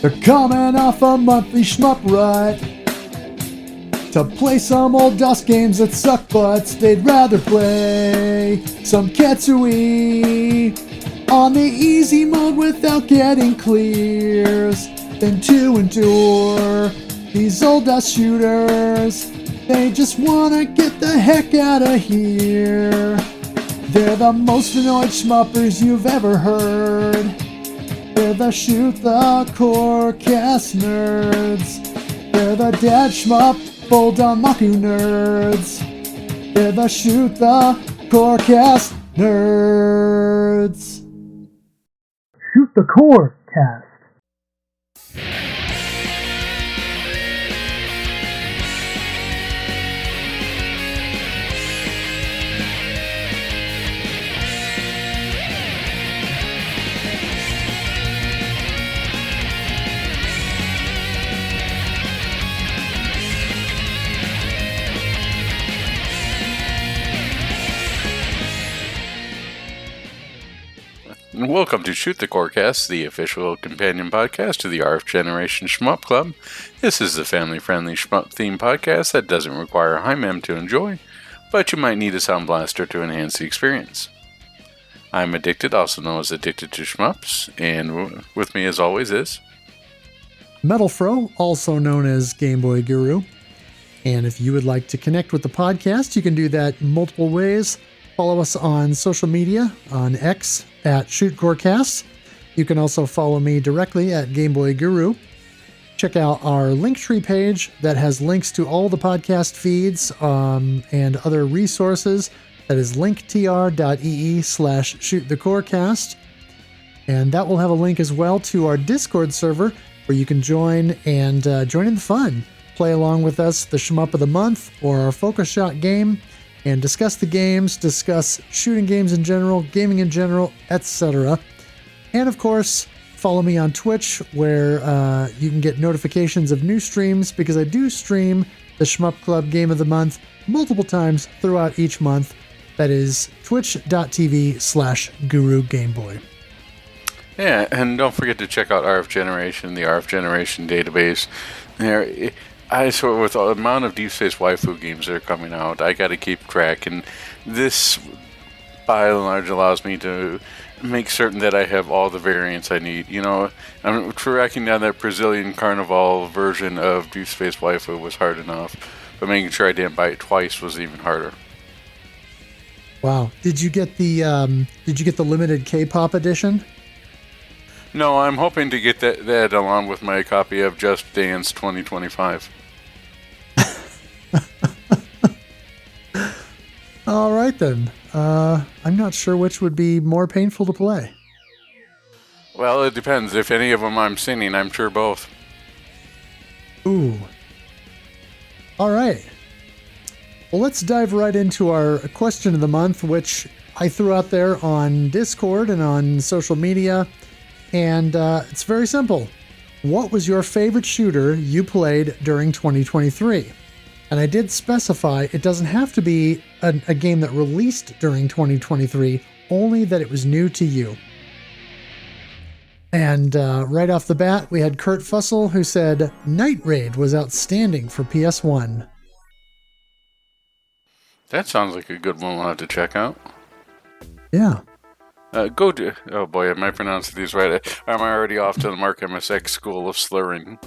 They're coming off a monthly shmup rut to play some old DOS games that suck butts. They'd rather play some Ketsui on the easy mode without getting clears than to endure these old DOS shooters. They just wanna get the heck out of here. They're the most annoyed shmuppers you've ever heard. They're the Shoot the Core Cast nerds. They're the Dad Shmup Full Danmaku nerds. They're the Shoot the Core Cast nerds. Shoot the Core Cast. Welcome to Shoot the Corecast, the official companion podcast to the RF Generation Shmup Club. This is the family-friendly shmup-themed podcast that doesn't require a high mem to enjoy, but you might need a sound blaster to enhance the experience. I'm Addicted, also known as Addicted to Shmups, and with me as always is MetalFRO, also known as Game Boy Guru. And if you would like to connect with the podcast, you can do that multiple ways. Follow us on social media, on X at ShootCoreCast. You can also follow me directly at Game Boy Guru. Check out our Linktree page that has links to all the podcast feeds and other resources. That is linktr.ee/shootthecorecast. And that will have a link as well to our Discord server where you can join and join in the fun. Play along with us the Shmup of the Month or our Focus Shot game, and discuss the games, discuss shooting games in general, gaming in general, etc. And of course, follow me on Twitch, where you can get notifications of new streams, because I do stream the Shmup Club Game of the Month multiple times throughout each month. That is twitch.tv/GuruGameBoy. Yeah, and don't forget to check out RF Generation, the RF Generation database. I swear, with the amount of Deep Space Waifu games that are coming out, I got to keep track, and this, by and large, allows me to make certain that I have all the variants I need. You know, I'm tracking down that Brazilian Carnival version of Deep Space Waifu was hard enough, but making sure I didn't buy it twice was even harder. Wow! Did you get the limited K-pop edition? No, I'm hoping to get that along with my copy of Just Dance 2025. All right, then. I'm not sure which would be more painful to play. Well, it depends. If any of them I'm singing, I'm sure both. Ooh. All right. Well, let's dive right into our question of the month, which I threw out there on Discord and on social media. And it's very simple. What was your favorite shooter you played during 2023? And I did specify it doesn't have to be a game that released during 2023, only that it was new to you. And right off the bat, we had Kurt Fussell, who said Night Raid was outstanding for PS1. That sounds like a good one we'll have to check out. Yeah. Oh boy, am I pronouncing these right? I'm already off to the Mark MSX school of slurring.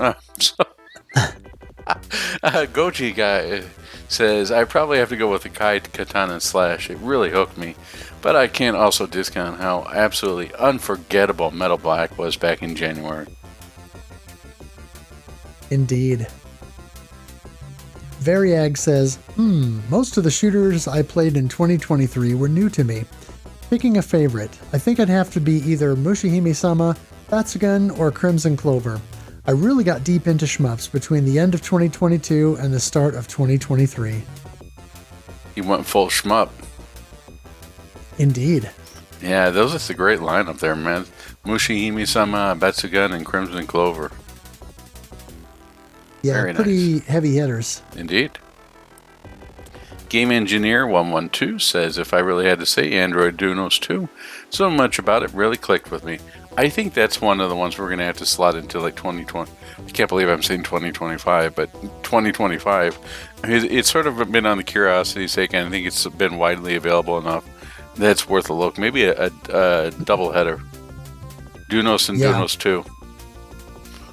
Goji guy says, I probably have to go with the Kai Katana Slash. It really hooked me, but I can't also discount how absolutely unforgettable Metal Black was back in January. Indeed. Variag says, most of the shooters I played in 2023 were new to me. Picking a favorite, I think I'd have to be either Mushihime-sama, Batsugan, or Crimson Clover. I really got deep into shmups between the end of 2022 and the start of 2023. You went full shmup. Indeed. Yeah, that's a great lineup there, man. Mushihime-sama, Batsugan, and Crimson Clover. Yeah, very pretty nice. Heavy hitters. Indeed. Game Engineer 112 says, if I really had to say, Android Dunos 2. So much about it really clicked with me. I think that's one of the ones we're going to have to slot into like 2020. I can't believe I'm saying 2025, but 2025. It's sort of been on the curiosity's sake, and I think it's been widely available enough that's worth a look. Maybe a double header. Dunos and Dunos 2.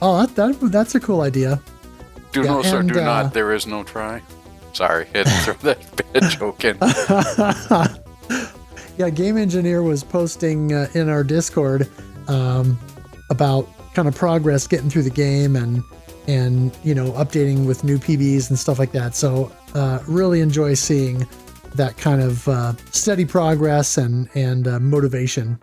Oh, that's a cool idea. Dunos or do not, there is no try. Sorry, had to throw that bad joke in. Yeah, Game Engineer was posting in our Discord about kind of progress getting through the game and updating with new PBs and stuff like that. So really enjoy seeing that kind of steady progress and motivation.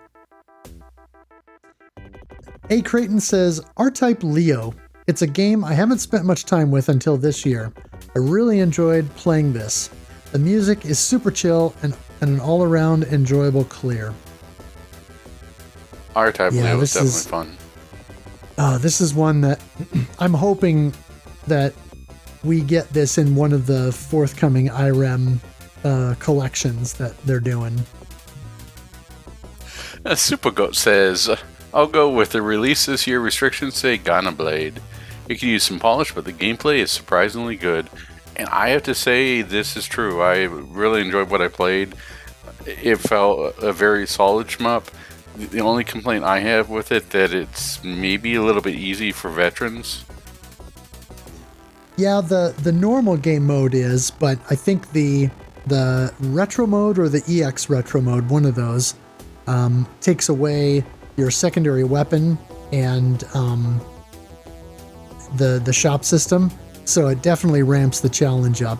A. Creighton says, R-Type Leo. It's a game I haven't spent much time with until this year. I really enjoyed playing this. The music is super chill and an all-around enjoyable clear. R-Type Leo is definitely fun. This is one that I'm hoping that we get this in one of the forthcoming IREM collections that they're doing. Supergoat says, I'll go with the release this year. Restrictions say Ghana Blade. It can use some polish, but the gameplay is surprisingly good. And I have to say, this is true. I really enjoyed what I played. It felt a very solid shmup. The only complaint I have with it that it's maybe a little bit easy for veterans. Yeah, the normal game mode is, but I think the retro mode or the EX retro mode, one of those, takes away your secondary weapon and the shop system. So it definitely ramps the challenge up.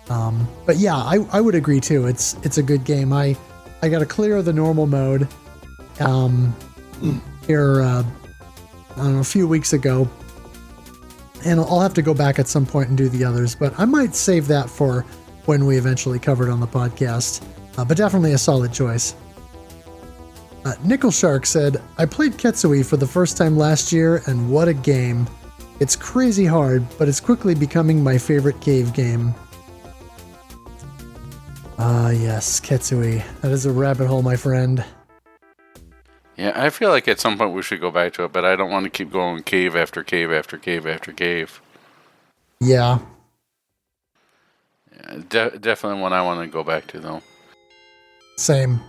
But yeah, I would agree too. It's a good game. I got to clear the normal mode here I don't know, a few weeks ago, and I'll have to go back at some point and do the others. But I might save that for when we eventually cover it on the podcast. But definitely a solid choice. Nickel Shark said, I played Ketsui for the first time last year, and what a game. It's crazy hard, but it's quickly becoming my favorite cave game. Yes, Ketsui. That is a rabbit hole, my friend. Yeah, I feel like at some point we should go back to it, but I don't want to keep going cave after cave after cave after cave. Yeah. Definitely one I want to go back to, though. Same.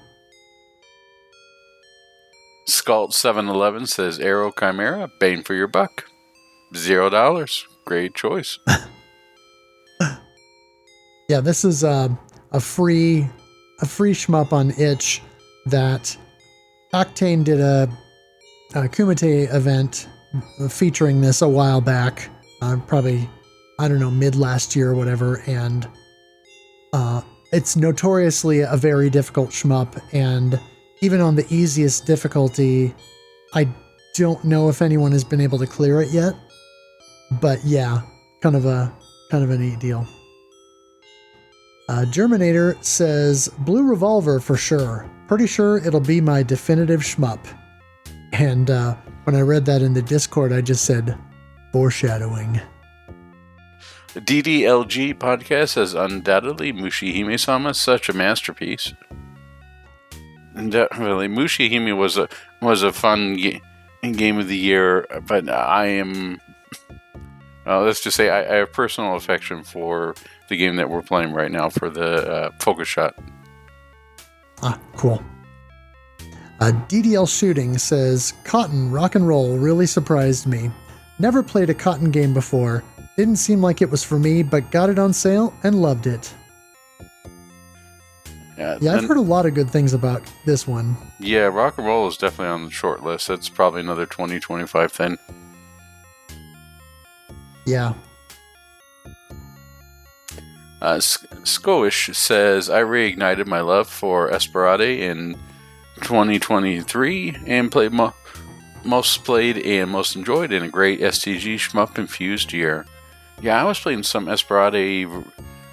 Scalt711 says, Aero Chimera, bang for your buck. $0. Great choice. Yeah, this is a free shmup on itch that Octane did a Kumite event featuring this a while back, probably, I don't know, mid last year or whatever, and it's notoriously a very difficult shmup, and even on the easiest difficulty, I don't know if anyone has been able to clear it yet, but yeah, kind of a neat deal. Germinator says, Blue Revolver for sure. Pretty sure it'll be my definitive shmup. And when I read that in the Discord, I just said, foreshadowing. The DDLG podcast says, undoubtedly, Mushihime-sama is such a masterpiece. Definitely, Mushihime was a fun game of the year, but I am... let's just say I have personal affection for the game that we're playing right now for the Focus Shot. Cool. DDL Shooting says, Cotton Rock and Roll really surprised me. Never played a Cotton game before. Didn't seem like it was for me, but got it on sale and loved it. Yeah, I've heard a lot of good things about this one. Yeah, Rock and Roll is definitely on the short list. That's probably another 2025 thing. Yeah. Skoish says, I reignited my love for Esperade in 2023 and played most played and most enjoyed in a great STG shmup infused year. Yeah, I was playing some Esperade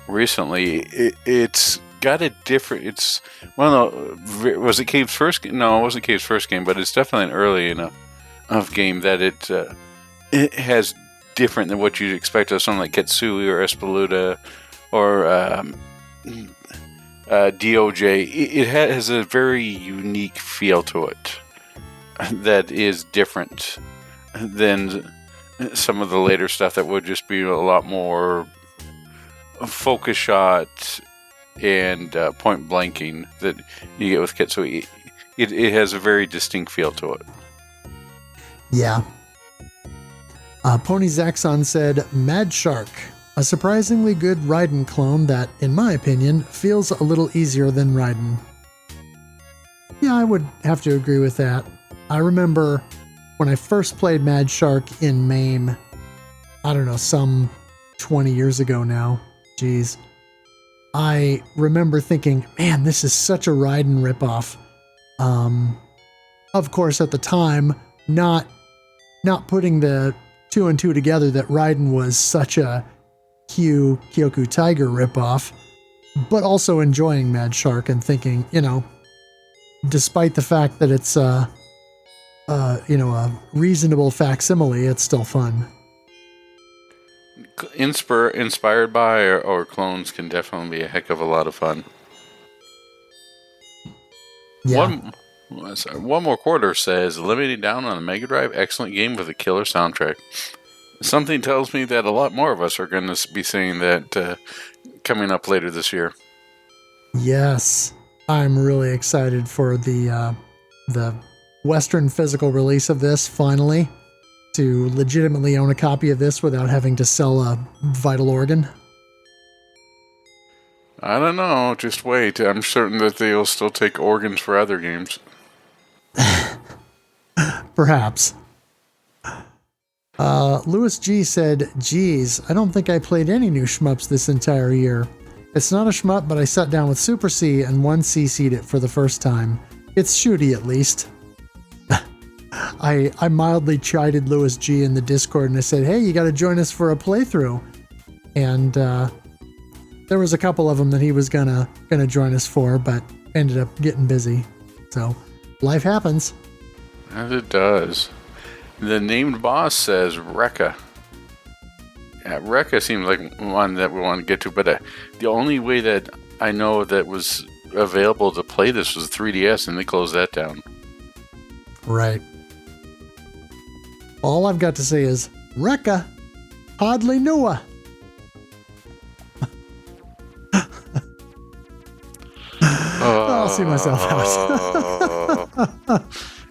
recently. It's got a different... It's one of the... Was it Cave's first game? No, it wasn't Cave's first game, but it's definitely an early enough game that it has different than what you'd expect of something like Ketsui or Espeluna or DOJ. It has a very unique feel to it. that is different than some of the later stuff that would just be a lot more focus shot and point blanking that you get with kits. So it has a very distinct feel to it. Yeah. Pony Zaxxon said, Mad Shark, a surprisingly good Raiden clone that, in my opinion, feels a little easier than Raiden. Yeah, I would have to agree with that. I remember when I first played Mad Shark in MAME, I don't know, some 20 years ago now. Jeez. I remember thinking, man, this is such a Raiden ripoff. Of course, at the time, not putting the 2 and 2 together that Raiden was such a Kyoku Tiger ripoff, but also enjoying Mad Shark and thinking, despite the fact that it's a reasonable facsimile, it's still fun. Inspired by or clones can definitely be a heck of a lot of fun. Yeah. One more quarter says, limiting down on the Mega Drive, excellent game with a killer soundtrack. Something tells me that a lot more of us are going to be saying that coming up later this year. Yes, I'm really excited for the Western physical release of this, finally, to legitimately own a copy of this without having to sell a vital organ. I don't know, just wait. I'm certain that they'll still take organs for other games. Perhaps. Louis G said, geez, I don't think I played any new shmups this entire year. It's not a shmup, but I sat down with Super C and 1CC'd it for the first time. It's shooty at least. I mildly chided Louis G in the Discord and I said, hey, you gotta join us for a playthrough. And there was a couple of them that he was gonna join us for, but ended up getting busy. So, life happens. As it does. The named boss says Rekka. Yeah, Rekka seems like one that we want to get to, but the only way that I know that was available to play this was 3DS, and they closed that down. Right. All I've got to say is, Rekka, hardly knew her. I'll see myself out.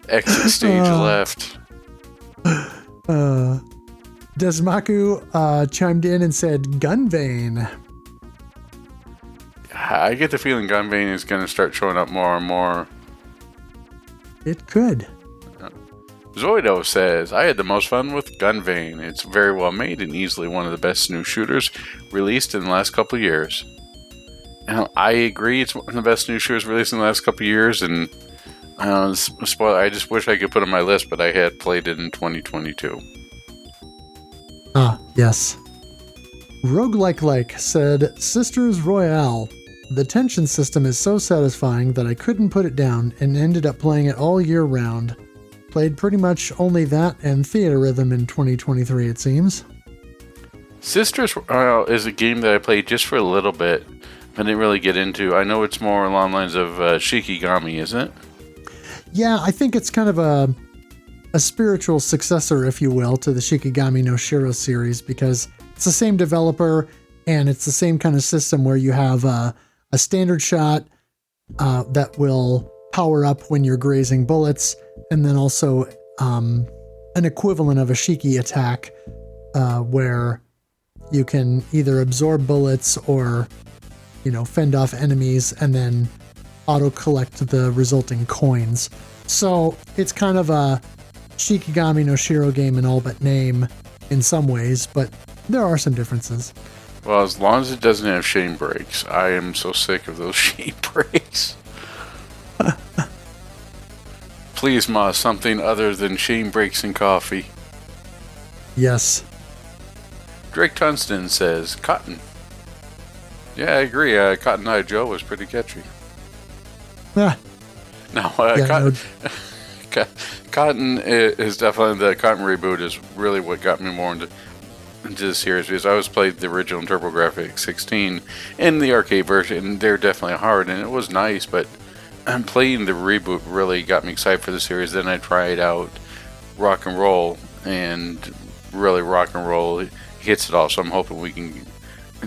Exit stage left. Desmaku chimed in and said, Gunvein. I get the feeling Gunvein is going to start showing up more and more. It could. Zoido says, I had the most fun with Gunvein. It's very well made and easily one of the best new shooters released in the last couple of years. Now, I agree it's one of the best new shooters released in the last couple of years, and I just wish I could put it on my list, but I had played it in 2022. Ah, yes. Roguelike said, Sisters Royale. The tension system is so satisfying that I couldn't put it down and ended up playing it all year round. Played pretty much only that and Theater Rhythm in 2023, it seems. Sisters Royale is a game that I played just for a little bit. I didn't really get into. I know it's more along the lines of Shikigami, isn't it? Yeah, I think it's kind of a spiritual successor, if you will, to the Shikigami no Shiro series, because it's the same developer and it's the same kind of system where you have a standard shot that will power up when you're grazing bullets, and then also an equivalent of a Shiki attack where you can either absorb bullets or, fend off enemies and then auto-collect the resulting coins. So it's kind of a Shikigami no Shiro game in all but name in some ways, but there are some differences. Well, as long as it doesn't have shame breaks. I am so sick of those shame breaks. Please, Ma, something other than shame breaks and coffee. Yes. Drake Tunston says, Cotton. Yeah, I agree. Cotton Eye Joe was pretty catchy. Ah. No, Cotton is definitely, the Cotton reboot is really what got me more into the series, because I always played the original TurboGrafx 16 and the arcade version, and they're definitely hard, and it was nice, but playing the reboot really got me excited for the series. Then I tried out Rock and Roll, and really Rock and Roll hits it all. So I'm hoping we can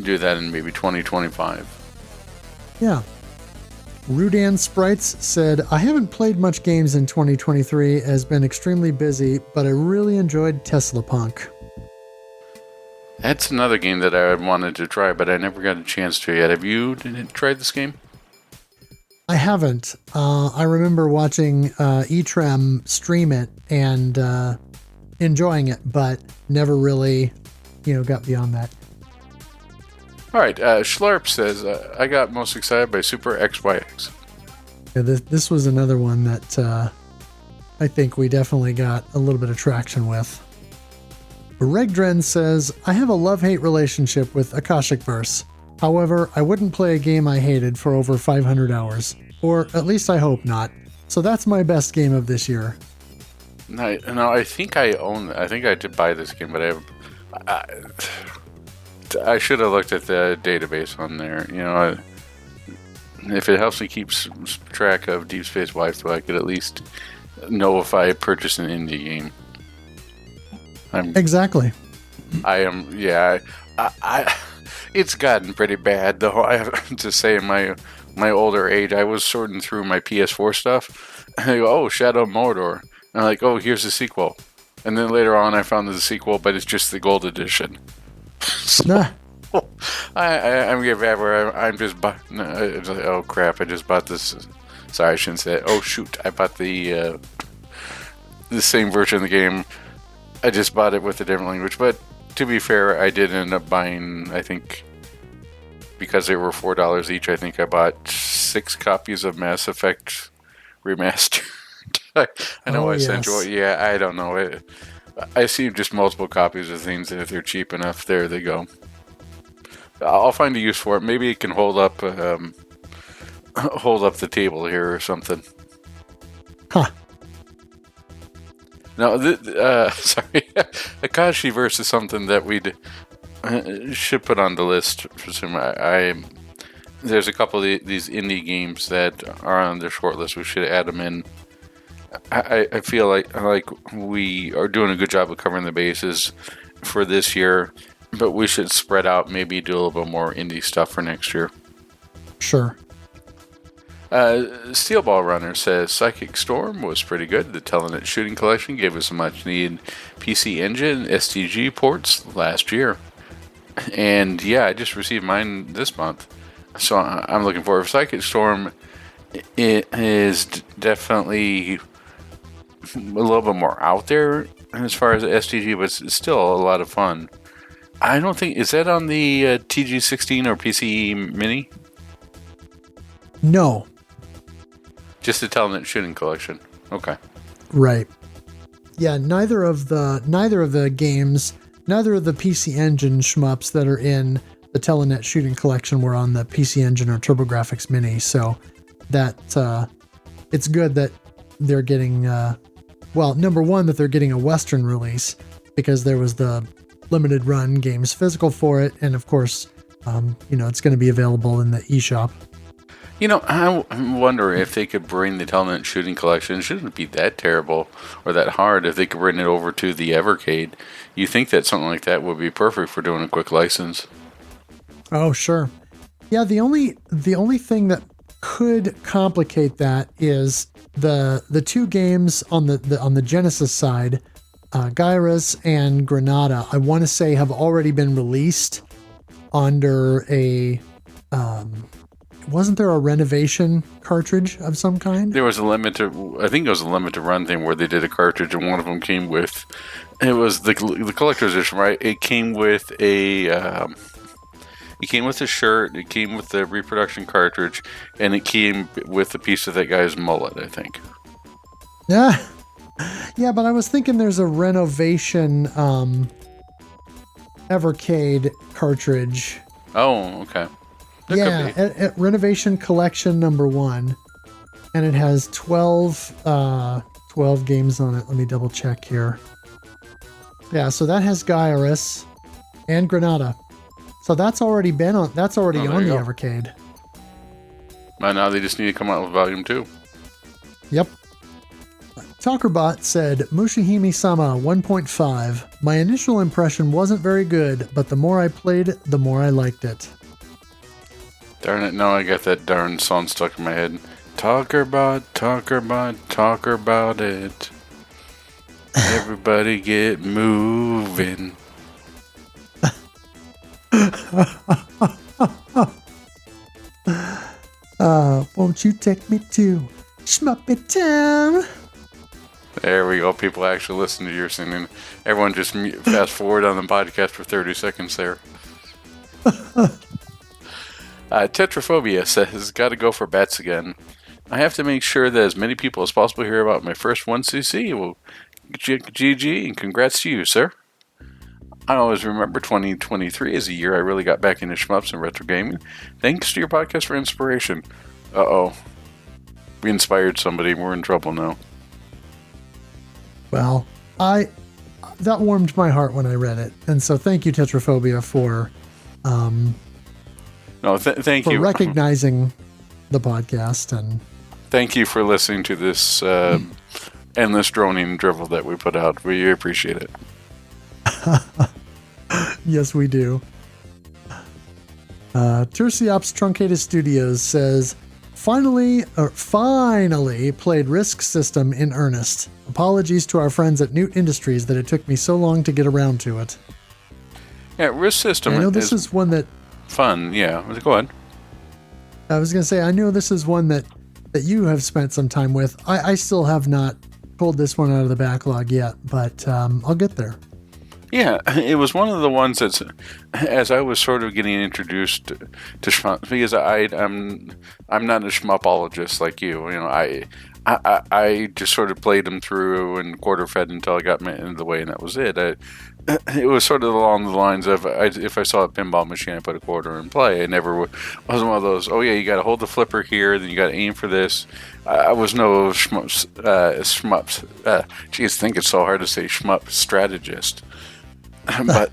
do that in maybe 2025. Yeah. Rudan Sprites said, I haven't played much games in 2023, has been extremely busy, but I really enjoyed Tesla Punk. That's another game that I wanted to try, but I never got a chance to yet. Have you tried this game? I haven't. I remember watching Etrem stream it and enjoying it, but never really, got beyond that. All right, Schlarp says, I got most excited by Super XYX. Yeah, this was another one that I think we definitely got a little bit of traction with. Regdren says, I have a love-hate relationship with Akashic Verse. However, I wouldn't play a game I hated for over 500 hours. Or at least I hope not. So that's my best game of this year. No, I think I own it. I think I did buy this game, but I should have looked at the database on there. If it helps me keep track of Deep Space Waifu, I could at least know if I purchased an indie game. Exactly. I am, yeah. It's gotten pretty bad, though. I have to say, in my older age, I was sorting through my PS4 stuff. And I go, oh, Shadow of Mordor. And I'm like, oh, here's the sequel. And then later on, I found the sequel, but it's just the gold edition. So, I'm getting bad where I'm just it's like, oh crap, I just bought this. Sorry, I shouldn't say it. Oh shoot, I bought the same version of the game. I just bought it with a different language. But to be fair, I did end up buying, I think, because they were $4 each, I think I bought 6 copies of Mass Effect Remastered. I know I sent you. Yeah, I don't know. I see just multiple copies of things, and if they're cheap enough, there they go. I'll find a use for it. Maybe it can hold up the table here or something. Huh. Now, sorry, Akashi versus something that we should put on the list for some. There's a couple of these indie games that are on the short list. We should add them in. I feel like we are doing a good job of covering the bases for this year, but we should spread out, maybe do a little bit more indie stuff for next year. Sure. Steel Ball Runner says Psychic Storm was pretty good. The Telenet Shooting Collection gave us a much needed PC Engine STG ports last year. And yeah, I just received mine this month. So I'm looking forward to Psychic Storm. It is definitely a little bit more out there as far as STG, but it's still a lot of fun. I don't think, is that on the TG16 or PCE Mini? No. Just the Telenet Shooting Collection. Okay. Right. Yeah, neither of the games, neither of the PC Engine shmups that are in the Telenet Shooting Collection were on the PC Engine or TurboGrafx Mini, so that it's good that they're getting number one, that they're getting a Western release, because there was the limited run games physical for it, and of course it's going to be available in the eShop. I wonder if they could bring the Telenet Shooting Collection. It shouldn't be that terrible or that hard if they could bring it over to the Evercade. You think that something like that would be perfect for doing a quick license? Oh, sure. Yeah, the only thing that could complicate that is the two games on the Genesis side, Gyros and Granada, I want to say have already been released under a wasn't there a renovation cartridge of some kind? There was I think it was a limited run thing where they did a cartridge, and one of them came with, it was the collector's edition, right? It came with a shirt, it came with the reproduction cartridge, and it came with a piece of that guy's mullet, I think. Yeah. Yeah, but I was thinking there's a renovation Evercade cartridge. Oh, okay. At Renovation Collection number 1, and it has 12 games on it. Let me double check here. Yeah, so that has Gyros and Granada. So that's already on the Evercade. Now they just need to come out with Volume 2. Yep. Talkerbot said, Mushihime-sama 1.5. My initial impression wasn't very good, but the more I played, the more I liked it. Darn it, now I got that darn song stuck in my head. Talkerbot, talk about it. Everybody get moving. Won't you take me to Schmuppet Town? There we go. People actually listen to your singing. Everyone just fast forward on the podcast for 30 seconds there. Tetraphobia says, gotta go for bats again. I have to make sure that as many people as possible hear about my first 1cc. Well, GG and congrats to you, sir. I always remember 2023 as a year I really got back into shmups and retro gaming. Thanks to your podcast for inspiration. Uh-oh. We inspired somebody. We're in trouble now. Well, that warmed my heart when I read it. And so thank you, Tetraphobia, for thank you. recognizing the podcast. And thank you for listening to this endless droning drivel that we put out. We appreciate it. Yes, we do. Terciops Truncated Studios says, Finally played Risk System in earnest. Apologies to our friends at Newt Industries that it took me so long to get around to it. Yeah, Risk System. I know this is one that fun. Yeah, go ahead. I was going to say, I know this is one that you have spent some time with. I still have not pulled this one out of the backlog yet, but I'll get there. Yeah, it was one of the ones that's, as I was sort of getting introduced to shmup, because I'm not a shmupologist like you. You know, I just sort of played them through and quarter fed until I got into the way, and that was it. It was sort of along the lines of if I saw a pinball machine, I put a quarter in play. I never wasn't one of those. Oh yeah, you got to hold the flipper here, then you got to aim for this. I was no shmups. Geez, I think it's so hard to say shmup strategist. But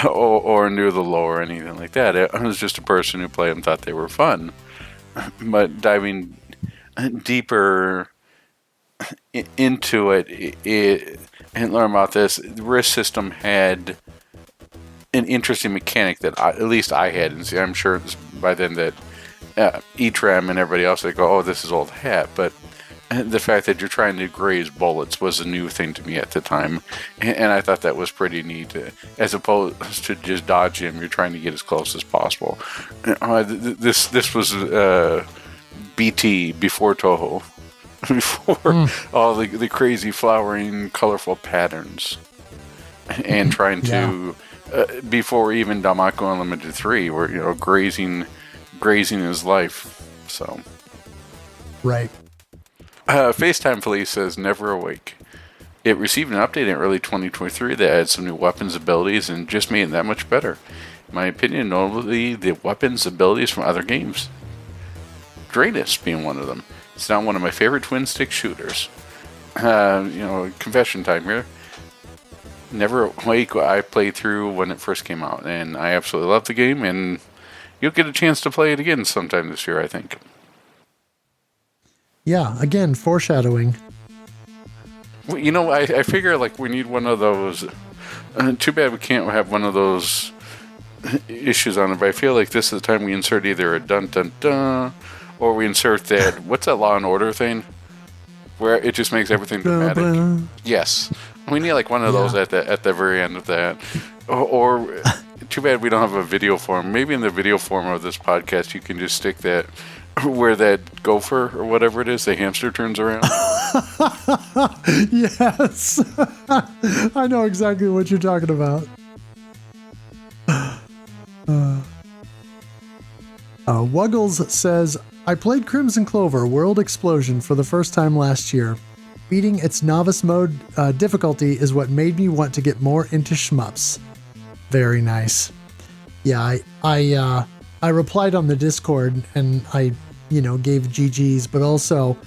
or knew the lore or anything like that. I was just a person who played them, thought they were fun. But diving deeper into it and learn about this, the Risk System had an interesting mechanic that at least I had, and see, I'm sure by then that ETRAM and everybody else, they go, oh, this is old hat, but the fact that you're trying to graze bullets was a new thing to me at the time, and I thought that was pretty neat. As opposed to just dodge him, you're trying to get as close as possible. This was BT before Toho, before all the crazy flowering, colorful patterns, and trying to before even Damako Unlimited 3, where grazing is life. So right. FaceTime Police says, never awake. It received an update in early 2023 that had some new weapons abilities and just made it that much better. In my opinion, notably the weapons abilities from other games. Dratus being one of them. It's now one of my favorite twin-stick shooters. Confession time here. Never Awake I played through when it first came out, and I absolutely love the game, and you'll get a chance to play it again sometime this year, I think. Yeah, again, foreshadowing. Well, I figure we need one of those. Too bad we can't have one of those issues on it, but I feel like this is the time we insert either a dun dun dun or we insert that, what's that Law and Order thing? Where it just makes everything dramatic. Yes. We need one of those at the very end of that. Or too bad we don't have a video form. Maybe in the video form of this podcast you can just stick that where that gopher or whatever it is, the hamster turns around. Yes. I know exactly what you're talking about. Wuggles says, I played Crimson Clover World Explosion for the first time last year. Beating its novice mode difficulty is what made me want to get more into shmups. Very nice. Yeah, I replied on the Discord and I gave GGs, but also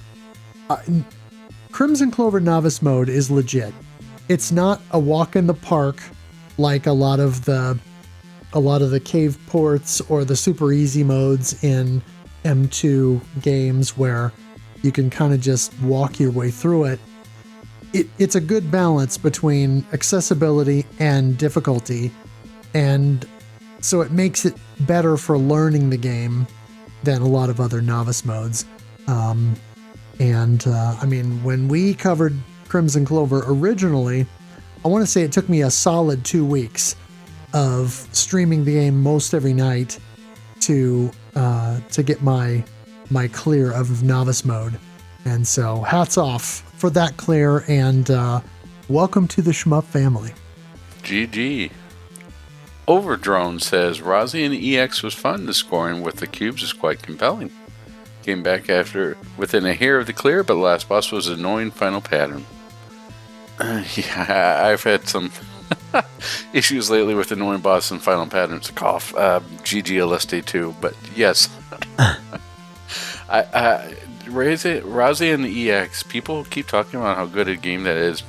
Crimson Clover Novice Mode is legit. It's not a walk in the park like a lot of the cave ports or the super easy modes in M2 games where you can kind of just walk your way through it. It's a good balance between accessibility and difficulty, and so it makes it better for learning the game than a lot of other novice modes. I mean, when we covered Crimson Clover originally, I want to say it took me a solid 2 weeks of streaming the game most every night to get my clear of novice mode. And so hats off for that clear, and welcome to the Shmup family. GG. Overdrone says, Rozzy and EX was fun. The scoring with the cubes is quite compelling. Came back after within a hair of the clear, but the last boss was an annoying final pattern. Yeah, I've had some issues lately with annoying boss and final patterns. Cough. GG LSD too, but yes. Rozzy and the EX, people keep talking about how good a game that is,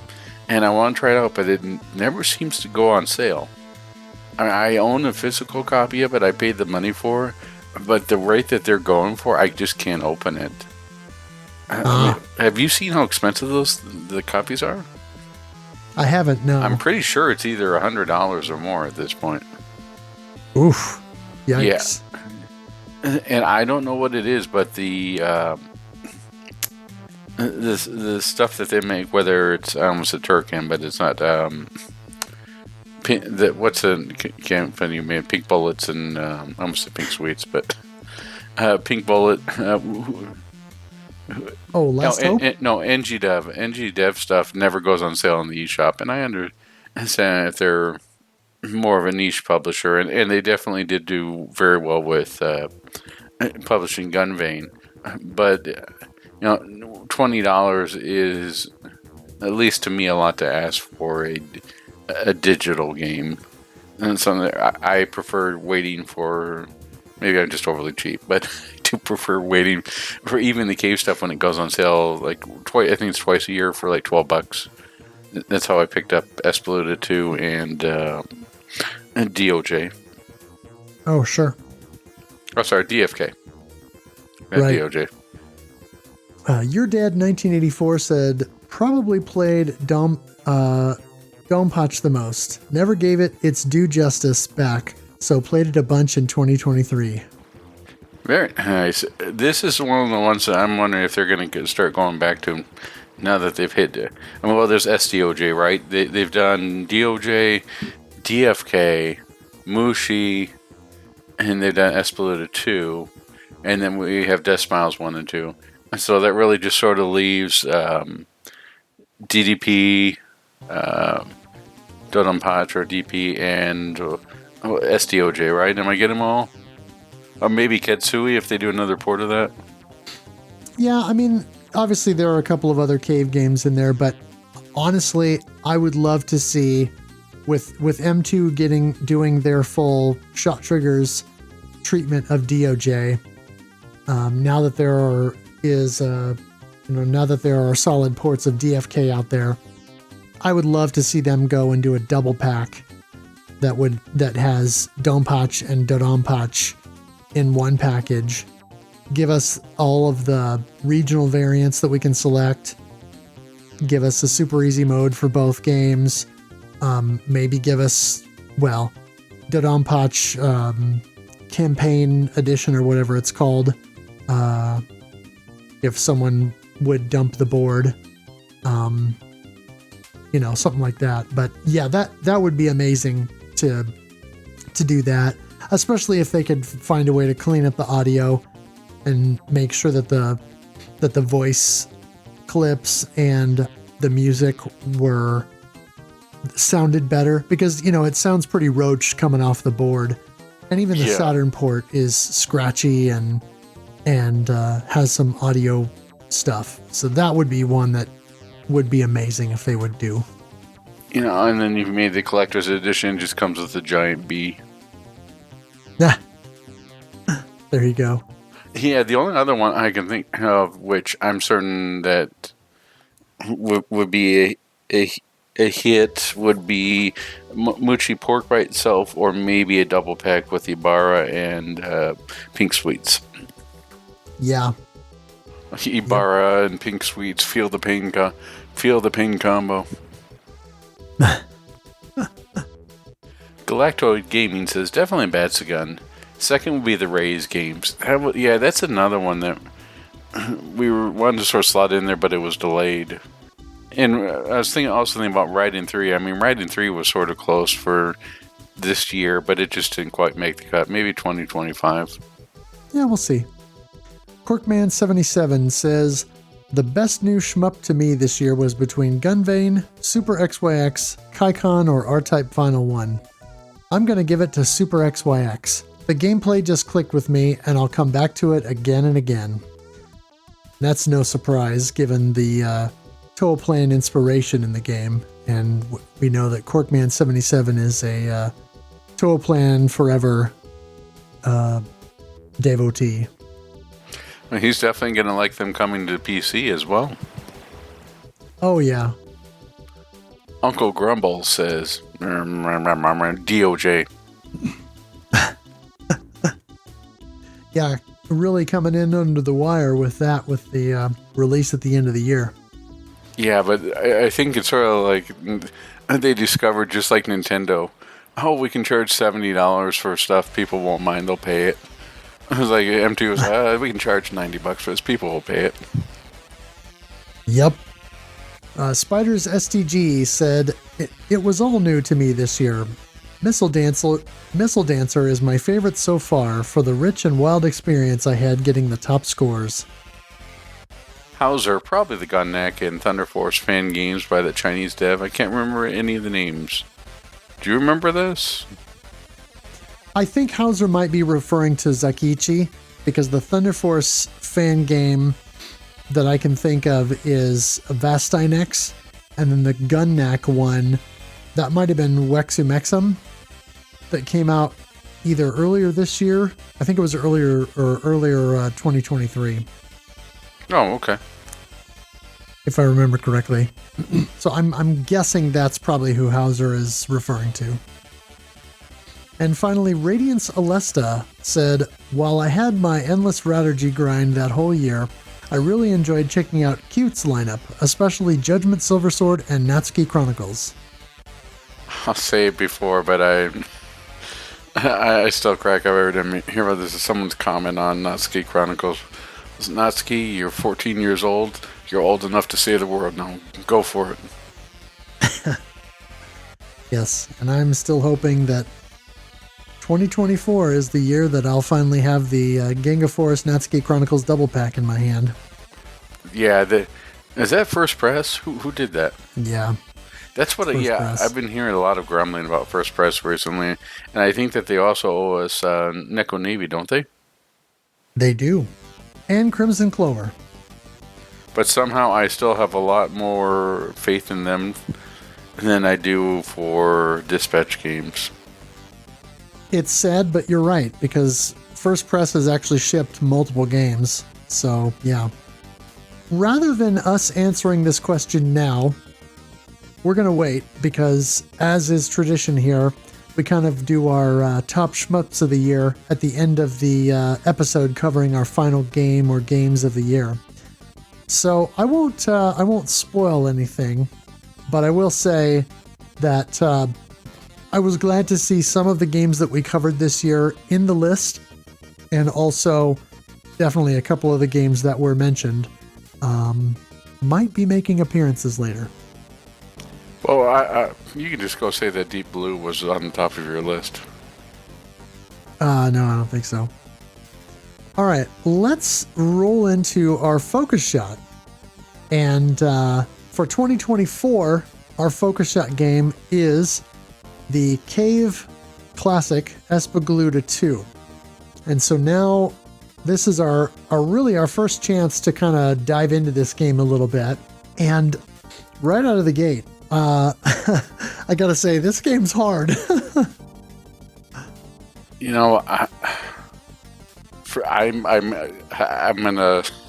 and I want to try it out, but it never seems to go on sale. I own a physical copy of it. I paid the money for it, but the rate that they're going for, I just can't open it. Have you seen how expensive the copies are? I haven't, no. I'm pretty sure it's either $100 or more at this point. Oof. Yikes. Yeah. And I don't know what it is, but the stuff that they make, whether it's, I almost said Turkin, but it's not, can't find you, man, Pink Bullets and, I almost said Pink Sweets, but, Pink Bullet, Last Hope? NG Dev stuff never goes on sale in the eShop, and I understand if they're more of a niche publisher, and they definitely did do very well with publishing Gunvein, but $20 is, at least to me, a lot to ask for a digital game, and something that I prefer waiting for. Maybe I'm just overly cheap, but I do prefer waiting for even the cave stuff when it goes on sale. Like I think it's twice a year for like $12. That's how I picked up Espeluna 2 and DOJ. Oh, sure. Oh, sorry, DFK. Right. DOJ. Your Dad 1984 said, probably played Dompach the most. Never gave it its due justice back, so played it a bunch in 2023. Very nice. This is one of the ones that I'm wondering if they're going to start going back to now that they've hit. Well, there's SDOJ, right? They've done DOJ, DFK, Mushi, and they've done Espeluna 2, and then we have Death Smiles 1 and 2. So that really just sort of leaves DDP, Dodonpachi or DP, and SDOJ, right? Am I getting them all? Or maybe Ketsui if they do another port of that? Yeah, I mean, obviously there are a couple of other cave games in there, but honestly, I would love to see with M2 doing their full Shot Triggers treatment of DOJ. Now that there are solid ports of DFK out there, I would love to see them go and do a double pack that has Dompach and Dodonpachi in one package. Give us all of the regional variants that we can select. Give us a super easy mode for both games. Maybe give us, Dodonpachi campaign edition or whatever it's called. If someone would dump the board, something like that. But yeah, that would be amazing to do that, especially if they could find a way to clean up the audio and make sure that the voice clips and the music sounded better, because it sounds pretty roached coming off the board, and even the Saturn port is scratchy and has some audio stuff. So that would be one that would be amazing if they would do. And then you've made the collector's edition, just comes with a giant bee. There you go. Yeah, the only other one I can think of, which I'm certain that would be a hit, would be Mushi Pork by itself, or maybe a double pack with Ibarra and Pink Sweets. Yeah. Ibarra and Pink Sweets, feel the pain combo. Galactoid Gaming says, definitely Batsugun. Second would be the Rays games. Yeah, that's another one that we wanted to sort of slot in there, but it was delayed. And I was also thinking about Raiden 3. I mean, Raiden 3 was sort of close for this year, but it just didn't quite make the cut. Maybe 2025. Yeah, we'll see. Corkman77 says, the best new shmup to me this year was between Gunvein, Super XYX, Kaikon, or R-Type Final 1. I'm going to give it to Super XYX. The gameplay just clicked with me, and I'll come back to it again and again. That's no surprise, given the Total Plan inspiration in the game, and we know that Corkman77 is a Total Plan Forever devotee. Well, he's definitely going to like them coming to PC as well. Oh, yeah. Uncle Grumble says, DOJ. Yeah, really coming in under the wire with that, with the release at the end of the year. Yeah, but I think it's sort of like they discovered, just like Nintendo, we can charge $70 for stuff people won't mind, they'll pay it. It was like MT was, we can charge $90 for this, people will pay it. Yep. Spiders STG said, it was all new to me this year. Missile Dancer is my favorite so far for the rich and wild experience I had getting the top scores. Hauser, probably the Gunneck and Thunder Force fan games by the Chinese dev. I can't remember any of the names. Do you remember this? I think Hauser might be referring to Zakichi, because the Thunder Force fan game that I can think of is Vastinex, and then the Gunneck one, that might have been Wexumexum, that came out either earlier this year, I think it was earlier 2023. Oh, okay. If I remember correctly. So I'm guessing that's probably who Hauser is referring to. And finally, Radiance Alesta said, while I had my endless Raturgy grind that whole year, I really enjoyed checking out Cute's lineup, especially Judgment Silversword and Natsuki Chronicles. I'll say it before, but I still crack up every time I hear about this. Someone's comment on Natsuki Chronicles. Natsuki, you're 14 years old. You're old enough to save the world. Now, go for it. Yes, and I'm still hoping that 2024 is the year that I'll finally have the Genga Forest Natsuki Chronicles double pack in my hand. Yeah, is that First Press? Who did that? Yeah. That's what. Press. I've been hearing a lot of grumbling about First Press recently, and I think that they also owe us Neko Navy, don't they? They do, and Crimson Clover. But somehow I still have a lot more faith in them than I do for Dispatch games. It's sad, but you're right, because First Press has actually shipped multiple games. So, yeah. Rather than us answering this question now, we're going to wait, because as is tradition here, we kind of do our top shmups of the year at the end of the episode covering our final game or games of the year. So I won't spoil anything, but I will say that I was glad to see some of the games that we covered this year in the list, and also definitely a couple of the games that were mentioned might be making appearances later. Well, you can just go say that Deep Blue was on the top of your list. No, I don't think so. All right, let's roll into our focus shot. And for 2024, our focus shot game is the Cave Classic Espagluta 2. And so now this is our first chance to kind of dive into this game a little bit. And right out of the gate, I gotta say, this game's hard.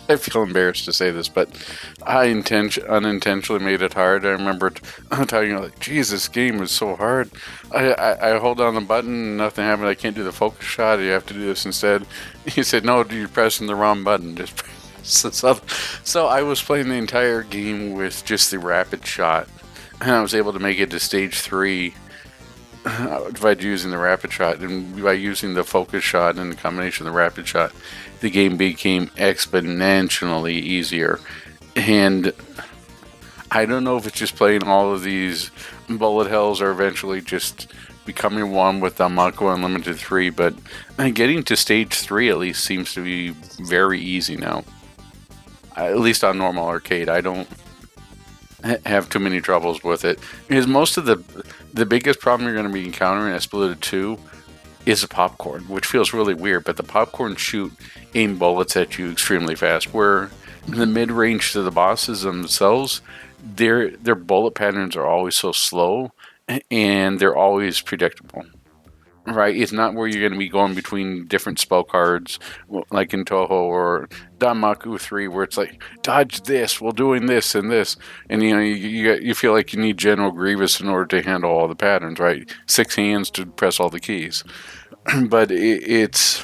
I feel embarrassed to say this, but I unintentionally made it hard. I remember telling you, like, geez, this game is so hard. I hold down the button and nothing happened. I can't do the focus shot. You have to do this instead. He said, no, you're pressing the wrong button. Just So I was playing the entire game with just the rapid shot, and I was able to make it to stage 3 by using the rapid shot, and by using the focus shot and the combination of the rapid shot, the game became exponentially easier. And I don't know if it's just playing all of these bullet hells or eventually just becoming one with the Mako Unlimited 3, but getting to stage 3 at least seems to be very easy now. At least on normal arcade. I don't have too many troubles with it. Because most of the biggest problem you're going to be encountering at Splatoon 2 is the popcorn, which feels really weird, but the popcorn shoot aim bullets at you extremely fast, where the mid-range to the bosses themselves, their bullet patterns are always so slow, and they're always predictable. Right, it's not where you're going to be going between different spell cards, like in Toho or Danmaku 3, where it's like, dodge this, while doing this and this. And, you feel like you need General Grievous in order to handle all the patterns, right? 6 hands to press all the keys. But it's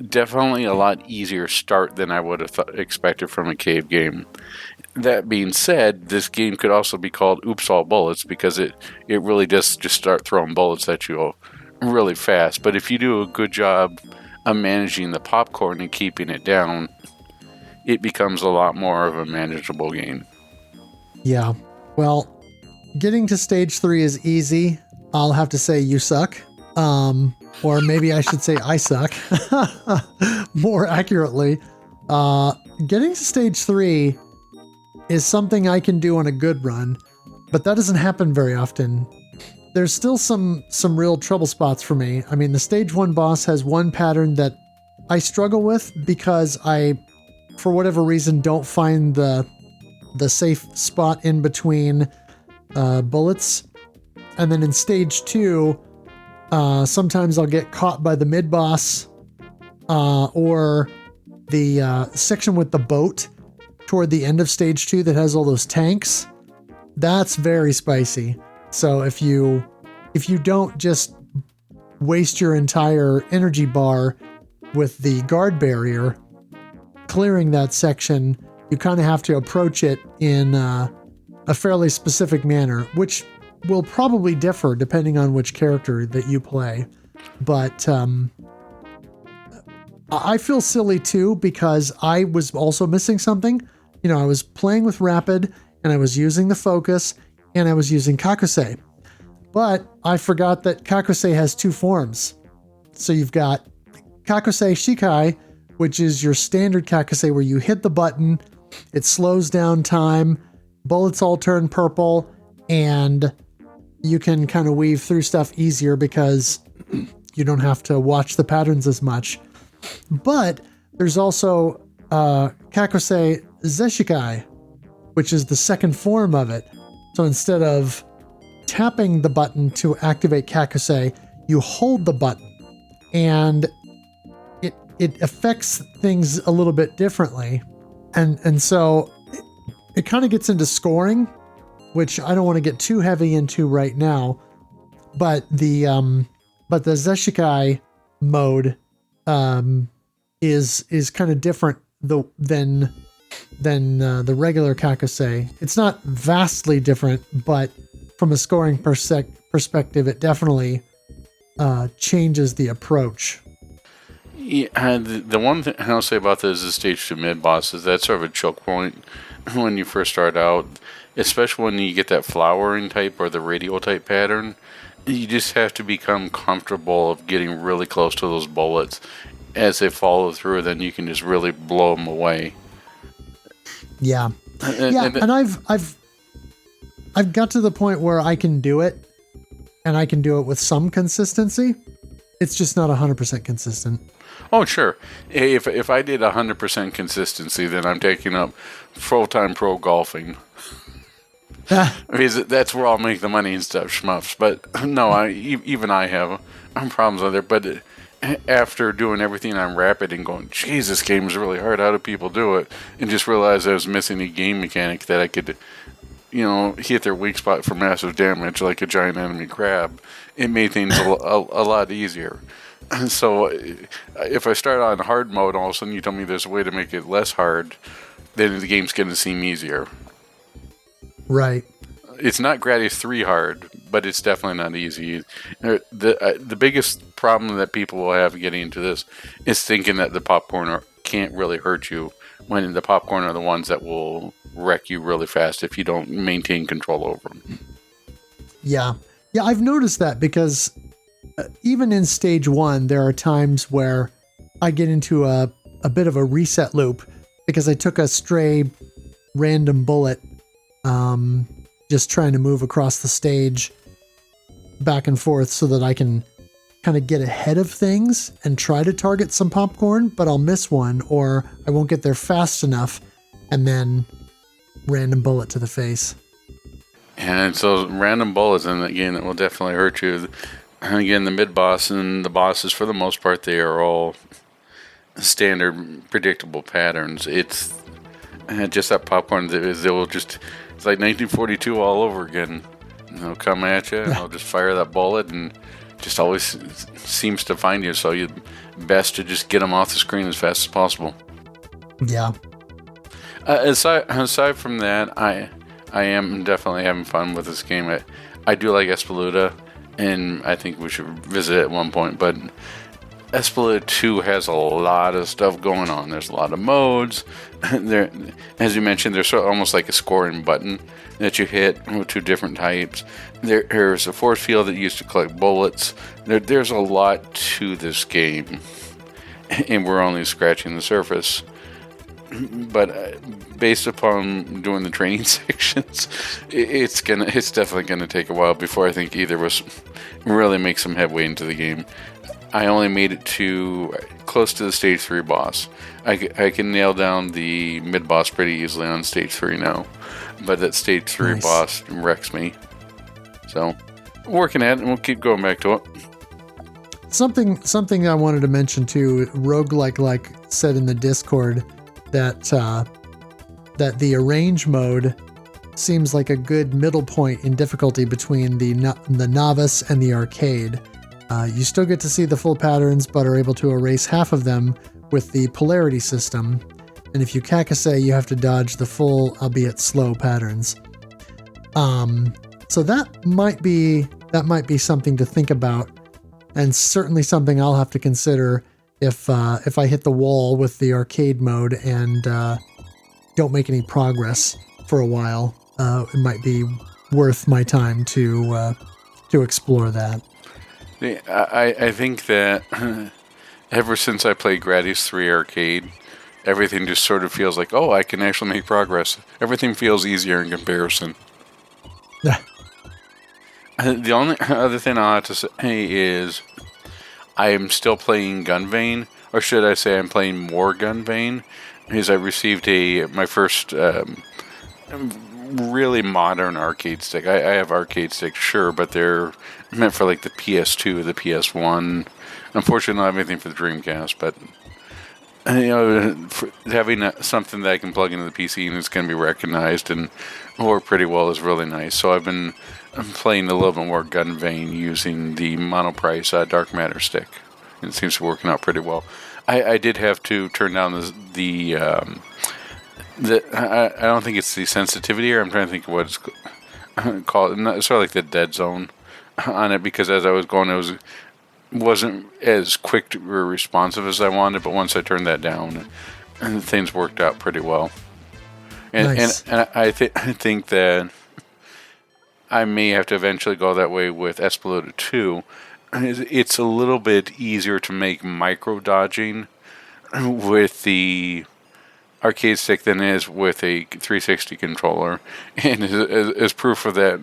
definitely a lot easier start than I would have expected from a cave game. That being said, this game could also be called Oops All Bullets, because it really does just start throwing bullets at you really fast. But if you do a good job of managing the popcorn and keeping it down, it becomes a lot more of a manageable game. Yeah. Well, getting to stage 3 is easy. I'll have to say you suck. Or maybe I should say I suck. More accurately. Getting to stage 3 is something I can do on a good run, but that doesn't happen very often. There's still some real trouble spots for me. I mean, the stage 1 boss has one pattern that I struggle with because I, for whatever reason, don't find the safe spot in between bullets. And then in stage 2, sometimes I'll get caught by the mid-boss or the section with the boat toward the end of stage 2 that has all those tanks. That's very spicy. So if you don't just waste your entire energy bar with the guard barrier, clearing that section, you kind of have to approach it in a fairly specific manner, which will probably differ depending on which character that you play. But I feel silly too, because I was also missing something. I was playing with Rapid, and I was using the focus, and I was using Kakusei. But I forgot that Kakusei has 2 forms. So you've got Kakusei Shikai, which is your standard Kakusei where you hit the button, it slows down time, bullets all turn purple, and you can kind of weave through stuff easier because you don't have to watch the patterns as much. But there's also Kakusei Zeshikai, which is the second form of it. So instead of tapping the button to activate Kakusei, you hold the button, and it affects things a little bit differently. And so it kind of gets into scoring, which I don't want to get too heavy into right now. But the Zeshikai mode is kind of different than the regular Kakusei. It's not vastly different, but from a scoring perspective, it definitely changes the approach. Yeah, the one thing I'll say about this is the stage 2 mid boss is that's sort of a choke point when you first start out, especially when you get that flowering type or the radial type pattern. You just have to become comfortable of getting really close to those bullets. As they follow through, then you can just really blow them away. Yeah, and I've got to the point where I can do it, and I can do it with some consistency. It's just not 100% consistent. Oh, sure. If I did 100% consistency, then I'm taking up full-time pro golfing. Because that's where I'll make the money and stuff, schmuffs. But no, even I have problems with it. But after doing everything on Rapid and going, geez, this game is really hard. How do people do it? And just realized I was missing a game mechanic that I could, hit their weak spot for massive damage like a giant enemy crab. It made things a lot easier. So if I start on hard mode, all of a sudden you tell me there's a way to make it less hard, then the game's going to seem easier. Right. It's not Gradius 3 hard, but it's definitely not easy. The biggest problem that people will have getting into this is thinking that the popcorn can't really hurt you, when the popcorn are the ones that will wreck you really fast if you don't maintain control over them. Yeah. Yeah, I've noticed that because even in stage 1, there are times where I get into a bit of a reset loop because I took a stray random bullet just trying to move across the stage back and forth so that I can kind of get ahead of things and try to target some popcorn, but I'll miss one or I won't get there fast enough, and then random bullet to the face. And so random bullets in that game that will definitely hurt you. And again, the mid-boss and the bosses, for the most part, they are all standard, predictable patterns. It's just that popcorn, they will just, it's like 1942 all over again. They'll come at you, and they'll just fire that bullet, and just always seems to find you, so you best to just get them off the screen as fast as possible. Yeah. Aside from that, I am definitely having fun with this game. I do like Espeleta, and I think we should visit it at one point, but Espeleta 2 has a lot of stuff going on. There's a lot of modes. There, as you mentioned, there's almost like a scoring button that you hit with 2 different types. There's a force field that you use to collect bullets. There's a lot to this game, and we're only scratching the surface. But based upon doing the training sections, it's definitely gonna take a while before I think either of us really make some headway into the game. I only made it to close to the stage 3 boss. I can nail down the mid boss pretty easily on stage 3 now, but that stage 3 boss wrecks me. So working at it, and we'll keep going back to it. Something I wanted to mention too. Roguelike said in the Discord that that the arrange mode seems like a good middle point in difficulty between the novice and the arcade. You still get to see the full patterns, but are able to erase half of them with the polarity system. And if you kakase, you have to dodge the full, albeit slow, patterns. So that might be something to think about, and certainly something I'll have to consider if I hit the wall with the arcade mode and don't make any progress for a while. It might be worth my time to explore that. I think that ever since I played Gradius 3 Arcade, everything just sort of feels like, oh, I can actually make progress. Everything feels easier in comparison. The only other thing I'll have to say is I am still playing Gunvein, or should I say I'm playing more Gunvein, because I received my first really modern arcade stick. I have arcade sticks, sure, but they're meant for like the PS2, the PS1. Unfortunately, I don't have anything for the Dreamcast, but having something that I can plug into the PC and it's going to be recognized and work pretty well is really nice. So I'm playing a little bit more Gunvein using the Monoprice Dark Matter stick. It seems to be working out pretty well. I did have to turn down the I don't think it's the sensitivity here. I'm trying to think of what it's called. It's sort of like the dead zone on it, because as I was going, it wasn't as quick or responsive as I wanted. But once I turned that down, things worked out pretty well. And nice. and I think that I may have to eventually go that way with Espeleta 2. It's a little bit easier to make micro dodging with the arcade stick than it is with a 360 controller. And as proof of that,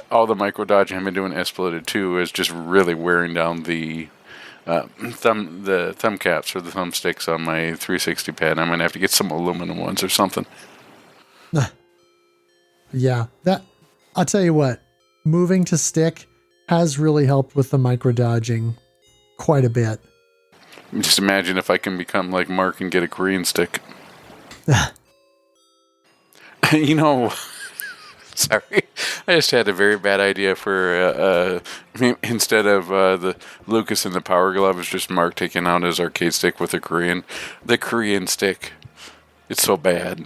all the micro dodging I've been doing in Espeleta 2 is just really wearing down the thumb caps or the thumbsticks on my 360 pad. I'm gonna have to get some aluminum ones or something. Yeah, that I'll tell you what, moving to stick has really helped with the micro dodging quite a bit. Just imagine if I can become like Mark and get a Korean stick. Sorry. I just had a very bad idea for instead of the Lucas and the Power Glove, it's just Mark taking out his arcade stick with the Korean stick. It's so bad.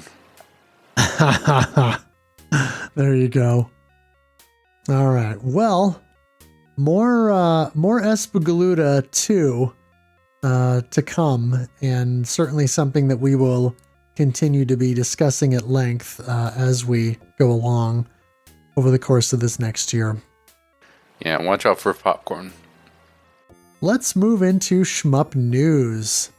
There you go. All right. Well, more Espagaluda 2 to come, and certainly something that we will continue to be discussing at length as we go along over the course of this next year. Yeah, watch out for popcorn. Let's move into shmup news.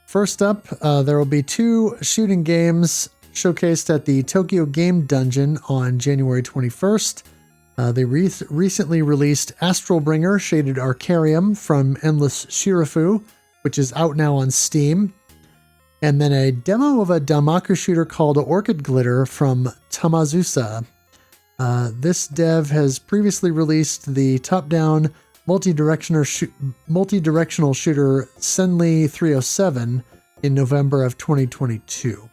First up, there will be 2 shooting games showcased at the Tokyo Game Dungeon on January 21st. They recently released Astral Bringer Shaded Arcarium from Endless Shirafu, which is out now on Steam. And then a demo of a Danmaku shooter called Orchid Glitter from Tamazusa. This dev has previously released the top-down multi-directional shooter Senli 307 in November of 2022.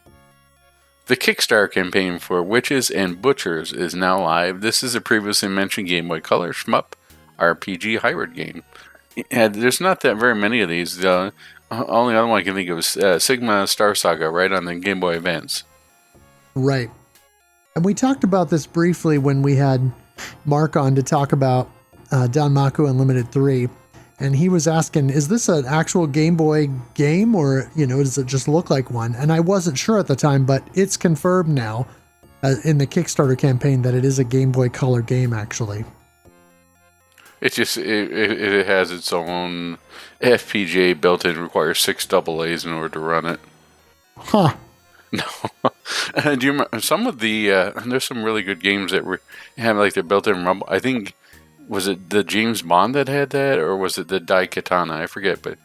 The Kickstarter campaign for Witches and Butchers is now live. This is a previously mentioned Game Boy Color shmup RPG hybrid game. And there's not that very many of these. The only other one I can think of is Sigma Star Saga, right on the Game Boy Advance. Right. And we talked about this briefly when we had Mark on to talk about Danmaku Unlimited 3. And he was asking, is this an actual Game Boy game, or, does it just look like one? And I wasn't sure at the time, but it's confirmed now in the Kickstarter campaign that it is a Game Boy Color game, actually. It has its own FPGA built in, requires 6 AA's in order to run it. Huh. No. Do you remember some of the, there's some really good games that have like the built-in rumble. I think, was it the James Bond that had that, or was it the Daikatana? I forget, but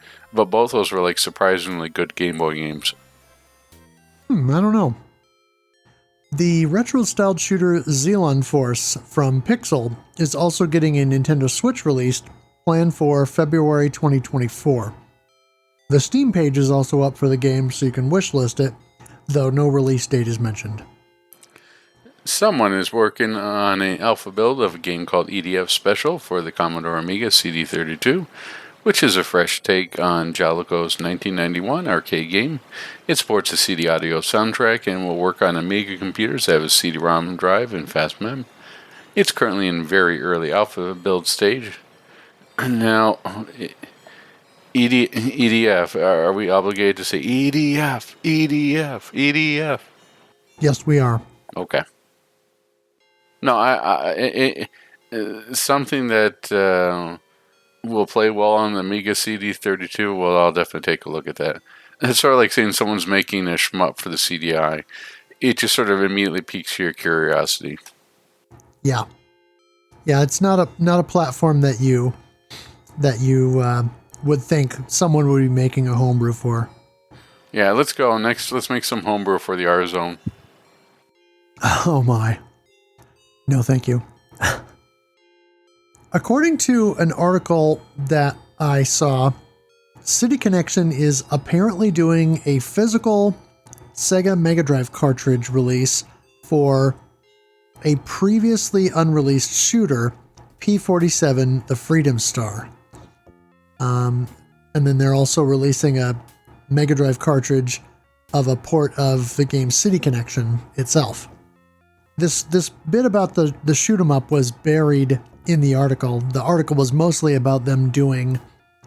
both those were like surprisingly good Game Boy games. I don't know. The retro-styled shooter Xenon Force from Pixel is also getting a Nintendo Switch release planned for February 2024. The Steam page is also up for the game, so you can wishlist it, though no release date is mentioned. Someone is working on an alpha build of a game called EDF Special for the Commodore Amiga CD32, which is a fresh take on Jaleco's 1991 arcade game. It sports a CD audio soundtrack and will work on Amiga computers that have a CD-ROM drive and fast mem. It's currently in very early alpha build stage. Now, EDF, are we obligated to say EDF, EDF, EDF? Yes, we are. Okay. No, something that will play well on the Amiga CD32, well, I'll definitely take a look at that. It's sort of like saying someone's making a shmup for the CDI. It just sort of immediately piques your curiosity. Yeah. Yeah, it's not a platform that you would think someone would be making a homebrew for. Yeah, let's go. Next, let's make some homebrew for the R-Zone. Oh my. No, thank you. According to an article that I saw, City Connection is apparently doing a physical Sega Mega Drive cartridge release for a previously unreleased shooter, P-47, the Freedom Star. And then they're also releasing a Mega Drive cartridge of a port of the game City Connection itself. This bit about the shoot 'em up was buried in the article. The article was mostly about them doing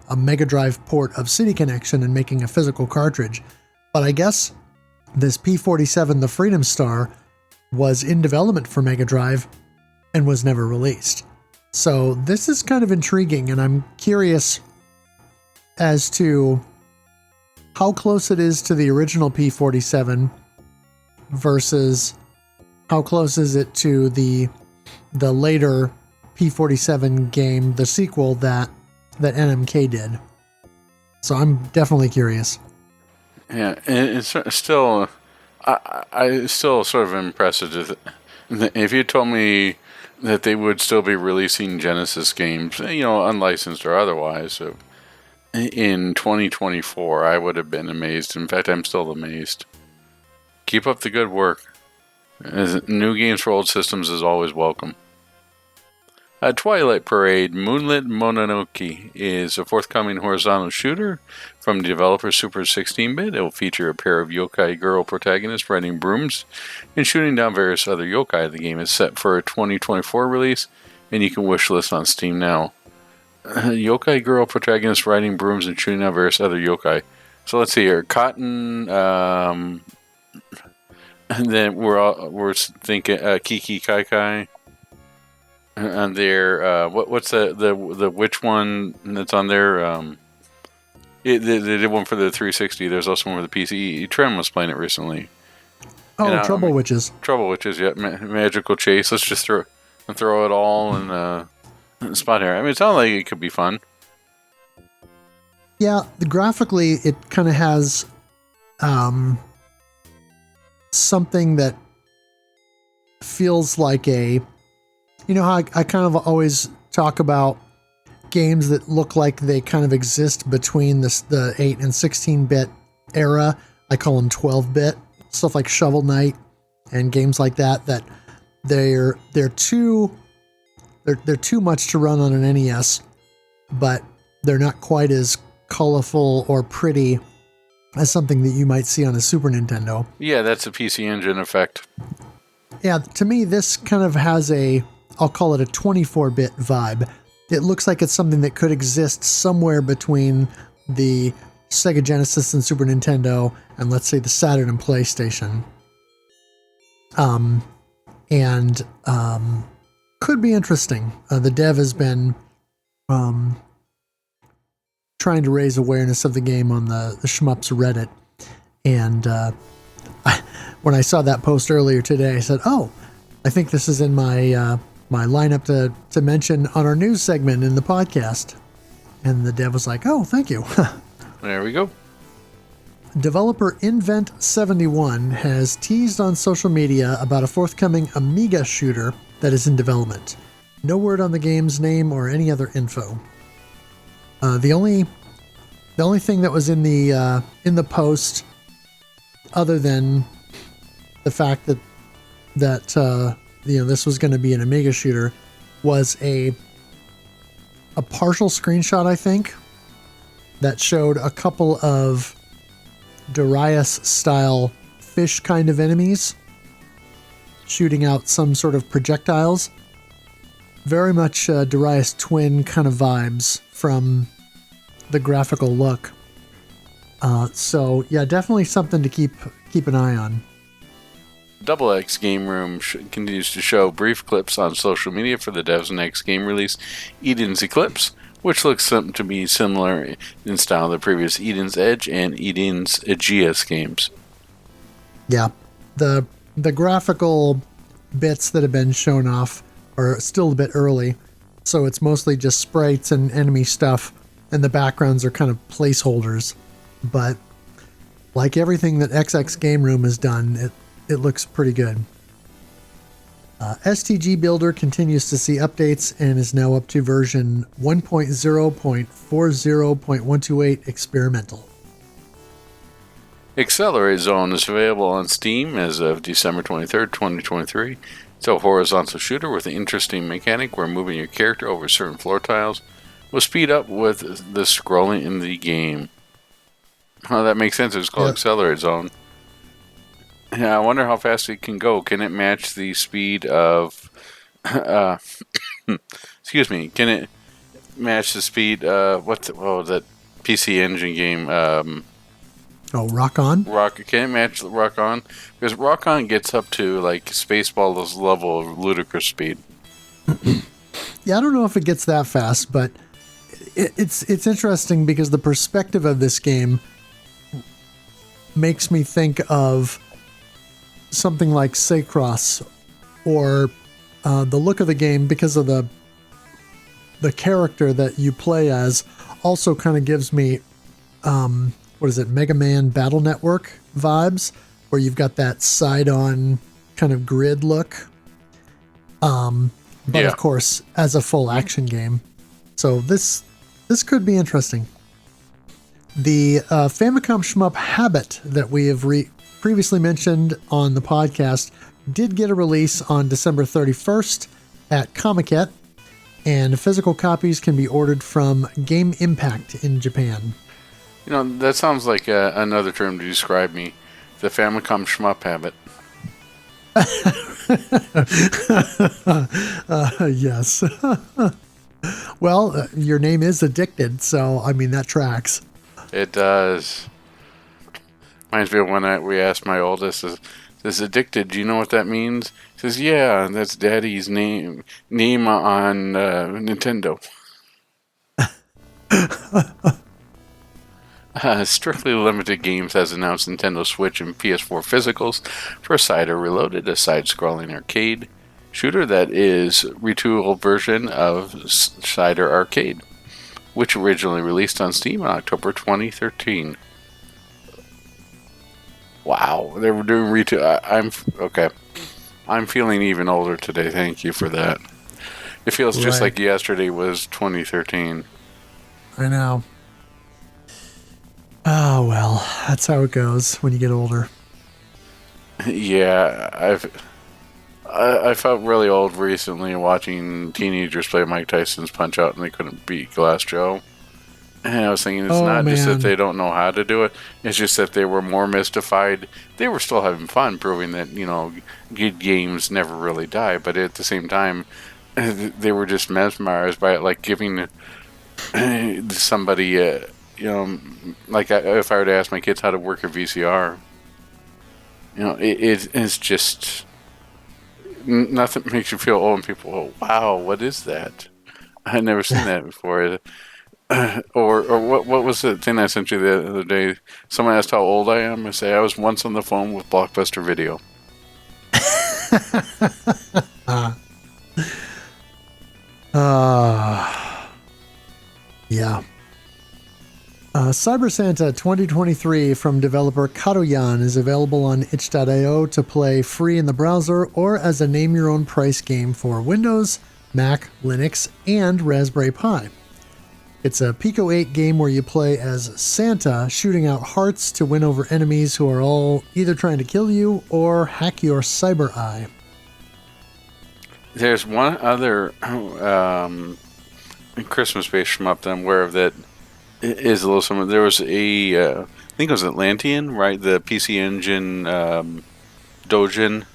a Mega Drive port of City Connection and making a physical cartridge. But I guess this P-47, the Freedom Star, was in development for Mega Drive and was never released. So this is kind of intriguing, and I'm curious as to how close it is to the original P-47 versus how close is it to the later P-47 game, the sequel that NMK did. So I'm definitely curious. Yeah, and it's still, I still sort of impressed if you told me that they would still be releasing Genesis games, unlicensed or otherwise, in 2024, I would have been amazed. In fact, I'm still amazed. Keep up the good work. As new games for old systems is always welcome. Twilight Parade Moonlit Mononoke is a forthcoming horizontal shooter from the developer Super 16-bit. It will feature a pair of yokai girl protagonists riding brooms and shooting down various other yokai. The game is set for a 2024 release, and you can wishlist on Steam now. Yokai girl protagonists riding brooms and shooting down various other yokai. So let's see here. Cotton, and then we're thinking Kiki Kai Kai. On there, what's the which one that's on there? They did one for the 360. There's also one for the PC. Trem was playing it recently. Oh, Trouble Witches. Trouble Witches, yeah. Magical Chase. Let's just throw it all in the spot here. I mean, it sounds like it could be fun. Yeah, graphically, it kind of has something that feels like a... You know how I kind of always talk about games that look like they kind of exist between the 8 and 16-bit era. I call them 12-bit. Stuff like Shovel Knight and games like that they're too much to run on an NES, but they're not quite as colorful or pretty as something that you might see on a Super Nintendo. Yeah, that's a PC Engine effect. Yeah, to me, this kind of has I'll call it a 24-bit vibe. It looks like it's something that could exist somewhere between the Sega Genesis and Super Nintendo and, let's say, the Saturn and PlayStation. Could be interesting. The dev has been trying to raise awareness of the game on the Shmups Reddit. And when I saw that post earlier today, I said, oh, I think this is in my lineup to mention on our news segment in the podcast. And the dev was like, oh, thank you. There we go. Developer Invent71 has teased on social media about a forthcoming Amiga shooter that is in development. No word on the game's name or any other info. The only thing that was in the post, other than the fact that this was going to be an Amiga shooter, was a partial screenshot, I think, that showed a couple of Darius-style fish kind of enemies shooting out some sort of projectiles. Very much Darius Twin kind of vibes from the graphical look. So yeah, definitely something to keep an eye on. Double X Game Room continues to show brief clips on social media for the dev's next game release, Eden's Eclipse, which looks to be similar in style to the previous Eden's Edge and Eden's Aegeus games. Yeah, the graphical bits that have been shown off are still a bit early, so it's mostly just sprites and enemy stuff, and the backgrounds are kind of placeholders. But like everything that XX Game Room has done, it looks pretty good. STG Builder continues to see updates and is now up to version 1.0.40.128 experimental. Accelerate Zone is available on Steam as of December 23rd, 2023. It's a horizontal shooter with an interesting mechanic where moving your character over certain floor tiles will speed up with the scrolling in the game. Oh, that makes sense. It's called Accelerate Zone. Yeah, I wonder how fast it can go. Can it match the speed of... excuse me. Can it match the speed... that PC Engine game... Rock On? Can it match Rock On? Because Rock On gets up to, like, Spaceball's level of ludicrous speed. Yeah, I don't know if it gets that fast, but it's interesting because the perspective of this game makes me think of something like Saycross, or the look of the game, because of the character that you play as, also kind of gives me Mega Man Battle Network vibes, where you've got that side-on kind of grid look, but of course as a full action game. So this could be interesting. The Famicom shmup Habit that we have previously mentioned on the podcast did get a release on December 31st at Comiket, and physical copies can be ordered from Game Impact in Japan. You know, that sounds like another term to describe me. The Famicom Shmup habit. Yes. Well, your name is Addicted, so, I mean, that tracks. It does. Reminds me of when we asked my oldest, is Addicted, do you know what that means? He says, yeah, that's Daddy's name on Nintendo. Strictly Limited Games has announced Nintendo Switch and PS4 physicals for Cider Reloaded, a side-scrolling arcade shooter that is a retooled version of Cider Arcade, which originally released on Steam in October 2013. Wow, they were doing retool. Okay. I'm feeling even older today. Thank you for that. It feels just like yesterday was 2013. I know. Oh, well, that's how it goes when you get older. Yeah, I felt really old recently watching teenagers play Mike Tyson's Punch-Out and they couldn't beat Glass Joe. And I was thinking it's not just that they don't know how to do it, it's just that they were more mystified. They were still having fun, proving that, good games never really die, but at the same time, they were just mesmerized by it, like giving somebody, like if I were to ask my kids how to work a VCR, it's just nothing makes you feel old, and people go, wow, what is that? I'd never seen that before. Or what was the thing I sent you the other day? Someone asked how old I am. I say I was once on the phone with Blockbuster Video. Yeah. Cyber Santa 2023 from developer Katoyan is available on itch.io to play free in the browser or as a name-your-own-price game for Windows, Mac, Linux, and Raspberry Pi. It's a Pico 8 game where you play as Santa, shooting out hearts to win over enemies who are all either trying to kill you or hack your cyber eye. There's one other Christmas-based shmup that I'm aware of that is a little similar. There was I think it was Atlantean, right? The PC Engine Dojin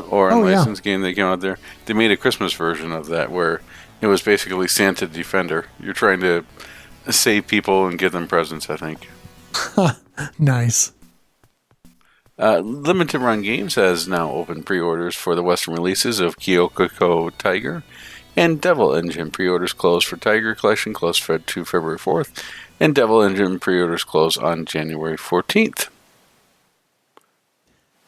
or unlicensed game that came out there. They made a Christmas version of that where it was basically Santa Defender. You're trying to save people and give them presents, I think. Nice. Limited Run Games has now opened pre-orders for the Western releases of Kyoko Tiger and Devil Engine. Pre-orders closed for Tiger Collection, closed to February 4th, and Devil Engine pre-orders close on January 14th.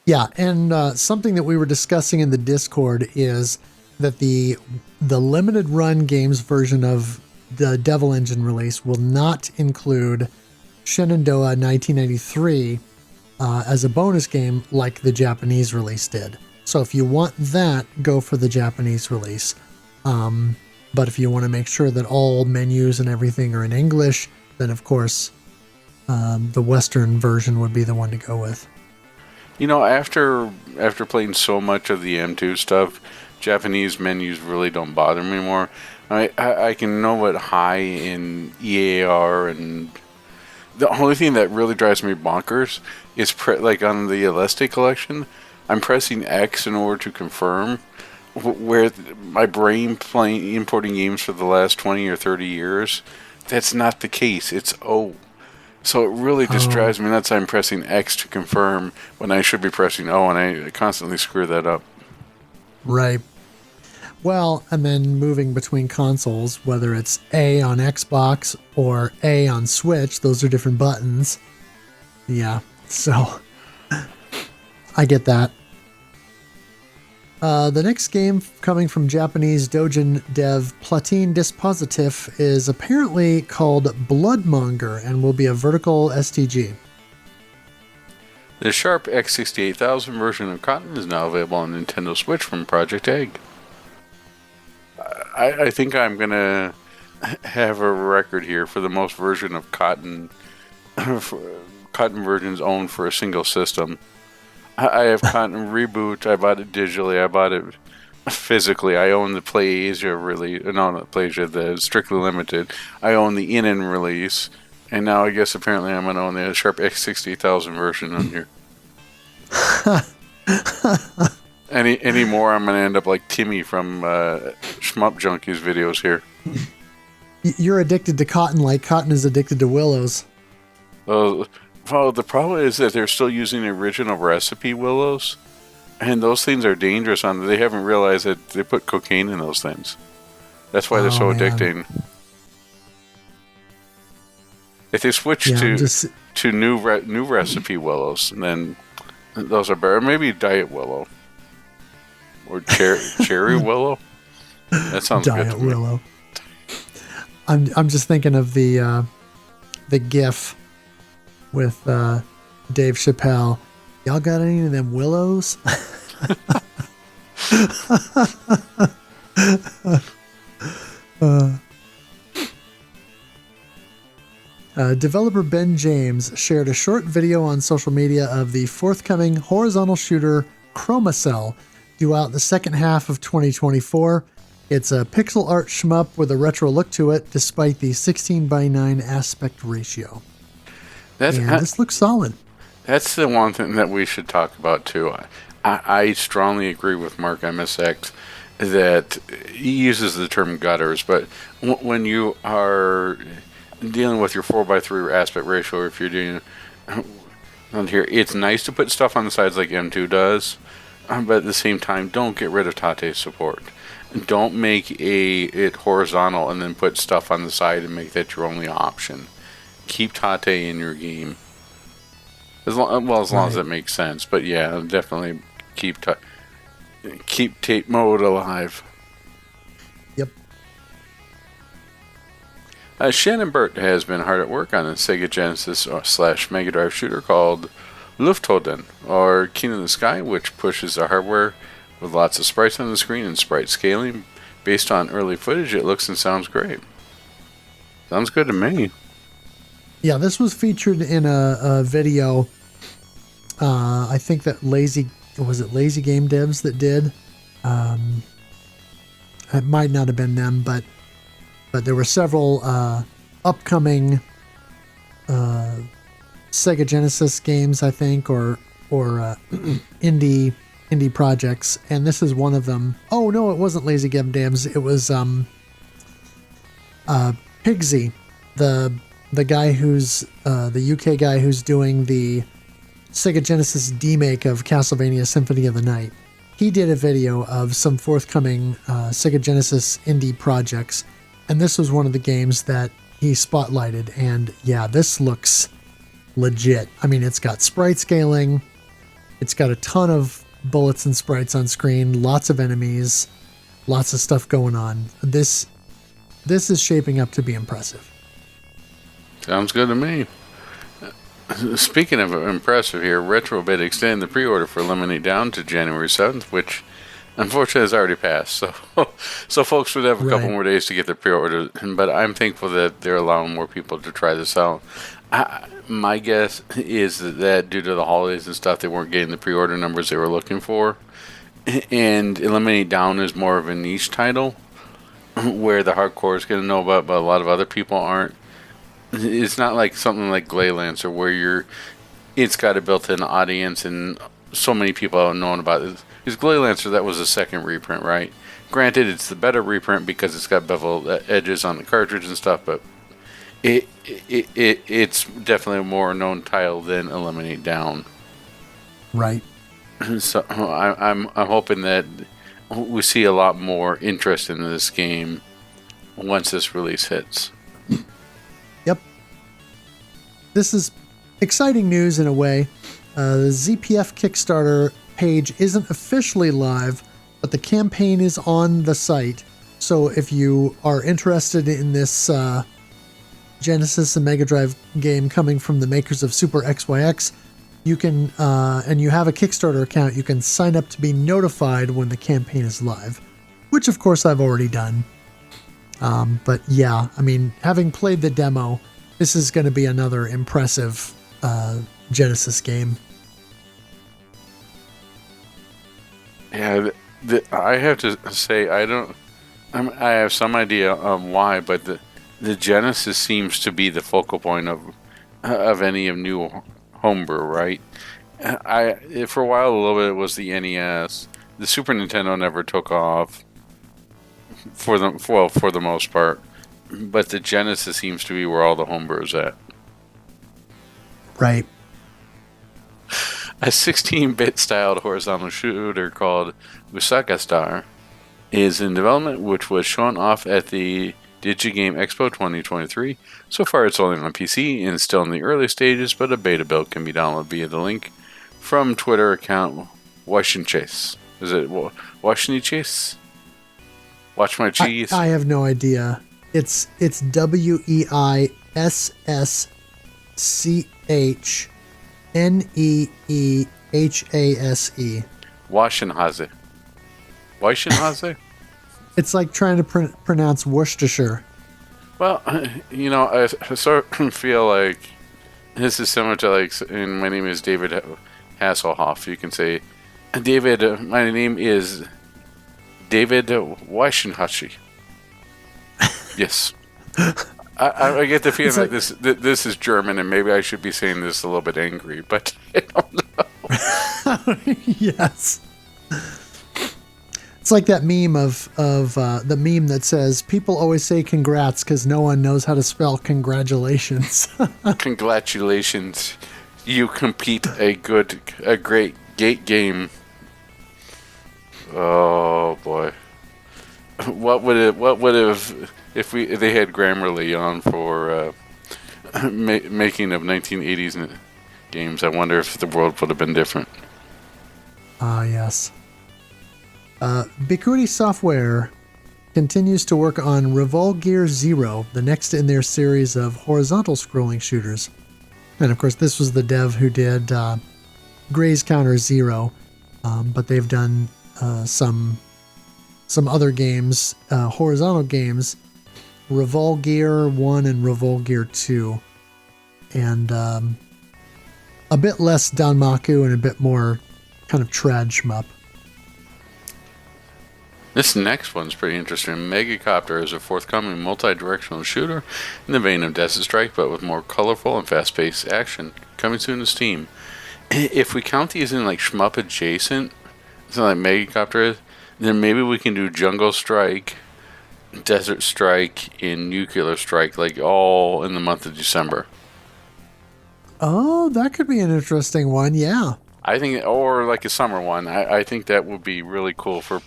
Yeah, and something that we were discussing in the Discord is that the Limited Run Games version of the Devil Engine release will not include Shenandoah 1993 as a bonus game like the Japanese release did. So if you want that, go for the Japanese release. But if you want to make sure that all menus and everything are in English, then of course the Western version would be the one to go with. After playing so much of the M2 stuff, Japanese menus really don't bother me anymore. I can know what high in EAR, and the only thing that really drives me bonkers is like on the Aleste collection, I'm pressing X in order to confirm, where my brain importing games for the last 20 or 30 years, that's not the case. It's O. So it really just drives me nuts. I'm pressing X to confirm when I should be pressing O, and I constantly screw that up. Right. Well, and then moving between consoles, whether it's A on Xbox or A on Switch, those are different buttons. Yeah, so I get that. The next game coming from Japanese Dojin dev Platine Dispositif is apparently called Bloodmonger and will be a vertical STG. The Sharp X68000 version of Cotton is now available on Nintendo Switch from Project Egg. I think I'm going to have a record here for the most version of Cotton versions owned for a single system. I have Cotton Reboot. I bought it digitally. I bought it physically. I own the PlayAsia release. No, not PlayAsia, the Strictly Limited. I own the in release. And now I guess apparently I'm going to own the Sharp X60000 version on here. Any more, I'm going to end up like Timmy from Shmup Junkies videos here. You're addicted to cotton like cotton is addicted to willows. Well, the problem is that they're still using the original recipe willows. And those things are dangerous. They haven't realized that they put cocaine in those things. That's why they're so addicting. If they switch to new recipe willows, then those are better. Maybe diet willow or cherry willow. That sounds diet good to me. Willow. I'm just thinking of the GIF with Dave Chappelle. Y'all got any of them willows? Developer Ben James shared a short video on social media of the forthcoming horizontal shooter Chromacell due out the second half of 2024. It's a pixel art shmup with a retro look to it, despite the 16:9 aspect ratio. This looks solid. That's the one thing that we should talk about too. I strongly agree with Mark MSX that he uses the term gutters, but when you are dealing with your 4:3 aspect ratio, if you're doing on here, it's nice to put stuff on the sides like M2 does, but at the same time, don't get rid of Tate's support. Don't make it horizontal and then put stuff on the side and make that your only option. Keep Tate in your game. As long as it makes sense. But yeah, definitely keep tape mode alive. Yep. Shannon Burt has been hard at work on a Sega Genesis / Mega Drive shooter called Lufthoden, or King of the Sky, which pushes the hardware with lots of sprites on the screen and sprite scaling. Based on early footage, it looks and sounds great. Sounds good to me. Yeah, this was featured in a video. I think that Lazy Game Devs that did. It might not have been them, but there were several upcoming Sega Genesis games, I think, or indie projects, and this is one of them. Oh no, it wasn't Lazy Game Devs. It was Pigsy, the guy who's the UK guy who's doing the Sega Genesis demake of Castlevania Symphony of the Night. He did a video of some forthcoming Sega Genesis indie projects, and this was one of the games that he spotlighted. And yeah, this looks legit. I mean, it's got sprite scaling, it's got a ton of bullets and sprites on screen, lots of enemies, lots of stuff going on. This is shaping up to be impressive. Sounds good to me. Speaking of impressive here, Retrobit extended the pre-order for Eliminate Down to January 7th, which unfortunately has already passed. So folks would have a couple more days to get their pre-order, but I'm thankful that they're allowing more people to try this out. My guess is that due to the holidays and stuff, they weren't getting the pre-order numbers they were looking for. And Eliminate Down is more of a niche title where the hardcore is going to know about, but a lot of other people aren't. It's not like something like Glaylancer where it's got a built-in audience and so many people have known about it. Because Glaylancer, that was a second reprint, right? Granted, it's the better reprint because it's got beveled edges on the cartridge and stuff, but it's definitely a more known title than Eliminate Down. Right. So I'm hoping that we see a lot more interest in this game once this release hits. Yep. This is exciting news in a way. The ZPF Kickstarter page isn't officially live, but the campaign is on the site. So if you are interested in this Genesis and Mega Drive game coming from the makers of Super XYX, you can, and you have a Kickstarter account, you can sign up to be notified when the campaign is live, which of course I've already done. But yeah, I mean, having played the demo, this is going to be another impressive Genesis game. Yeah, I have to say I have some idea why, but the Genesis seems to be the focal point of any of new homebrew, right? For a while a little bit it was the NES. The Super Nintendo never took off for the most part, but the Genesis seems to be where all the homebrew is at. Right. A 16-bit styled horizontal shooter called Usaka Star is in development, which was shown off at the DigiGame Expo 2023. So far, it's only on PC and still in the early stages, but a beta build can be downloaded via the link from Twitter account Washington Chase. Is it Washington Chase? Watch my cheese. I have no idea. It's WEISSCHNEEHASE. Waschenhase. Waschenhase? It's like trying to pronounce Worcestershire. Well, I sort of feel like this is similar to and my name is David Hasselhoff. You can say, David, my name is David Weichenhashi. Yes. I get the feeling like this is German, and maybe I should be saying this a little bit angry, but I don't know. Yes. It's like that meme of the meme that says, people always say congrats because no one knows how to spell congratulations. Congratulations. You compete a great gate game. Oh boy. What would have if they had Grammarly on for making of 1980s games? I wonder if the world would have been different. Yes. Bikuri Software continues to work on Revolve Gear Zero, the next in their series of horizontal scrolling shooters. And of course, this was the dev who did Gray's Counter Zero, but they've done some other games, horizontal games, Revolve Gear 1 and Revolve Gear 2, and a bit less Danmaku and a bit more kind of trad shmup. This next one's pretty interesting. Megacopter is a forthcoming multi-directional shooter in the vein of Desert Strike, but with more colorful and fast-paced action. Coming soon to Steam. If we count these in like shmup adjacent, something like Megacopter is, then maybe we can do Jungle Strike, Desert Strike, and Nuclear Strike, like all in the month of December. Oh, that could be an interesting one, yeah. I think, or like a summer one. I think that would be really cool for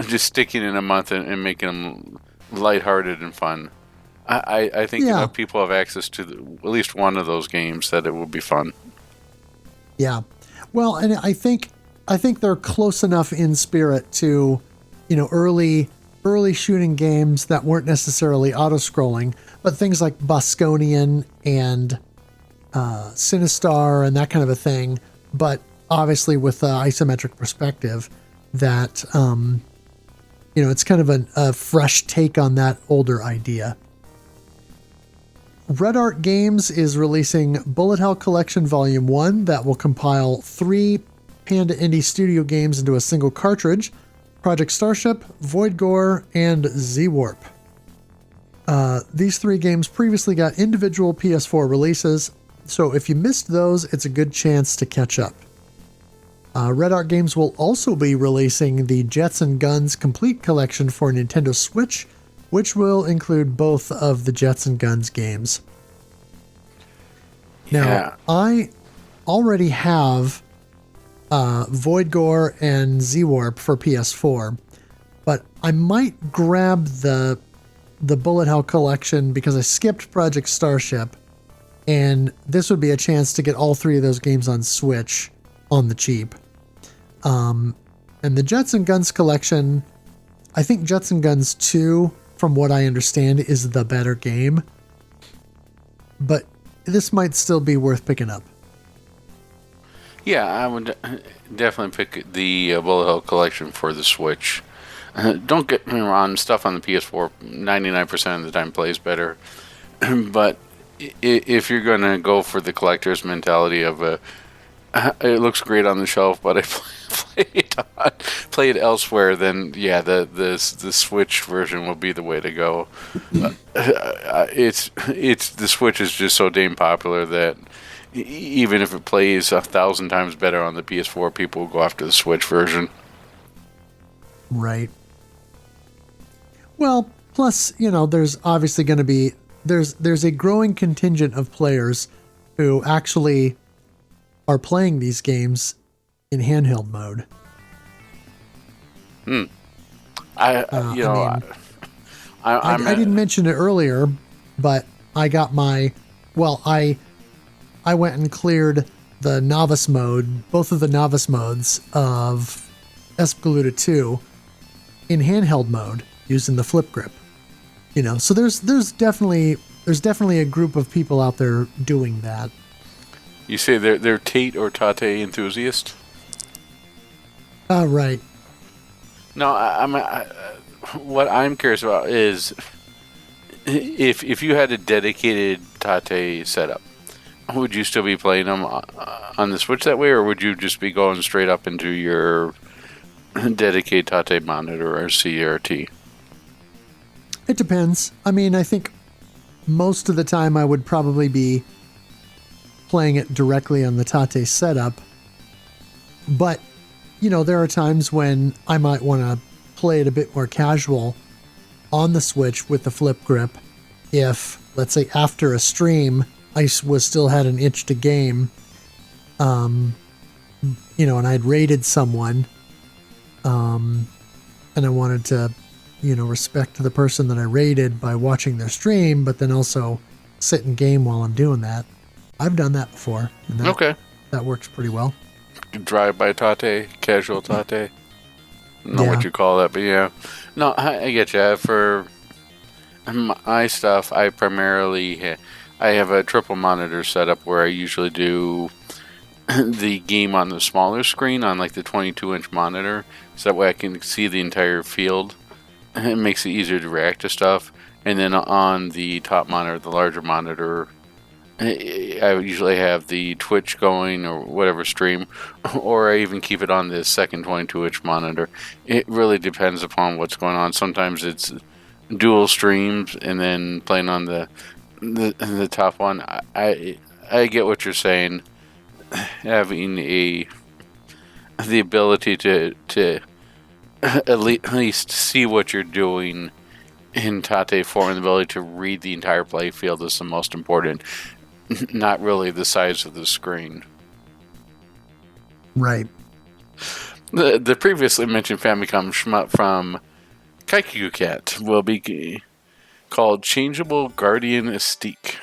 just sticking in a month and making them lighthearted and fun. I think enough people have access to at least one of those games that it would be fun. Yeah. Well, and I think they're close enough in spirit to, early shooting games that weren't necessarily auto-scrolling, but things like Bosconian and Sinistar and that kind of a thing, but obviously with isometric perspective, that it's kind of a fresh take on that older idea. Red Art Games is releasing Bullet Hell Collection Volume 1 that will compile 3 Panda Indie Studio games into a single cartridge: Project Starship, Void Gore, and Z-Warp. These 3 games previously got individual PS4 releases, so if you missed those, it's a good chance to catch up. Red Art Games will also be releasing the Jets and Guns Complete Collection for Nintendo Switch, which will include both of the Jets and Guns games. Now, I already have Void Gore and Z-Warp for PS4, but I might grab the Bullet Hell Collection because I skipped Project Starship, and this would be a chance to get all 3 of those games on Switch on the cheap. And the Jets and Guns collection, I think Jets and Guns 2, from what I understand, is the better game. But this might still be worth picking up. Yeah, I would definitely pick the Bullet Hell collection for the Switch. Don't get me wrong, stuff on the PS4 99% of the time plays better. But if you're going to go for the collector's mentality of it looks great on the shelf, but I play it elsewhere, then yeah, the Switch version will be the way to go. It's the Switch is just so dang popular that even if it plays 1,000 times better on the PS4, people will go after the Switch version. Right. Well, plus, there's obviously going to be there's a growing contingent of players who actually are playing these games in handheld mode. I didn't mention it earlier, but I got I went and cleared the novice mode, both of the novice modes of Espgaluda 2 in handheld mode using the flip grip. So there's definitely a group of people out there doing that. You say they're Tate or Tate enthusiast? Right. No, what I'm curious about is if you had a dedicated Tate setup, would you still be playing them on the Switch that way, or would you just be going straight up into your dedicated Tate monitor or CRT? It depends. I mean, I think most of the time I would probably be playing it directly on the Tate setup. But, there are times when I might want to play it a bit more casual on the Switch with the flip grip. If, let's say, after a stream, I still had an itch to game, and I'd raided someone, and I wanted to, respect the person that I raided by watching their stream, but then also sit and game while I'm doing that. I've done that before. And that works pretty well. Drive-by Tate, casual Tate. I don't know what you call that, but yeah. No, I get you. For my stuff, I have a triple monitor setup where I usually do the game on the smaller screen on like the 22-inch monitor, so that way I can see the entire field. It makes it easier to react to stuff. And then on the top monitor, the larger monitor, I usually have the Twitch going or whatever stream, or I even keep it on the second 22-inch monitor. It really depends upon what's going on. Sometimes it's dual streams and then playing on the top one. I get what you're saying. Having the ability to at least see what you're doing in Tate form and the ability to read the entire play field is the most important. Not really the size of the screen. Right. The previously mentioned Famicom shmup from Kaiku Cat will be called Changeable Guardian Estique.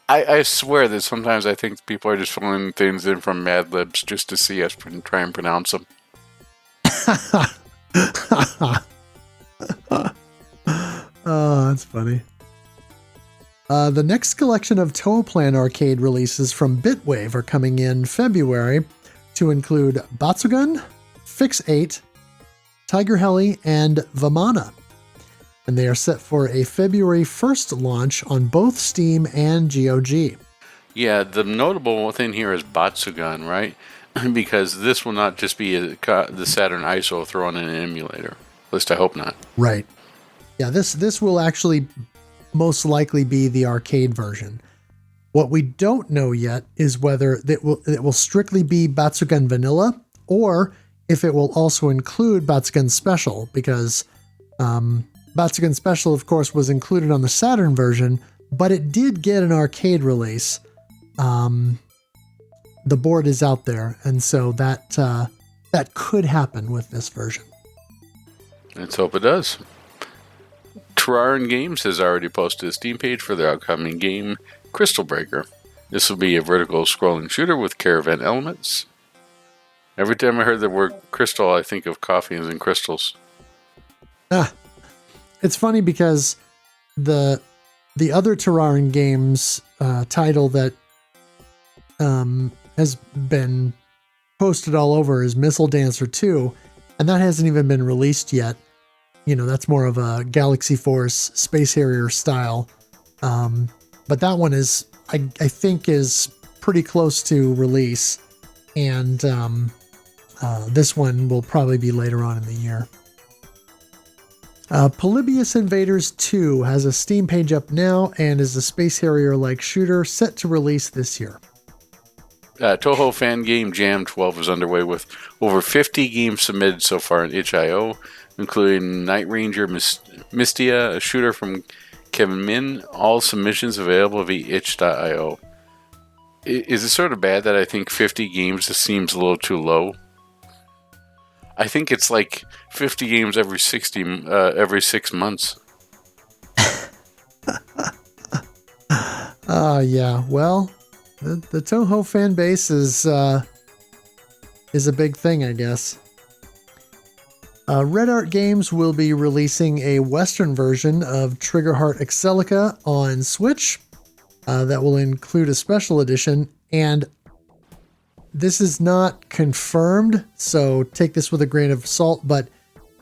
I swear that sometimes I think people are just filling things in from Mad Libs just to see us try and pronounce them. Oh, that's funny. The next collection of Toaplan arcade releases from Bitwave are coming in February to include Batsugan, Fix 8, Tiger Heli, and Vamana. And they are set for a February 1st launch on both Steam and GOG. Yeah, the notable thing here is Batsugan, right? Because this will not just be the Saturn ISO thrown in an emulator. At least I hope not. Right. Yeah, this will actually most likely be the arcade version. What we don't know yet is whether it will strictly be Batsugan Vanilla, or if it will also include Batsugan Special, because Batsugan Special, of course, was included on the Saturn version, but it did get an arcade release. The board is out there, and so that could happen with this version. Let's hope it does. Terrarin Games has already posted a Steam page for their upcoming game, Crystal Breaker. This will be a vertical scrolling shooter with caravan elements. Every time I heard the word crystal, I think of coffees and crystals. It's funny because the other Terrarin Games title that has been posted all over is Missile Dancer 2, and that hasn't even been released yet. That's more of a Galaxy Force Space Harrier style. But that one is, I think, is pretty close to release. and this one will probably be later on in the year. Polybius Invaders 2 has a Steam page up now and is a Space Harrier-like shooter set to release this year. Toho Fan Game Jam 12 is underway with over 50 games submitted so far in itch.io, including Night Ranger Mystia, a shooter from Kevin Min. All submissions available via itch.io. Is it sort of bad that I think 50 games just seems a little too low? I think it's like 50 games every 6 months. Yeah. Well, the Toho fan base is a big thing, I guess. Red Art Games will be releasing a Western version of Triggerheart Excelica on Switch. That will include a special edition, and this is not confirmed, so take this with a grain of salt, but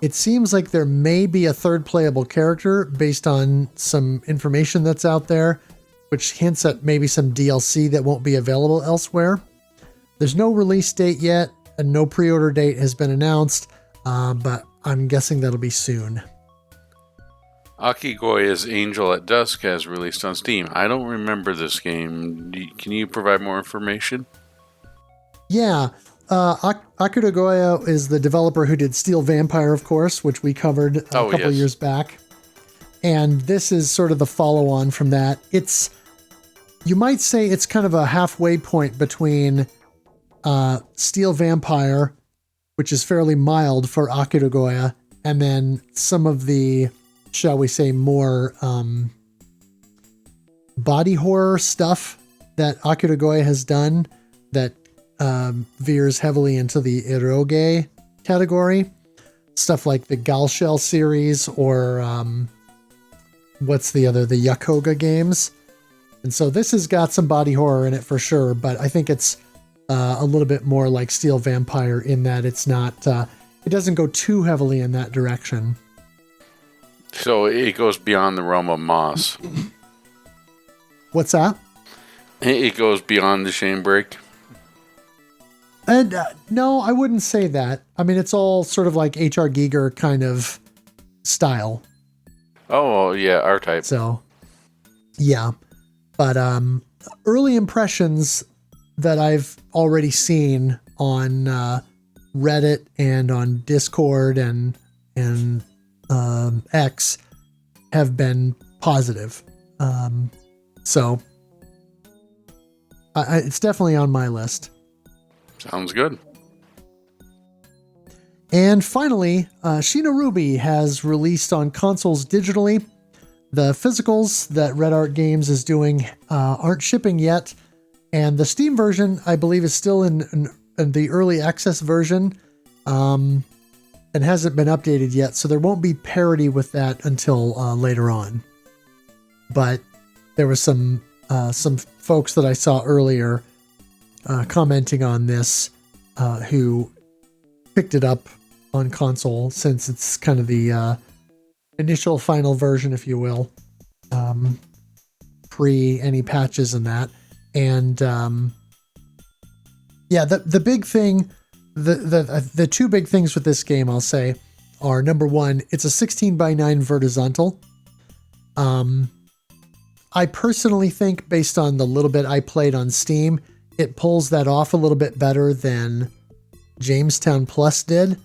it seems like there may be a third playable character based on some information that's out there, which hints at maybe some DLC that won't be available elsewhere. There's no release date yet, and no pre-order date has been announced, but I'm guessing that'll be soon. Akigoya's Angel at Dusk has released on Steam. I don't remember this game. Can you provide more information? Yeah, Akira Goya is the developer who did Steel Vampire, of course, which we covered a couple of years back. And this is sort of the follow-on from that. You might say it's kind of a halfway point between Steel Vampire, which is fairly mild for Akira Goya, and then some of the, shall we say, more body horror stuff that Akira Goya has done that veers heavily into the eroge category. Stuff like the Galshell series or what's the other, the Yakoga games. And so this has got some body horror in it for sure, but I think it's a little bit more like Steel Vampire in that it's not, it doesn't go too heavily in that direction. So it goes beyond the realm of Moss. What's that? It goes beyond the Shamebreak. And no, I wouldn't say that. I mean, it's all sort of like H.R. Giger kind of style. Oh, yeah, R-Type. So, yeah. But early impressions that I've already seen on Reddit and on Discord and X have been positive. So, it's definitely on my list. Sounds good. And finally, Shino Ruby has released on consoles digitally. The physicals that Red Art Games is doing aren't shipping yet, and the Steam version, I believe, is still in the early access version and hasn't been updated yet, so there won't be parity with that until later on. But there was some folks that I saw earlier commenting on this who picked it up on console since it's kind of the initial final version, if you will, pre any patches and that. And yeah, the big thing, the two big things with this game, I'll say, are number one, it's a 16:9 vertical. I personally think, based on the little bit I played on Steam, it pulls that off a little bit better than Jamestown Plus did,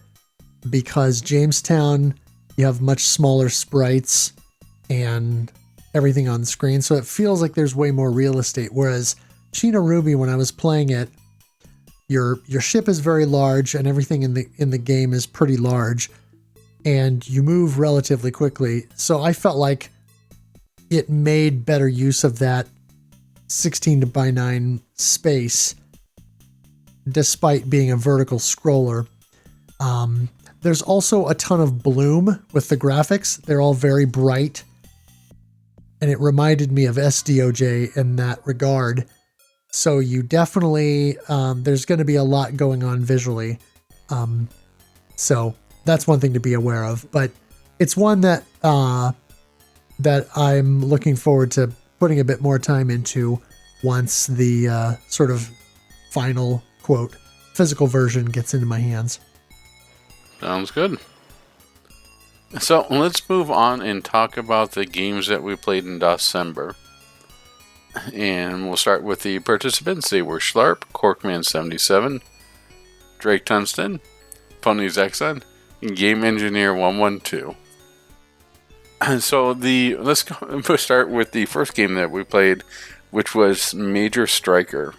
because Jamestown, you have much smaller sprites and everything on screen, so it feels like there's way more real estate. Whereas Shino Ruby, when I was playing it, your ship is very large and everything in the game is pretty large, and you move relatively quickly. So I felt like it made better use of that 16:9 space, despite being a vertical scroller. There's also a ton of bloom with the graphics. They're all very bright, and it reminded me of SDOJ in that regard. So you definitely, there's going to be a lot going on visually. So that's one thing to be aware of, but it's one that I'm looking forward to putting a bit more time into once the sort of final quote physical version gets into my hands. Sounds good. So let's move on and talk about the games that we played in DOS-cember. And we'll start with the participants. They were Schlarp, Corkman77, Drake Tunston, Ponies Exxon, and Game Engineer 112. So we'll start with the first game that we played, which was Major Striker.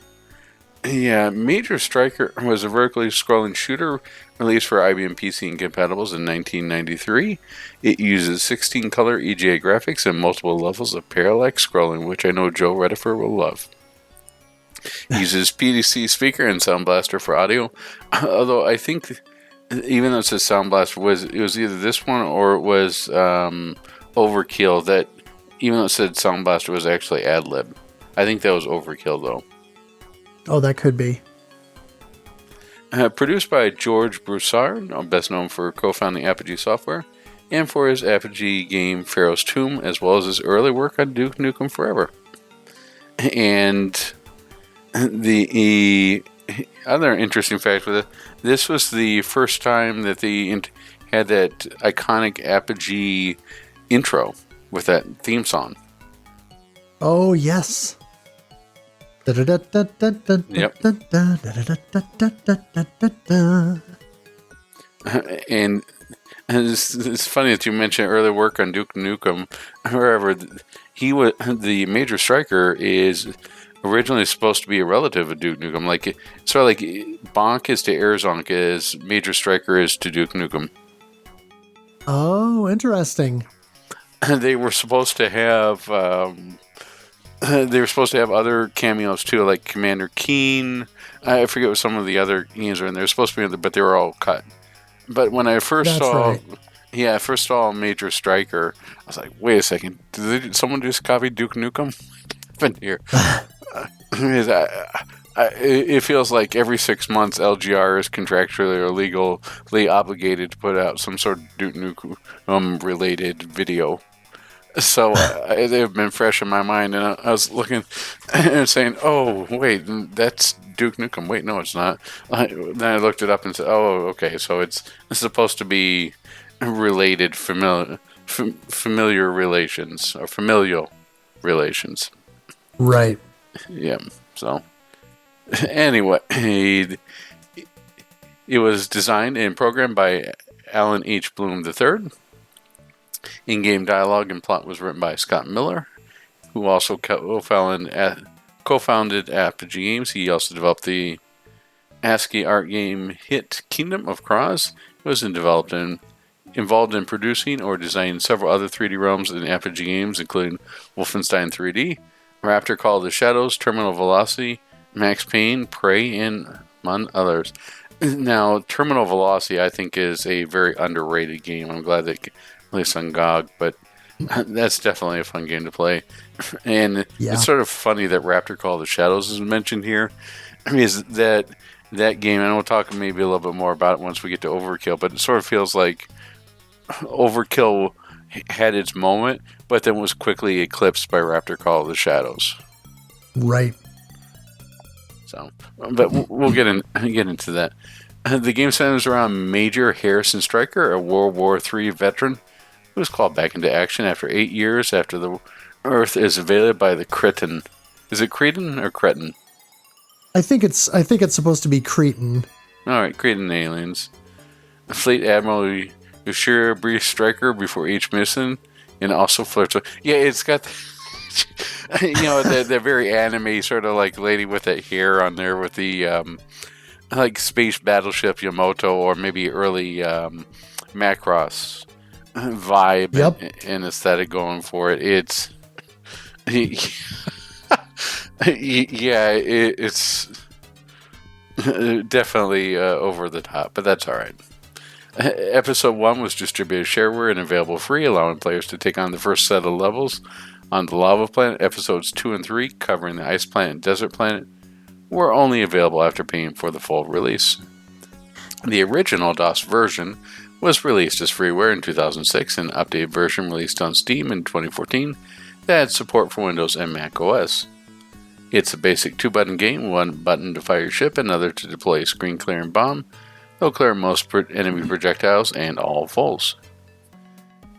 Yeah, Major Striker was a vertically scrolling shooter released for IBM PC and compatibles in 1993. It uses 16-color EGA graphics and multiple levels of parallax scrolling, which I know Joe Redifer will love. It uses PDC speaker and Sound Blaster for audio, although I think, even though it says Sound Blaster, it was either this one or it was Overkill, that even though it said Sound Blaster was actually ad-lib. I think that was Overkill, though. Oh, that could be. Produced by George Broussard, best known for co-founding Apogee Software, and for his Apogee game Pharaoh's Tomb, as well as his early work on Duke Nukem Forever. And the other interesting fact with it, this was the first time that they had that iconic Apogee intro with that theme song. Oh, yes. Yep. And it's funny that you mentioned early work on Duke Nukem. However, the Major Striker is originally supposed to be a relative of Duke Nukem. Like, sort of like Bonk is to Arizonk as Major Striker is to Duke Nukem. Oh, interesting. They were supposed to have other cameos too, like Commander Keen. I forget what some of the other games are in there. They're supposed to be in there, but they were all cut. But when I first saw Major Striker, I was like, wait a second, did someone just copy Duke Nukem? What happened here? It feels like every 6 months LGR is contractually or legally obligated to put out some sort of Duke Nukem related video. So they've been fresh in my mind, and I was looking and saying, "Oh, wait, that's Duke Nukem." Wait, no, it's not. Then I looked it up and said, "Oh, okay, so it's supposed to be related, familiar relations or familial relations." Right. Yeah. So anyway, it was designed and programmed by Alan H. Bloom III. In-game dialogue and plot was written by Scott Miller, who also co-founded Apogee Games. He also developed the ASCII art game hit Kingdom of Kroz. He was involved in producing or designing several other 3D realms in Apogee Games, including Wolfenstein 3D, Raptor Call of the Shadows, Terminal Velocity, Max Payne, Prey, and among others. Now, Terminal Velocity, I think, is a very underrated game. I'm glad that at least on GOG, but that's definitely a fun game to play. And It's sort of funny that Raptor Call of the Shadows is mentioned here. I mean, is that game, and we'll talk maybe a little bit more about it once we get to Overkill, but it sort of feels like Overkill had its moment, but then was quickly eclipsed by Raptor Call of the Shadows. Right. So, but we'll get into that. The game centers around Major Harrison Stryker, a World War III veteran who was called back into action after 8 years after the Earth is invaded by the Cretan. Is it Cretan or Cretan? I think it's supposed to be Cretan. All right, Cretan aliens. Fleet Admiral Yushira briefs Stryker before each mission, and also flirts with. Yeah, it's got. The very anime sort of like lady with that hair on there with the like space battleship Yamato or maybe early Macross vibe and aesthetic going for it. It's it's definitely over the top, but that's all right. Episode 1 was distributed shareware and available free, allowing players to take on the first set of levels on the Lava Planet. Episodes 2 and 3, covering the Ice Planet and Desert Planet, were only available after paying for the full release. The original DOS version was released as freeware in 2006, and an updated version released on Steam in 2014 that had support for Windows and Mac OS. It's a basic 2-button game, 1 button to fire your ship, another to deploy a screen clearing bomb. They'll clear most enemy projectiles and all foes.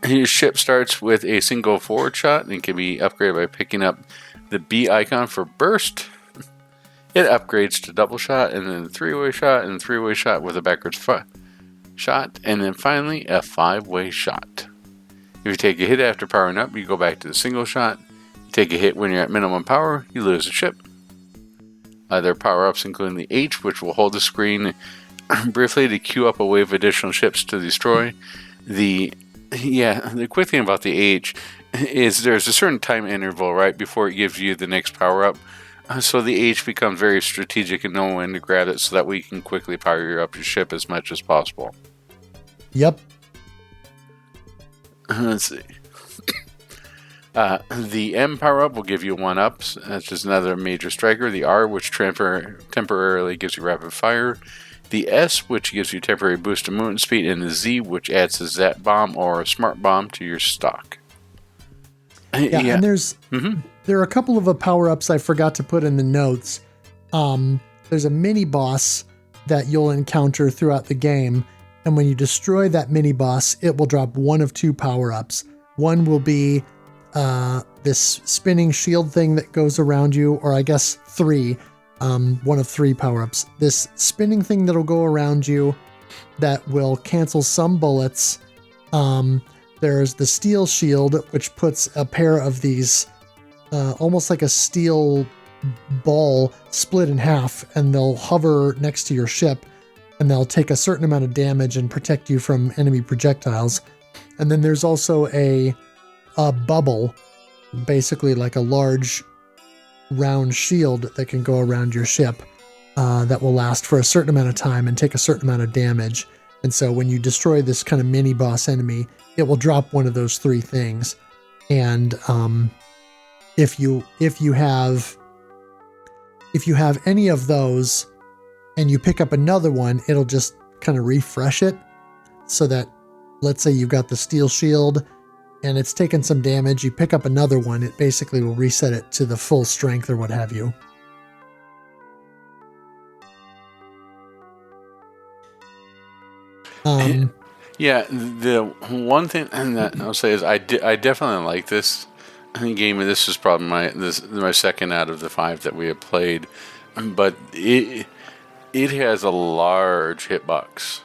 Your ship starts with a single forward shot and can be upgraded by picking up the B icon for burst. It upgrades to double shot, and then a 3-way shot, and a 3-way shot with a backwards shot, and then finally a 5-way shot. If you take a hit after powering up, you go back to the single shot. You take a hit when you're at minimum power, you lose a ship. There are power-ups including the H, which will hold the screen briefly to queue up a wave of additional ships to destroy. The quick thing about the H is there's a certain time interval right before it gives you the next power-up. So the H becomes very strategic and know when to grab it so that we can quickly power up your ship as much as possible. Yep. Let's see. The M power-up will give you 1-ups. That's just another major striker. The R, which temporarily gives you rapid fire. The S, which gives you temporary boost to movement speed. And the Z, which adds a Zat bomb or a smart bomb to your stock. Yeah. And there are a couple of power-ups I forgot to put in the notes. There's a mini-boss that you'll encounter throughout the game. And when you destroy that mini-boss, it will drop 1 of 2 power-ups. One will be this spinning shield thing that goes around you, or I guess 3. 1 of 3 power-ups. This spinning thing that'll go around you that will cancel some bullets. There's the steel shield, which puts a pair of these almost like a steel ball split in half, and they'll hover next to your ship, and they'll take a certain amount of damage and protect you from enemy projectiles. And then there's also a bubble, basically like a large round shield that can go around your ship that will last for a certain amount of time and take a certain amount of damage. And so when you destroy this kind of mini boss enemy, it will drop 1 of those 3 things. And if you have any of those and you pick up another one, it'll just kind of refresh it so that, let's say you've got the steel shield and it's taken some damage, you pick up another one, it basically will reset it to the full strength or what have you. Yeah, the one thing that I'll say is I definitely like this game. This is probably my second out of the 5 that we have played, but it has a large hitbox.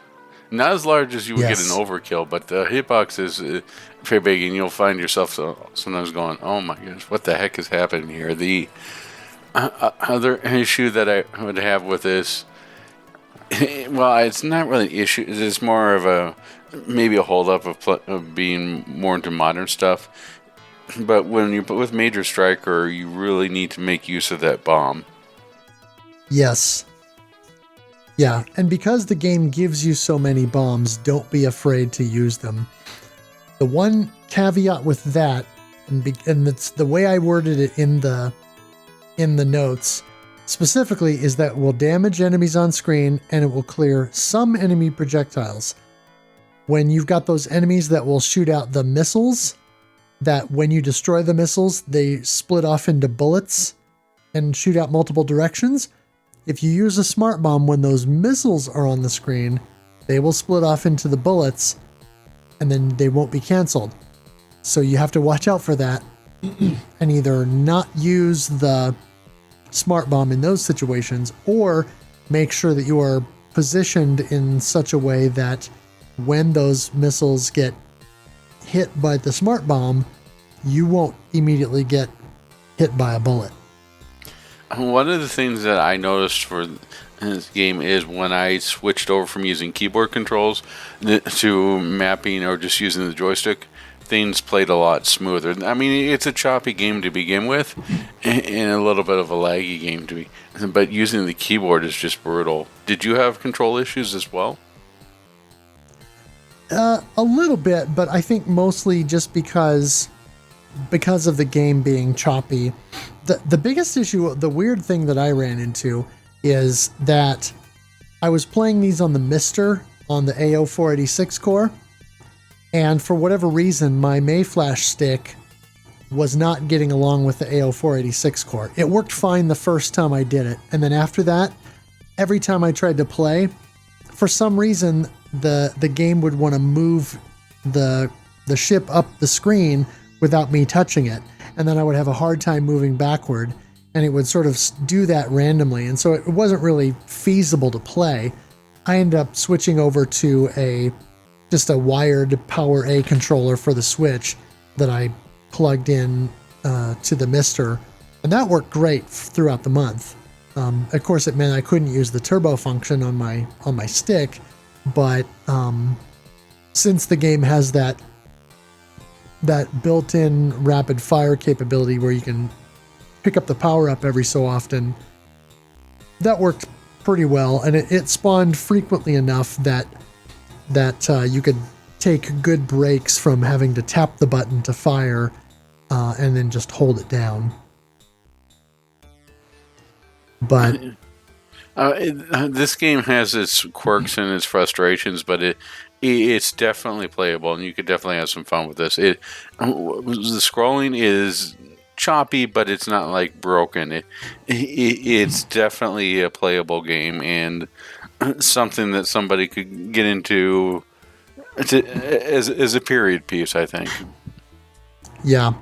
Not as large as you would get an overkill, but the hitbox is very big, and you'll find yourself sometimes going, "Oh my gosh, what the heck is happening here?" The other issue that I would have with this, well, it's not really an issue. It's more of maybe a holdup of being more into modern stuff. But when you put with Major Striker, you really need to make use of that bomb. Yes. Yeah, and because the game gives you so many bombs, don't be afraid to use them. The one caveat with that, and it's the way I worded it in the notes, specifically, is that it will damage enemies on screen and it will clear some enemy projectiles. When you've got those enemies that will shoot out the missiles, that when you destroy the missiles, they split off into bullets and shoot out multiple directions. If you use a smart bomb when those missiles are on the screen, they will split off into the bullets and then they won't be canceled. So you have to watch out for that and either not use the smart bomb in those situations or make sure that you are positioned in such a way that when those missiles get hit by the smart bomb, you won't immediately get hit by a bullet. One of the things that I noticed for this game is when I switched over from using keyboard controls to mapping or just using the joystick, things played a lot smoother. I mean, it's a choppy game to begin with and a little bit of a laggy game to be, but using the keyboard is just brutal. Did you have control issues as well? A little bit, but I think mostly just because of the game being choppy. The biggest issue, the weird thing that I ran into is that I was playing these on the Mister on the AO486 core, and for whatever reason, my Mayflash stick was not getting along with the AO486 core. It worked fine the first time I did it, and then after that, every time I tried to play, for some reason the game would want to move the ship up the screen without me touching it, and then I would have a hard time moving backward, and it would sort of do that randomly, and so it wasn't really feasible to play. I ended up switching over to just a wired Power A controller for the Switch that I plugged in to the Mister, and that worked great throughout the month. Of course, it meant I couldn't use the turbo function on my stick, but since the game has that built-in rapid fire capability where you can pick up the power up every so often, that worked pretty well, and it spawned frequently enough that you could take good breaks from having to tap the button to fire and then just hold it down. But this game has its quirks and its frustrations, but it's definitely playable, and you could definitely have some fun with this. The scrolling is choppy, but it's not like broken. It's definitely a playable game and something that somebody could get into as a period piece, I think. Yeah.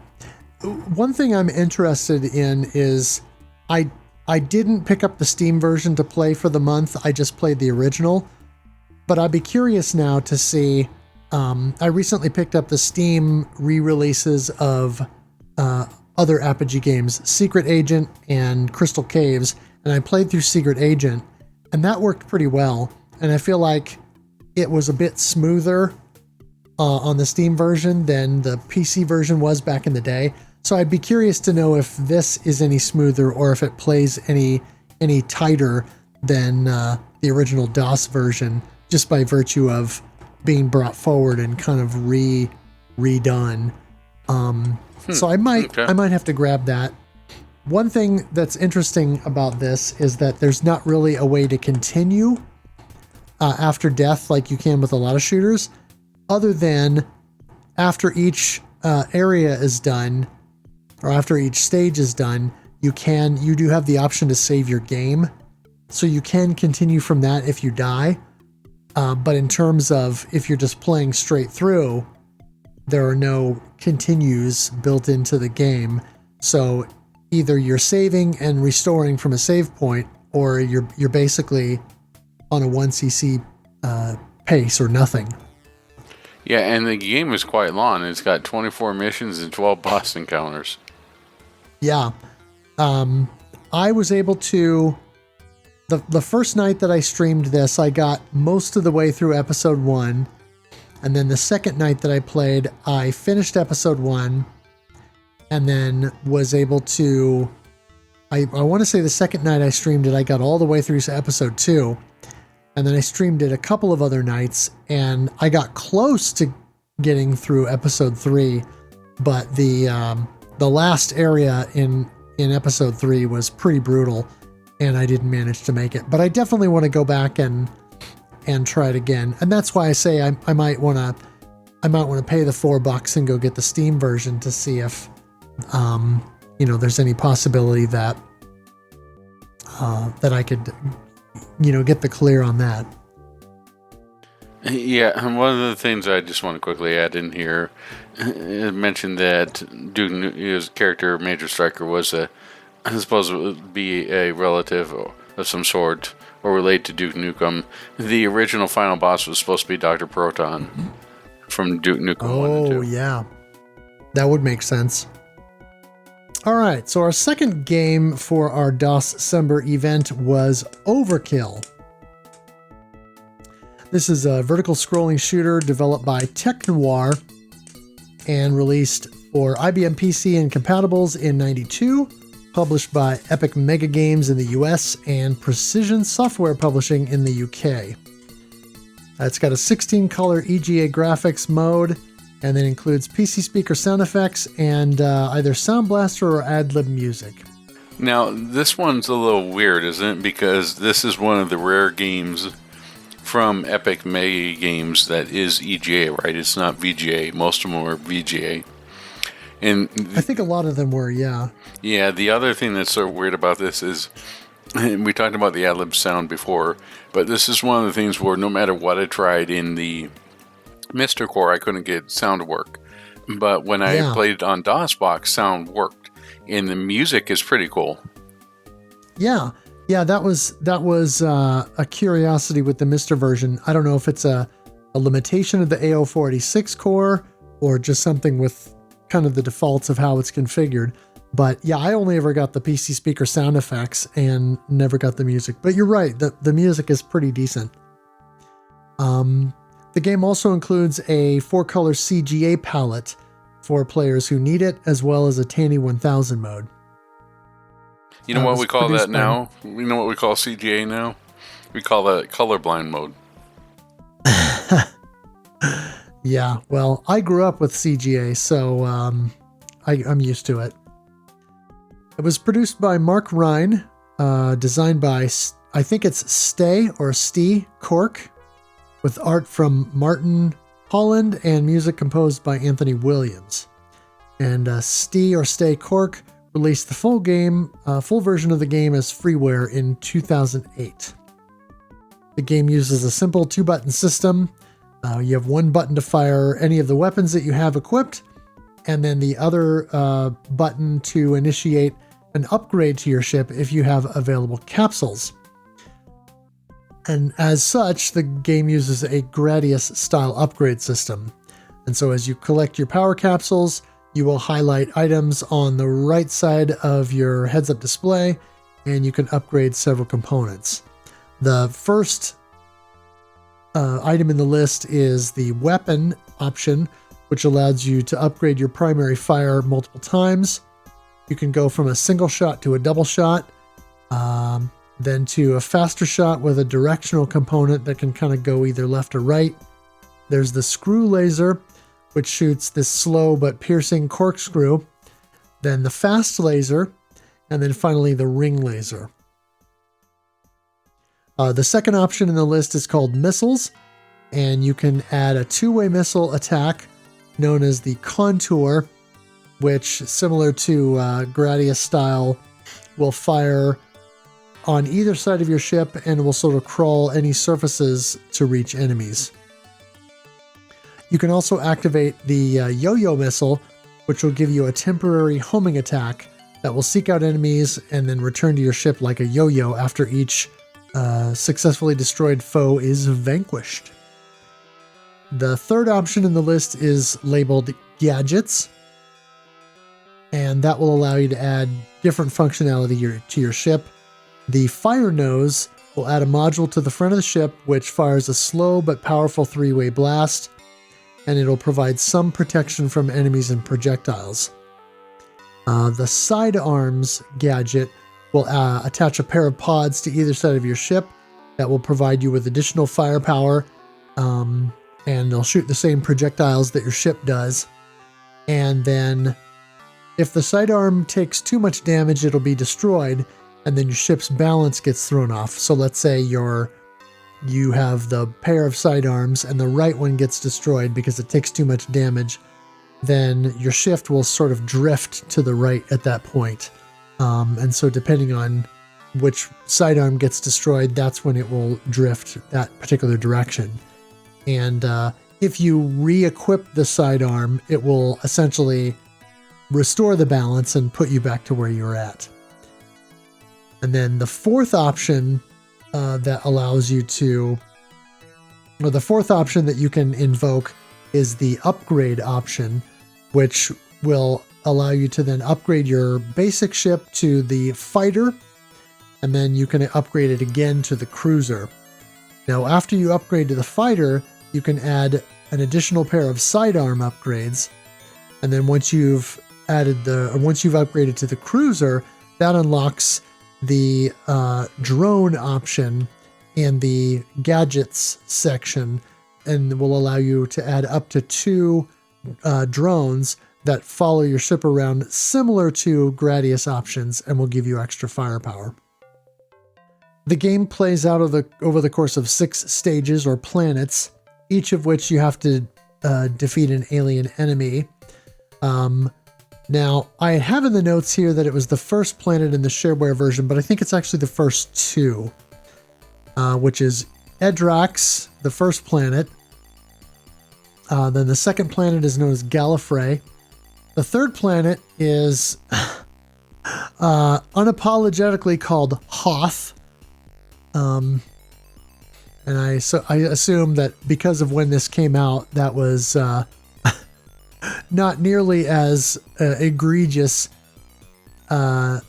One thing I'm interested in is I didn't pick up the Steam version to play for the month. I just played the original. But I'd be curious now to see. I recently picked up the Steam re-releases of other Apogee games, Secret Agent and Crystal Caves, and I played through Secret Agent, and that worked pretty well. And I feel like it was a bit smoother on the Steam version than the PC version was back in the day. So I'd be curious to know if this is any smoother or if it plays any tighter than the original DOS version, just by virtue of being brought forward and kind of redone. So I might have to grab that. One thing that's interesting about this is that there's not really a way to continue after death like you can with a lot of shooters, other than after each area is done, or after each stage is done, you do have the option to save your game. So you can continue from that if you die. But in terms of if you're just playing straight through, there are no continues built into the game. So either you're saving and restoring from a save point, or you're basically on a 1cc pace or nothing. Yeah, and the game is quite long. It's got 24 missions and 12 boss encounters. Yeah. I was able to... The first night that I streamed this, I got most of the way through episode 1. And then the second night that I played, I finished episode 1. And then was able to... I want to say the second night I streamed it, I got all the way through to episode 2. And then I streamed it a couple of other nights, and I got close to getting through episode 3, but the last area in episode 3 was pretty brutal, and I didn't manage to make it. But I definitely want to go back and try it again, and that's why I say I might want to pay the $4 and go get the Steam version to see if there's any possibility that I could get the clear on that. Yeah, and one of the things I just want to quickly add in here, it mentioned that Duke's character, Major Striker, was supposed to be a relative of some sort or related to Duke Nukem. The original final boss was supposed to be Dr. Proton from Duke Nukem 1 and 2. Oh, yeah. That would make sense. All right, so our second game for our DOS-cember event was Overkill. This is a vertical scrolling shooter developed by Tech Noir and released for IBM PC and compatibles in '92, published by Epic Mega Games in the US and Precision Software Publishing in the UK. It's got a 16-color EGA graphics mode, and then includes PC speaker sound effects and either Sound Blaster or ad-lib music. Now, this one's a little weird, isn't it? Because this is one of the rare games from Epic Mega Games that is EGA, right? It's not VGA. Most of them are VGA. And I think a lot of them were, yeah. yeah, the other thing that's so weird about this is, and we talked about the ad-lib sound before, but this is one of the things where no matter what I tried in the Mr. Core, I couldn't get sound to work. But when I played on DOSBox, sound worked, and the music is pretty cool. Yeah, that was a curiosity with the Mr. version. I don't know if it's a limitation of the AO486 core or just something with kind of the defaults of how it's configured. But yeah, I only ever got the PC speaker sound effects and never got the music. But you're right, the music is pretty decent. The game also includes a 4-color CGA palette for players who need it, as well as a Tanny 1000 mode. You know what we call that now? You know what we call CGA now? We call that colorblind mode. Yeah, well, I grew up with CGA, so I'm used to it. It was produced by Mark Rhine, designed by, I think it's Stay Cork, with art from Martin Holland and music composed by Anthony Williams. And Stay Cork released the full version of the game as freeware in 2008. The game uses a simple 2-button system. You have 1 button to fire any of the weapons that you have equipped, and then the other button to initiate an upgrade to your ship if you have available capsules. And as such, the game uses a Gradius-style upgrade system. And so as you collect your power capsules, you will highlight items on the right side of your heads-up display, and you can upgrade several components. The first item in the list is the weapon option, which allows you to upgrade your primary fire multiple times. You can go from a single shot to a double shot, then to a faster shot with a directional component that can kind of go either left or right. There's the screw laser, which shoots this slow but piercing corkscrew, then the fast laser, and then finally the ring laser. The second option in the list is called missiles, and you can add a 2-way missile attack known as the contour, which, similar to Gradius style, will fire on either side of your ship and will sort of crawl any surfaces to reach enemies. You can also activate the yo-yo missile, which will give you a temporary homing attack that will seek out enemies and then return to your ship like a yo-yo after each successfully destroyed foe is vanquished. The third option in the list is labeled gadgets, and that will allow you to add different functionality to your ship. The fire nose will add a module to the front of the ship which fires a slow but powerful 3-way blast, and it'll provide some protection from enemies and projectiles. The sidearms gadget will attach a pair of pods to either side of your ship that will provide you with additional firepower, and they'll shoot the same projectiles that your ship does. And then if the sidearm takes too much damage, it'll be destroyed, and then your ship's balance gets thrown off. So let's say you have the pair of sidearms and the right one gets destroyed because it takes too much damage, then your ship will sort of drift to the right at that point. And so depending on which sidearm gets destroyed, that's when it will drift that particular direction. And if you re-equip the sidearm, it will essentially restore the balance and put you back to where you're at. And then the fourth option that allows you to, or the fourth option that you can invoke is the upgrade option, which will allow you to then upgrade your basic ship to the fighter, and then you can upgrade it again to the cruiser. Now, after you upgrade to the fighter, you can add an additional pair of sidearm upgrades, and then once you've upgraded to the cruiser, that unlocks the drone option in the gadgets section, and will allow you to add up to 2 drones that follow your ship around, similar to Gradius options, and will give you extra firepower. The game plays out over the course of 6 stages or planets, each of which you have to defeat an alien enemy. Now, I have in the notes here that it was the first planet in the shareware version, but I think it's actually the first two, which is Edrax, the first planet. Then the second planet is known as Gallifrey. The third planet is unapologetically called Hoth. And I assume that because of when this came out, that was not nearly as egregious a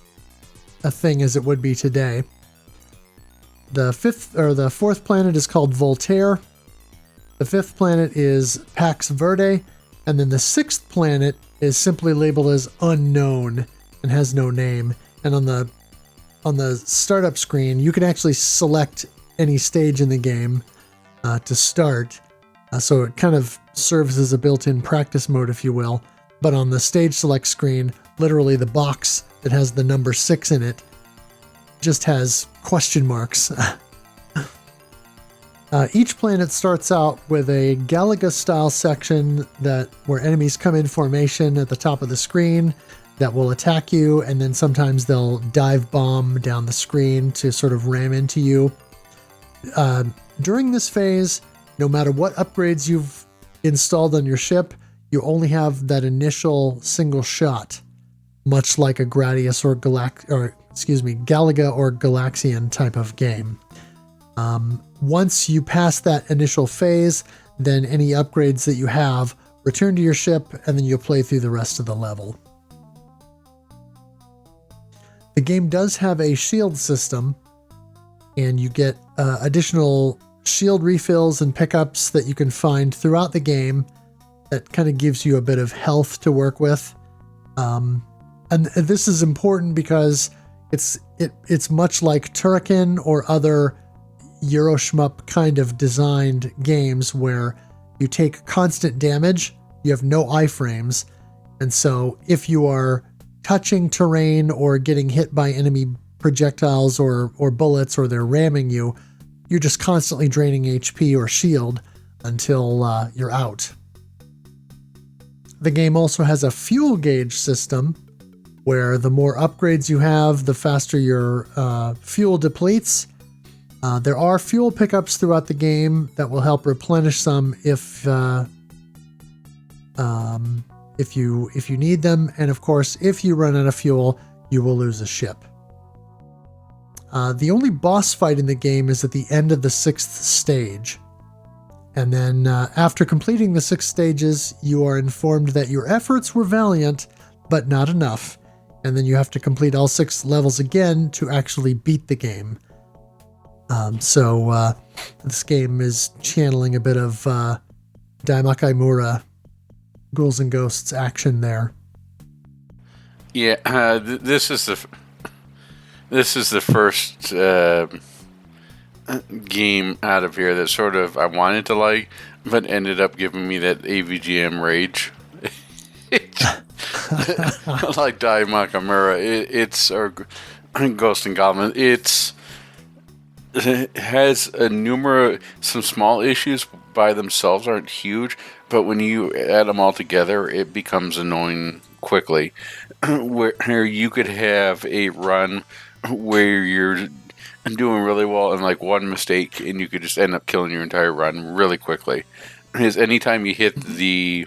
thing as it would be today. The fourth planet is called Voltaire. The fifth planet is Pax Verde, and then the sixth planet is simply labeled as unknown and has no name. And on the startup screen, you can actually select any stage in the game to start. So it kind of serves as a built-in practice mode, if you will. But on the stage select screen, literally the box that has the number 6 in it just has question marks. Each planet starts out with a Galaga-style section where enemies come in formation at the top of the screen that will attack you, and then sometimes they'll dive bomb down the screen to sort of ram into you. During this phase, no matter what upgrades you've installed on your ship, you only have that initial single shot, much like a Gradius or Galaga or Galaxian type of game. Once you pass that initial phase, then any upgrades that you have return to your ship, and then you'll play through the rest of the level. The game does have a shield system, and you get additional shield refills and pickups that you can find throughout the game that kind of gives you a bit of health to work with. And this is important because it's much like Turrican or other Euro shmup kind of designed games where you take constant damage, you have no iframes, and so if you are touching terrain or getting hit by enemy projectiles or bullets, or they're ramming you, you're just constantly draining HP or shield until you're out. The game also has a fuel gauge system where the more upgrades you have, the faster your fuel depletes. There are fuel pickups throughout the game that will help replenish some if you need them, and of course, if you run out of fuel, you will lose a ship. The only boss fight in the game is at the end of the 6th stage. And then after completing the 6 stages, you are informed that your efforts were valiant, but not enough. And then you have to complete all 6 levels again to actually beat the game. So this game is channeling a bit of Daimakai Mura, Ghouls and Ghosts action there. Yeah, this is the first game out of here that sort of I wanted to like, but ended up giving me that AVGM rage. Like Daimakai Mura, or Ghost and Goblin. It has some small issues by themselves, aren't huge, but when you add them all together, it becomes annoying quickly. Where you could have a run where you're doing really well and like one mistake and you could just end up killing your entire run really quickly. Because anytime you hit the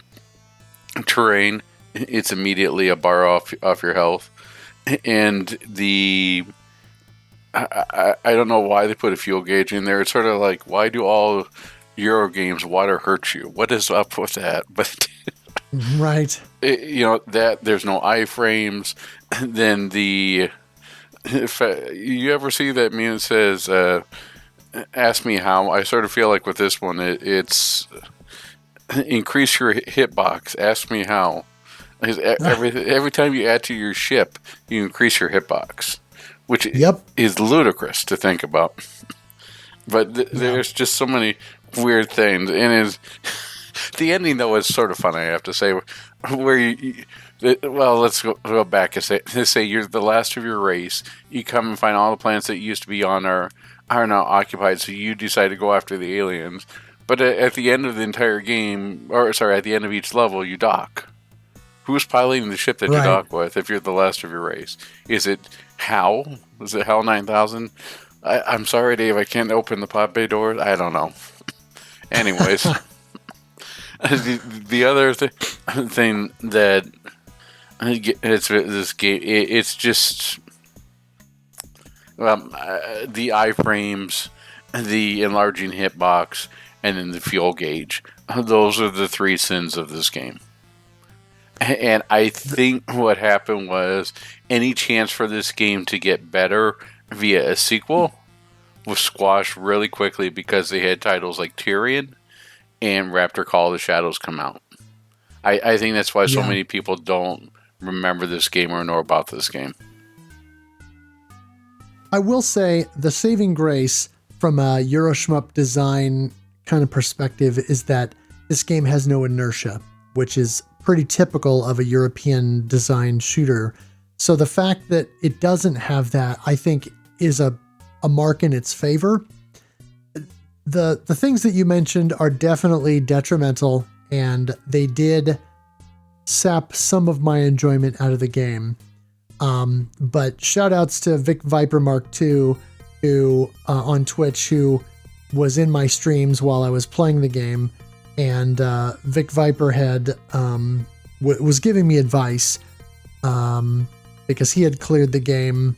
terrain, it's immediately a bar off your health. And I don't know why they put a fuel gauge in there. It's sort of like, why do all Euro games water hurt you? What is up with that? But right, that there's no iframes. Then if you ever see that meme that says, "Ask me how," I sort of feel like with this one, it's increase your hitbox. Ask me how. Because every time you add to your ship, you increase your hitbox. Which is ludicrous to think about. But there's just so many weird things. And the ending, though, is sort of fun, I have to say. Where let's go back and say you're the last of your race. You come and find all the planets that used to be on are now occupied, so you decide to go after the aliens. But at the end of the entire game, at the end of each level, you dock. Who's piloting the ship that you Right. dock with if you're the last of your race? Is it HAL? Is it HAL 9000? I'm sorry, Dave, I can't open the pod bay doors. I don't know. Anyways, the other thing that it's this game, it's just the iframes, the enlarging hitbox, and then the fuel gauge. Those are the three sins of this game. And I think what happened was any chance for this game to get better via a sequel was squashed really quickly because they had titles like Tyrion and Raptor Call of the Shadows come out. I think that's why so many people don't remember this game or know about this game. I will say the saving grace from a Euro shmup design kind of perspective is that this game has no inertia, which is pretty typical of a European design shooter. So the fact that it doesn't have that, I think, is a mark in its favor. The things that you mentioned are definitely detrimental, and they did sap some of my enjoyment out of the game. But shout outs to Vic Viper Mark II, who on Twitch, who was in my streams while I was playing the game. And Vic Viper had was giving me advice because he had cleared the game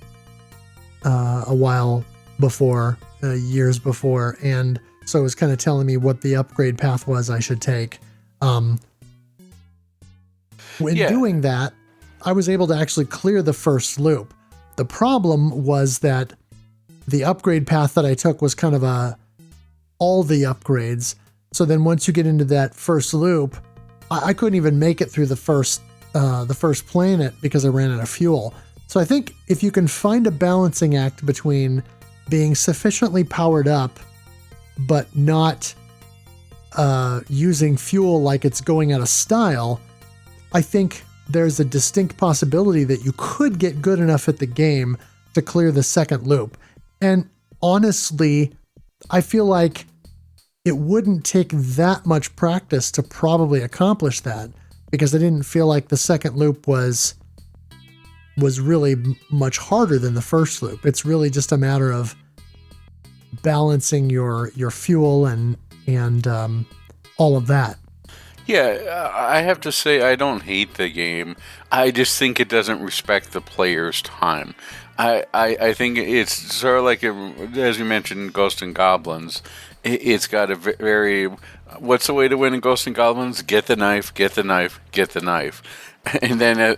a while before, years before, and so it was kind of telling me what the upgrade path was I should take. When doing that, I was able to actually clear the first loop. The problem was that the upgrade path that I took was kind of all the upgrades. So then once you get into that first loop, I couldn't even make it through the first planet because I ran out of fuel. So I think if you can find a balancing act between being sufficiently powered up, but not using fuel like it's going out of style, I think there's a distinct possibility that you could get good enough at the game to clear the second loop. And honestly, I feel like it wouldn't take that much practice to probably accomplish that, because I didn't feel like the second loop was really much harder than the first loop. It's really just a matter of balancing your fuel and all of that. Yeah, I have to say I don't hate the game. I just think it doesn't respect the player's time. I think it's sort of like, as you mentioned, Ghosts and Goblins. It's got a very... What's the way to win in Ghosts and Goblins? Get the knife, get the knife, get the knife. And then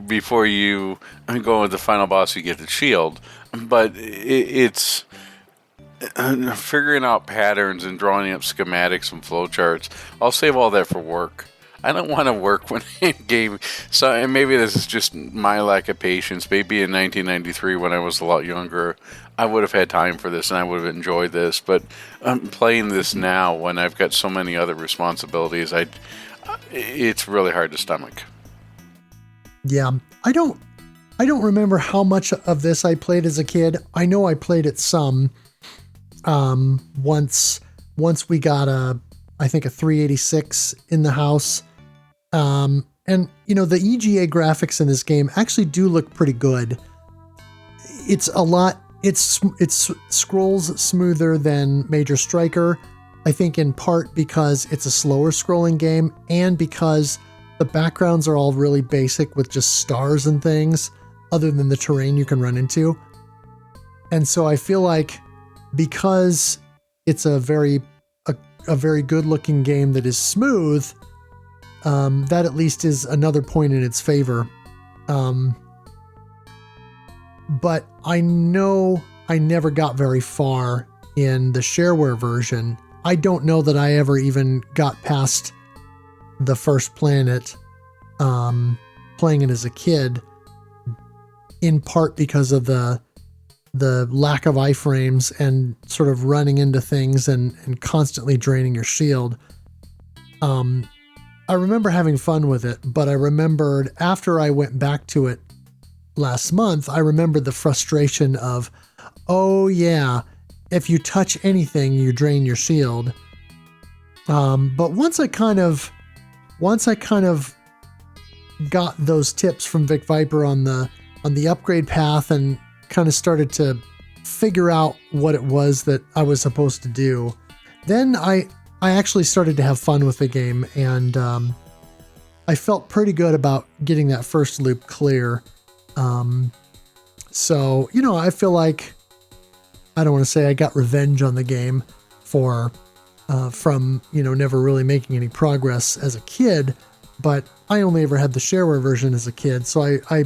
before you go with the final boss, you get the shield. But it's... figuring out patterns and drawing up schematics and flowcharts. I'll save all that for work. I don't want to work when in game. So, and maybe this is just my lack of patience. Maybe in 1993, when I was a lot younger, I would have had time for this and I would have enjoyed this. But I'm playing this now when I've got so many other responsibilities. It's really hard to stomach. Yeah, I don't remember how much of this I played as a kid. I know I played it some. Once we got I think a 386 in the house. And you know, the EGA graphics in this game actually do look pretty good. It scrolls smoother than Major Striker. I think in part because it's a slower scrolling game and because the backgrounds are all really basic with just stars and things other than the terrain you can run into. And so I feel like because it's a very good looking game that is smooth, that at least is another point in its favor. But I know I never got very far in the shareware version. I don't know that I ever even got past the first planet, playing it as a kid, in part because of the lack of iframes and sort of running into things and constantly draining your shield. I remember having fun with it, but I remembered after I went back to it last month, I remembered the frustration of, oh yeah, if you touch anything, you drain your shield. But once I kind of got those tips from Vic Viper on the upgrade path and kind of started to figure out what it was that I was supposed to do, then I actually started to have fun with the game, and I felt pretty good about getting that first loop clear. So, I feel like, I don't want to say I got revenge on the game from never really making any progress as a kid, but I only ever had the shareware version as a kid, so I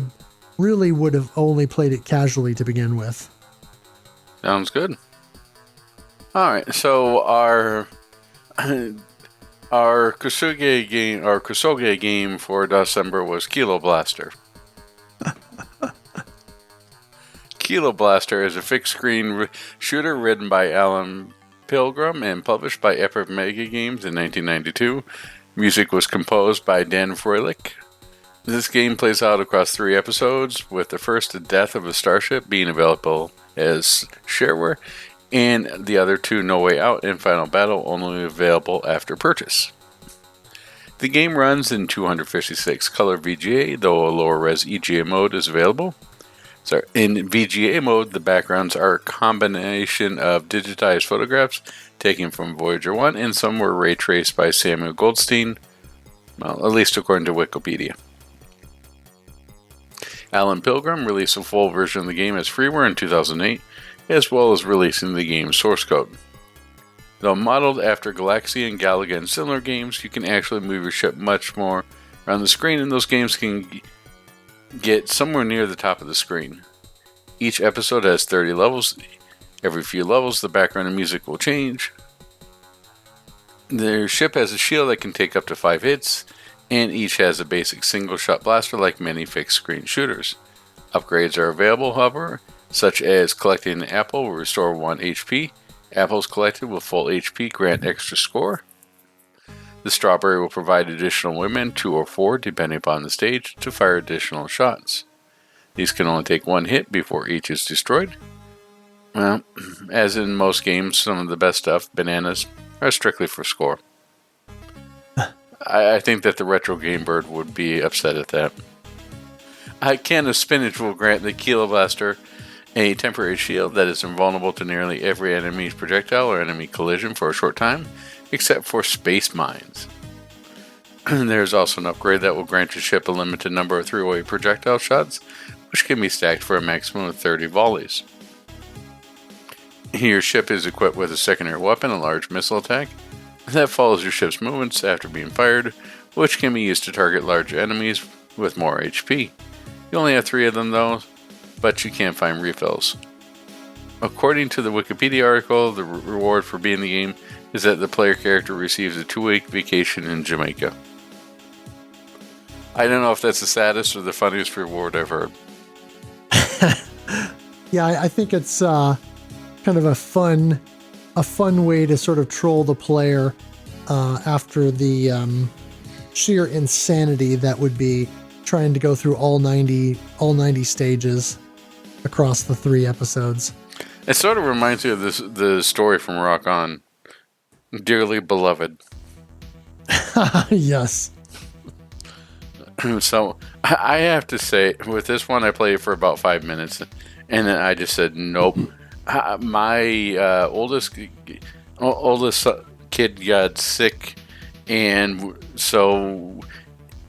really would have only played it casually to begin with. Sounds good. All right, so our Kusoge game for DOS-cember was Kilo Blaster. Kilo Blaster is a fixed-screen shooter written by Alan Pilgrim and published by Epic Mega Games in 1992. Music was composed by Dan Froelich. This game plays out across 3 episodes, with the first, The Death of a Starship, being available as shareware, and the other 2, No Way Out and Final Battle, only available after purchase. The game runs in 256 color VGA, though a lower res EGA mode is available. So in VGA mode, the backgrounds are a combination of digitized photographs taken from Voyager 1, and some were ray traced by Samuel Goldstein, well, at least according to Wikipedia. Alan Pilgrim released a full version of the game as freeware in 2008, as well as releasing the game's source code. Though modeled after Galaxy and Galaga and similar games, you can actually move your ship much more around the screen, and those games can get somewhere near the top of the screen. Each episode has 30 levels. Every few levels, the background and music will change. Their ship has a shield that can take up to 5 hits, and each has a basic single-shot blaster like many fixed-screen shooters. Upgrades are available, however, such as collecting an apple will restore 1 HP. Apples collected with full HP grant extra score. The strawberry will provide additional women, 2 or 4, depending upon the stage, to fire additional shots. These can only take 1 hit before each is destroyed. Well, as in most games, some of the best stuff, bananas, are strictly for score. I think that the retro game bird would be upset at that. A can of spinach will grant the Kilo Blaster a temporary shield that is invulnerable to nearly every enemy's projectile or enemy collision for a short time, except for space mines. There's also an upgrade that will grant your ship a limited number of 3-way projectile shots, which can be stacked for a maximum of 30 volleys. Your ship is equipped with a secondary weapon, a large missile attack, that follows your ship's movements after being fired, which can be used to target larger enemies with more HP. You only have 3 of them though, but you can find refills. According to the Wikipedia article, the reward for beating the game is that the player character receives a 2-week vacation in Jamaica. I don't know if that's the saddest or the funniest reward I've heard. Yeah, I think it's kind of a fun way to sort of troll the player after the sheer insanity that would be trying to go through all 90 stages across the 3 episodes. It sort of reminds me of the story from Rock On, Dearly Beloved. Yes. So I have to say, with this one, I played for about 5 minutes, and then I just said nope. My oldest kid got sick, and so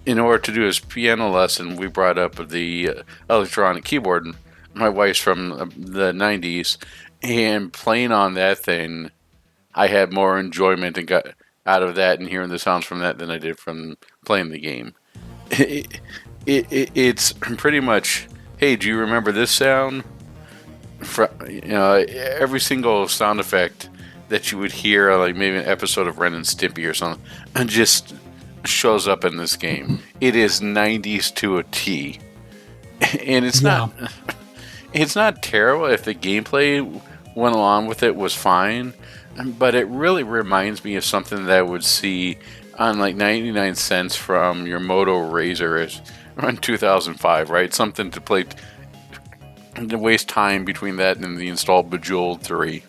in order to do his piano lesson, we brought up the electronic keyboard. My wife's from the 90s, and playing on that thing, I had more enjoyment and got out of that and hearing the sounds from that than I did from playing the game. It's pretty much, hey, do you remember this sound? Every single sound effect that you would hear, like maybe an episode of Ren and Stimpy or something, and just shows up in this game. It is 90s to a T, and it's not terrible. If the gameplay went along with it, was fine, but it really reminds me of something that I would see on like 99 cents from your Moto Razr around 2005, right? Something to play to waste time between that and the installed Bejeweled 3.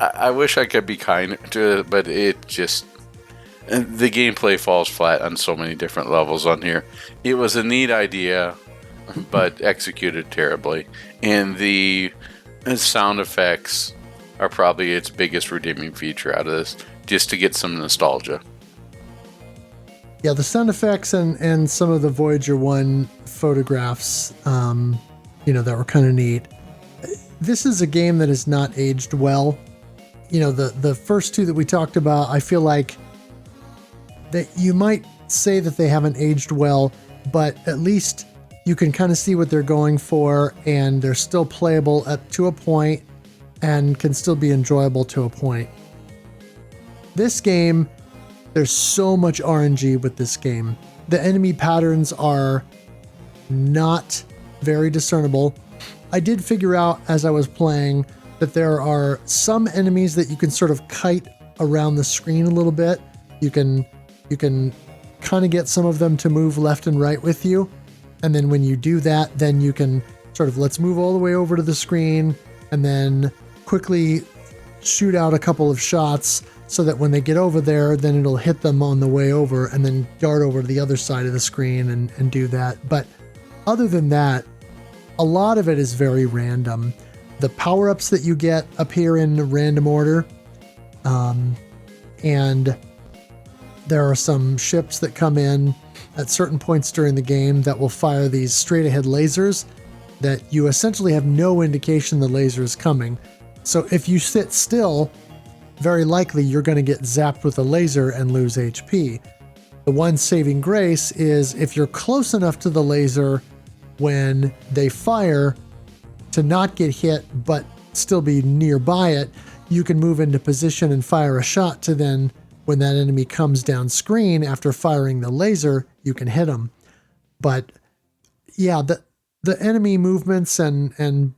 I wish I could be kind to it, but it just, And the gameplay falls flat on so many different levels on here. It was a neat idea, but executed terribly. And the sound effects are probably its biggest redeeming feature out of this, just to get some nostalgia. Yeah, the sound effects and some of the Voyager 1 photographs, that were kind of neat. This is a game that has not aged well. The first two that we talked about, I feel like that you might say that they haven't aged well, but at least you can kind of see what they're going for, and they're still playable up to a point and can still be enjoyable to a point. This game, there's so much RNG with this game. The enemy patterns are not very discernible. I did figure out as I was playing that there are some enemies that you can sort of kite around the screen a little bit. You can kind of get some of them to move left and right with you. And then when you do that, then you can sort of, let's move all the way over to the screen and then quickly shoot out a couple of shots so that when they get over there, then it'll hit them on the way over and then dart over to the other side of the screen and do that. But other than that, a lot of it is very random. The power-ups that you get appear in random order. And there are some ships that come in at certain points during the game that will fire these straight-ahead lasers that you essentially have no indication the laser is coming. So if you sit still, very likely you're going to get zapped with a laser and lose HP. The one saving grace is if you're close enough to the laser when they fire to not get hit but still be nearby it, you can move into position and fire a shot to then, when that enemy comes down screen after firing the laser, you can hit them. But yeah, the enemy movements and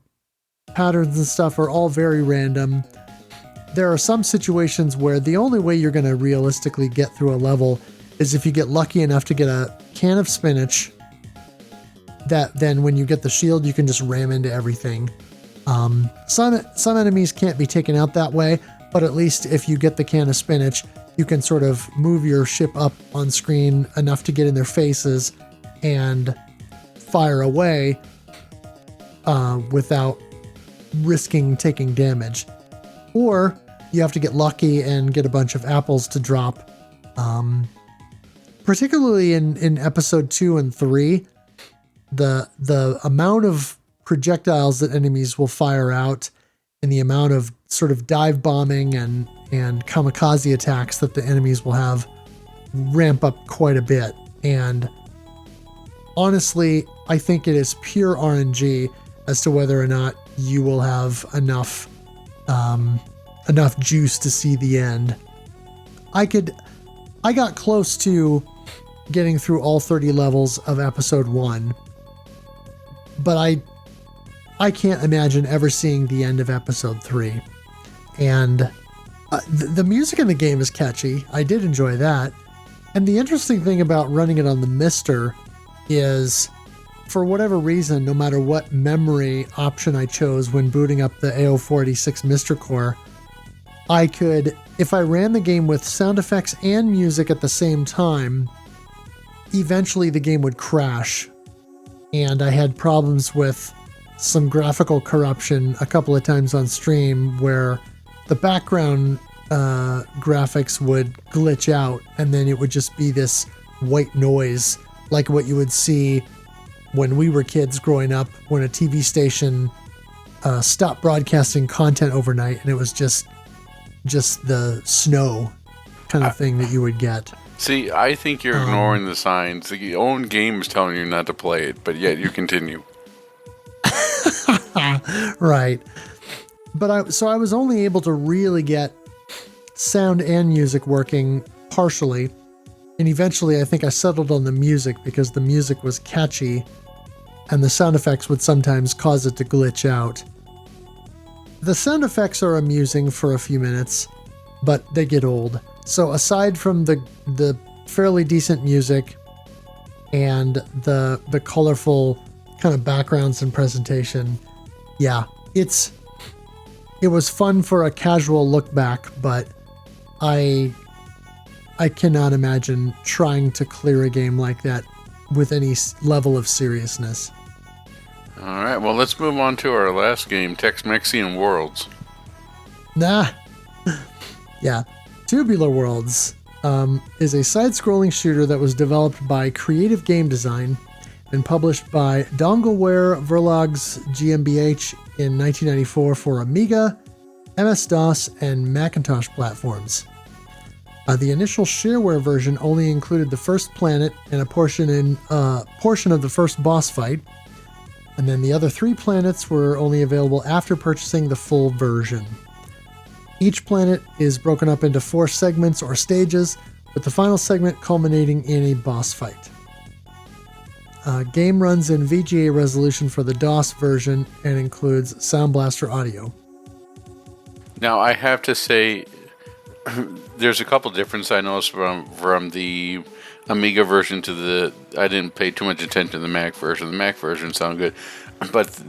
patterns and stuff are all very random. There are some situations where the only way you're going to realistically get through a level is if you get lucky enough to get a can of spinach that then when you get the shield, you can just ram into everything. Some enemies can't be taken out that way, but at least if you get the can of spinach, you can sort of move your ship up on screen enough to get in their faces and fire away without risking taking damage. Or you have to get lucky and get a bunch of apples to drop. Particularly in episode 2 and 3, the amount of projectiles that enemies will fire out and the amount of sort of dive bombing and kamikaze attacks that the enemies will have ramp up quite a bit. And honestly, I think it is pure RNG as to whether or not you will have enough juice to see the end. I got close to getting through all 30 levels of episode 1, but I can't imagine ever seeing the end of episode 3. And the music in the game is catchy. I did enjoy that. And the interesting thing about running it on the Mister is, for whatever reason, no matter what memory option I chose when booting up the AO486 Mister Core, I could, if I ran the game with sound effects and music at the same time, eventually the game would crash. And I had problems with some graphical corruption a couple of times on stream where the background graphics would glitch out and then it would just be this white noise like what you would see when we were kids growing up when a TV station stopped broadcasting content overnight and it was just the snow kind of thing that you would get. See, I think you're ignoring the signs. The own game is telling you not to play it, but yet you continue. Right. But I was only able to really get sound and music working partially. And eventually I think I settled on the music because the music was catchy and the sound effects would sometimes cause it to glitch out. The sound effects are amusing for a few minutes, but they get old. So aside from the fairly decent music and the colorful kind of backgrounds and presentation, yeah, it was fun for a casual look back, but I I cannot imagine trying to clear a game like that with any level of seriousness. All right, well, let's move on to our last game, Tex-Mexian Worlds. Nah. Yeah. Tubular Worlds is a side-scrolling shooter that was developed by Creative Game Design and published by Dongleware Verlags GmbH in 1994 for Amiga, MS-DOS, and Macintosh platforms. The initial shareware version only included the first planet and a portion of the first boss fight, and then the other 3 planets were only available after purchasing the full version. Each planet is broken up into 4 segments or stages, with the final segment culminating in a boss fight. Game runs in VGA resolution for the DOS version and includes Sound Blaster audio. Now, I have to say, there's a couple differences I noticed from the Amiga version to the... I didn't pay too much attention to the Mac version. The Mac version sounded good. But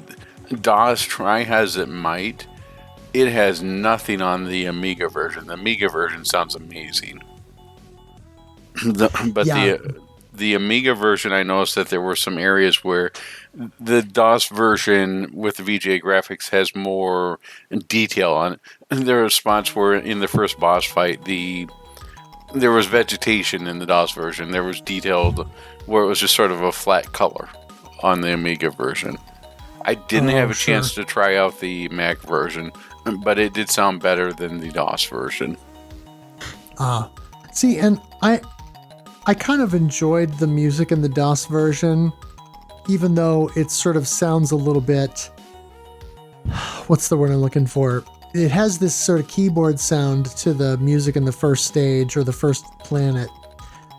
DOS, try as it might, it has nothing on the Amiga version. The Amiga version sounds amazing. The Amiga version, I noticed that there were some areas where the DOS version with the VGA graphics has more detail on it. There were spots where in the first boss fight, there was vegetation in the DOS version. There was detailed where it was just sort of a flat color on the Amiga version. I didn't have a chance to try out the Mac version, but it did sound better than the DOS version. See, and I kind of enjoyed the music in the DOS version, even though it sort of sounds a little bit... What's the word I'm looking for? It has this sort of keyboard sound to the music in the first stage or the first planet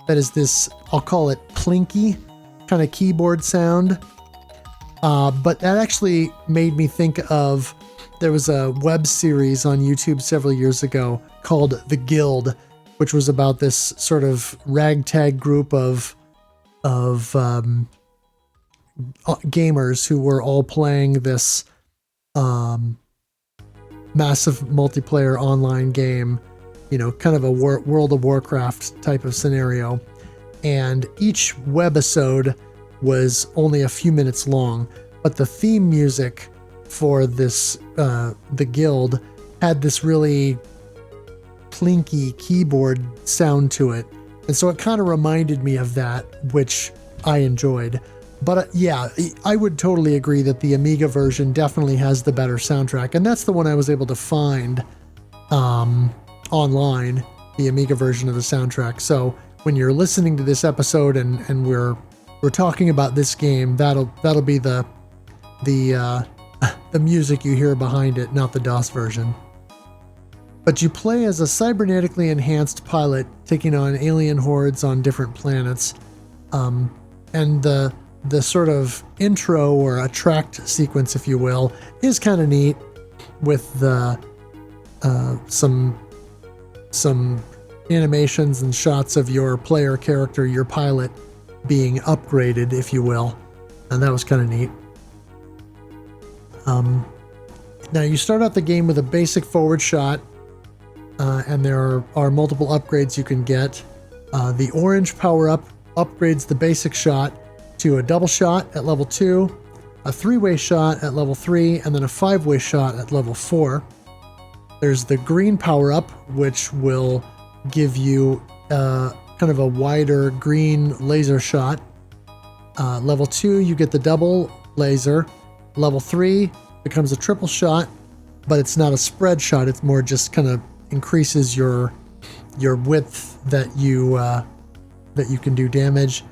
that is this, I'll call it plinky kind of keyboard sound. But that actually made me think of... There was a web series on YouTube several years ago called The Guild, which was about this sort of ragtag group of gamers who were all playing this massive multiplayer online game, kind of a World of Warcraft type of scenario. And each webisode was only a few minutes long, but the theme music for this, the Guild, had this really plinky keyboard sound to it, and so it kind of reminded me of that, which I enjoyed. But yeah, I would totally agree that the Amiga version definitely has the better soundtrack, and that's the one I was able to find online, the Amiga version of the soundtrack. So when you're listening to this episode and we're talking about this game, that'll be the music you hear behind it, not the DOS version. But you play as a cybernetically enhanced pilot taking on alien hordes on different planets. And the sort of intro or attract sequence, if you will, is kind of neat, with the some animations and shots of your player character, your pilot, being upgraded, if you will. And that was kind of neat. Now you start out the game with a basic forward shot, and there are multiple upgrades you can get. The orange power-up upgrades the basic shot to a double shot at level 2, a 3-way shot at level 3, and then a 5-way shot at level 4. There's the green power-up, which will give you kind of a wider green laser shot. Level 2, you get the double laser. Level 3 becomes a triple shot, but it's not a spread shot. It's more just kind of increases your width that you can do damage.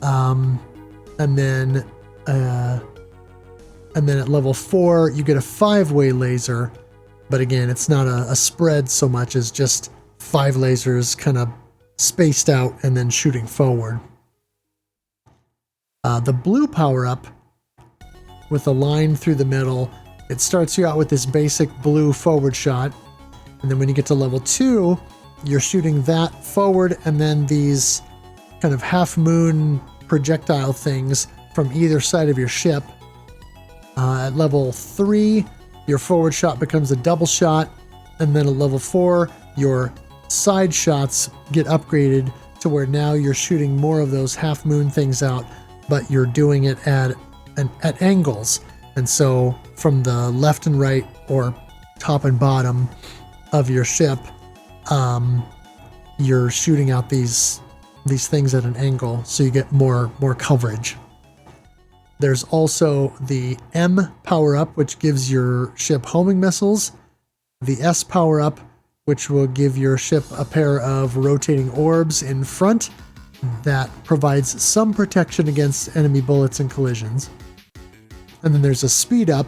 And then at level 4, you get a 5-way laser, but again, it's not a spread so much as just 5 lasers kind of spaced out and then shooting forward. The blue power-up with a line through the middle, it starts you out with this basic blue forward shot, and then when you get to level 2, you're shooting that forward, and then these kind of half-moon projectile things from either side of your ship. At level 3, your forward shot becomes a double shot, and then at level 4, your side shots get upgraded to where now you're shooting more of those half moon things out, but you're doing it at angles. And so from the left and right, or top and bottom of your ship, you're shooting out these things at an angle, so you get more coverage. There's also the M power-up, which gives your ship homing missiles. The S power-up, which will give your ship a pair of rotating orbs in front that provides some protection against enemy bullets and collisions. And then there's a speed-up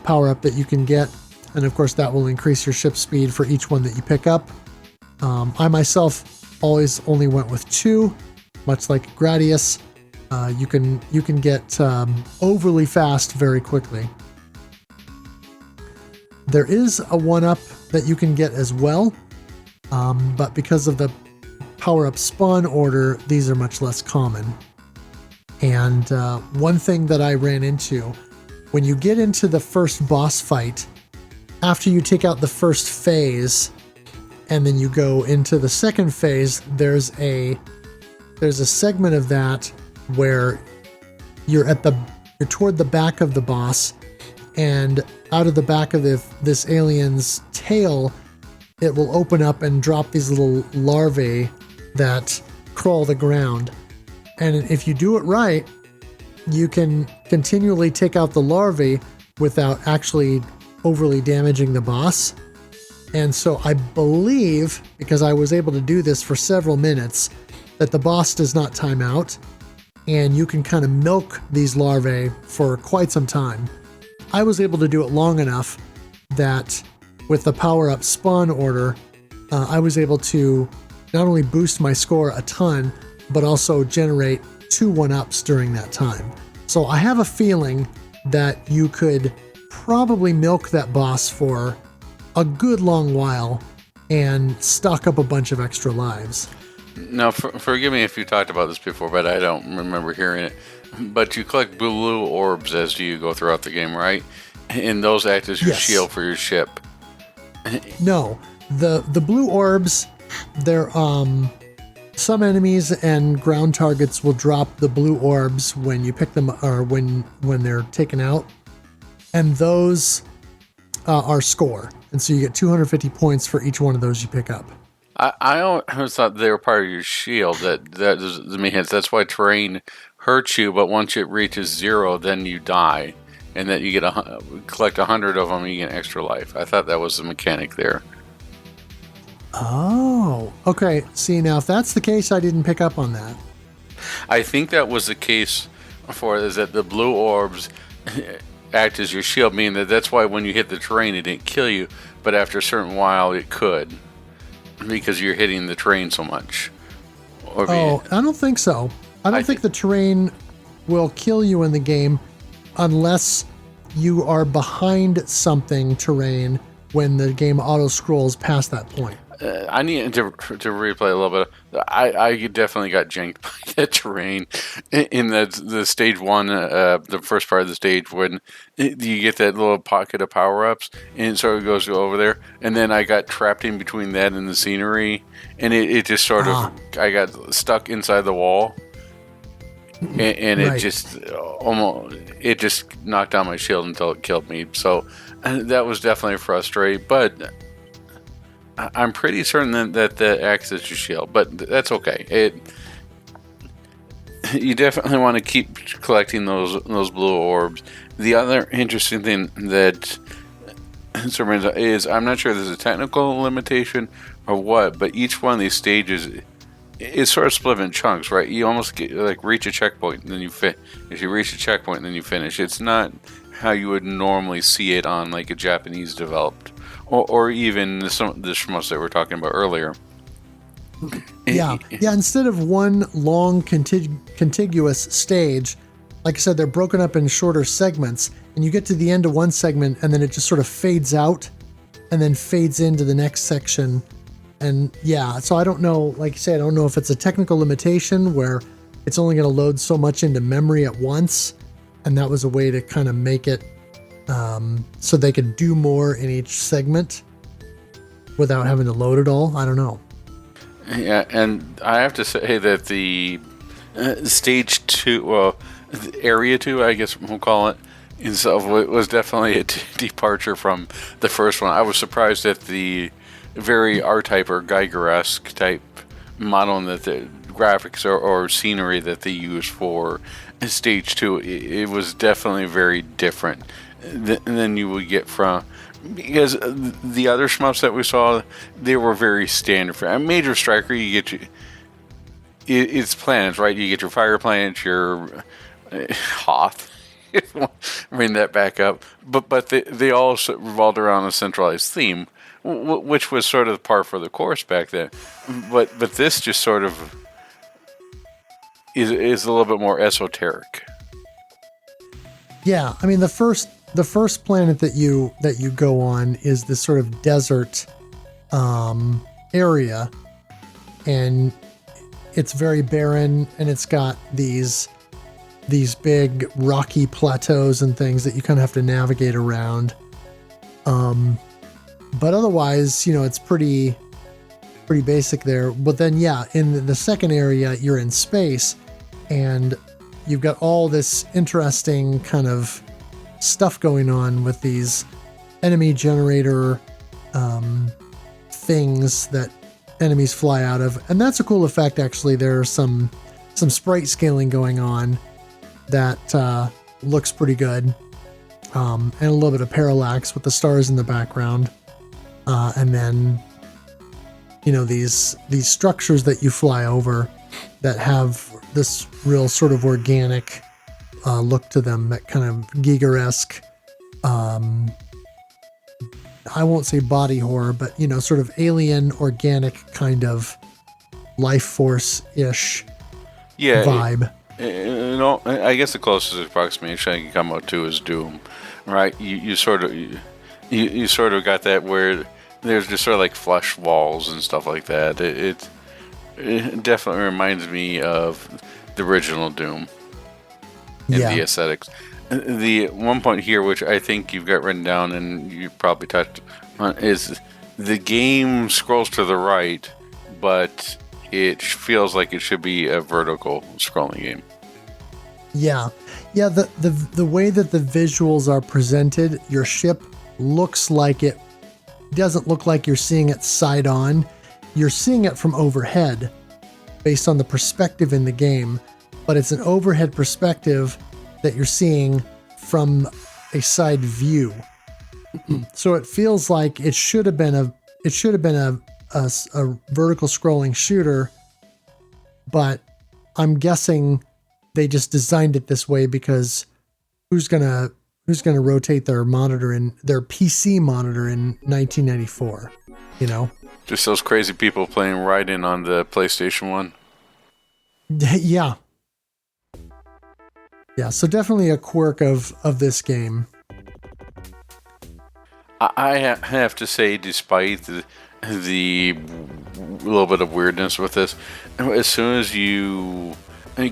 power-up that you can get, and of course that will increase your ship speed for each one that you pick up. I myself always only went with 2, much like Gradius. You can get overly fast very quickly. There is a 1-up that you can get as well, but because of the power-up spawn order, these are much less common. And one thing that I ran into, when you get into the first boss fight, after you take out the first phase, and then you go into the second phase, there's a segment of that where you're toward the back of the boss, and out of the back of this alien's tail, it will open up and drop these little larvae that crawl the ground. And if you do it right, you can continually take out the larvae without actually overly damaging the boss. And so I believe, because I was able to do this for several minutes, that the boss does not time out, and you can kind of milk these larvae for quite some time. I was able to do it long enough that with the power-up spawn order, I was able to not only boost my score a ton, but also generate 2 1-ups during that time. So I have a feeling that you could probably milk that boss for a good long while and stock up a bunch of extra lives. Now, forgive me if you talked about this before, but I don't remember hearing it. But you collect blue orbs as you go throughout the game, right? And those act as your shield for your ship. No, the blue orbs, they're some enemies and ground targets will drop the blue orbs when you pick them, or when they're taken out, and those are score, and so you get 250 points for each one of those you pick up. I always thought they were part of your shield. That doesn't make sense. That's why terrain hurts you, but once it reaches 0, then you die, and that you get collect 100 of them, and you get extra life. I thought that was the mechanic there. Oh, okay. See, now if that's the case, I didn't pick up on that. I think that was the case for is that the blue orbs act as your shield, meaning that's why when you hit the terrain, it didn't kill you, but after a certain while, it could. Because you're hitting the terrain so much. I don't think so. I don't think the terrain will kill you in the game unless you are behind something terrain when the game auto-scrolls past that point. I need to replay a little bit. I definitely got janked by that terrain in the stage 1, the first part of the stage, when you get that little pocket of power-ups, and it sort of goes over there, and then I got trapped in between that and the scenery, and it just sort of, I got stuck inside the wall, and it just it just knocked down my shield until it killed me. So that was definitely frustrating, but I'm pretty certain that acts as your shield, but that's okay. You definitely want to keep collecting those blue orbs. The other interesting thing that is, I'm not sure if there's a technical limitation or what, but each one of these stages is sort of split in chunks, right? You almost get, reach a checkpoint, and then you if you reach a checkpoint, and then you finish. It's not how you would normally see it on a Japanese developed. Or even the schmucks that we were talking about earlier. Yeah. Instead of one long contiguous stage, like I said, they're broken up in shorter segments, and you get to the end of one segment, and then it just sort of fades out, and then fades into the next section. And so I don't know, like you say, I don't know if it's a technical limitation where it's only going to load so much into memory at once, and that was a way to kind of make it so they could do more in each segment. without having to load it all. I don't know. Yeah, and I have to say that the stage 2, well, area 2, I guess we'll call it, itself was definitely a departure from the first one. I was surprised at the very R-type or Geiger-esque type model and that the graphics or scenery that they used for stage 2. It was definitely very different than you would get from, because the other shmups that we saw, they were very standard. For a Major Striker, you get it's planets, right? You get your fire planets, your Hoth. Bring that back up, but they all revolved around a centralized theme, which was sort of par for the course back then. But this just sort of is a little bit more esoteric. Yeah, I mean the first planet that you go on is this sort of desert area, and it's very barren, and it's got these big rocky plateaus and things that you kind of have to navigate around. But otherwise, it's pretty basic there. But then, yeah, in the second area, you're in space, and you've got all this interesting kind of stuff going on with these enemy generator things that enemies fly out of. And that's a cool effect, actually. There's some sprite scaling going on that looks pretty good, and a little bit of parallax with the stars in the background, and then these structures that you fly over that have this real sort of organic look to them, that kind of Giger-esque, I won't say body horror, but sort of alien organic kind of life force-ish vibe. I guess the closest approximation I can come up to is Doom, right? You sort of got that where there's just sort of like flesh walls and stuff like that. It definitely reminds me of the original Doom in the aesthetics. The one point here, which I think you've got written down and you probably touched on, is the game scrolls to the right, but it feels like it should be a vertical scrolling game. Yeah. The way that the visuals are presented, your ship looks like it doesn't look like you're seeing it side on. You're seeing it from overhead based on the perspective in the game, but it's an overhead perspective that you're seeing from a side view. So it feels like it should have been a vertical scrolling shooter, but I'm guessing they just designed it this way because who's gonna rotate their monitor in their PC monitor in 1994? Just those crazy people playing Raiden on the PlayStation 1. Yeah. So definitely a quirk of this game. I have to say, despite the little bit of weirdness with this, as soon as you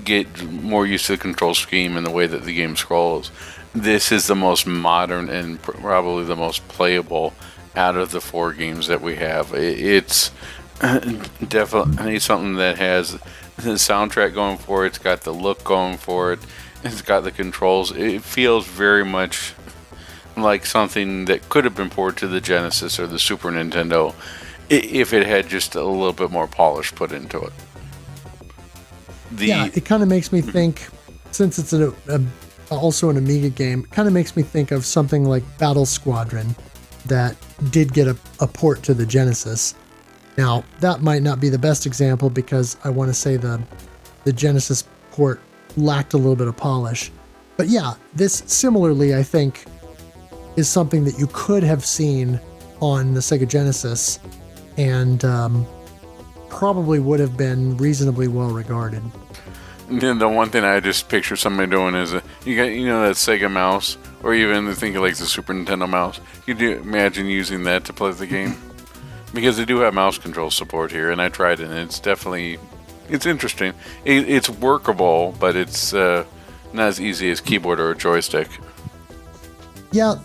get more used to the control scheme and the way that the game scrolls, this is the most modern and probably the most playable out of the 4 games that we have. It's definitely something that has the soundtrack going for it. It's got the look going for it. It's got the controls. It feels very much like something that could have been ported to the Genesis or the Super Nintendo if it had just a little bit more polish put into it. It kind of makes me think, since it's also an Amiga game, it kind of makes me think of something like Battle Squadron that did get a port to the Genesis. Now, that might not be the best example because I want to say the Genesis port lacked a little bit of polish. But yeah, this similarly, I think, is something that you could have seen on the Sega Genesis and probably would have been reasonably well regarded. Then the one thing I just picture somebody doing is you got that Sega mouse, or even think of like the Super Nintendo mouse. You do imagine using that to play the game, because they do have mouse control support here, and I tried it, and it's interesting. It's workable, but it's not as easy as keyboard or a joystick. Yeah,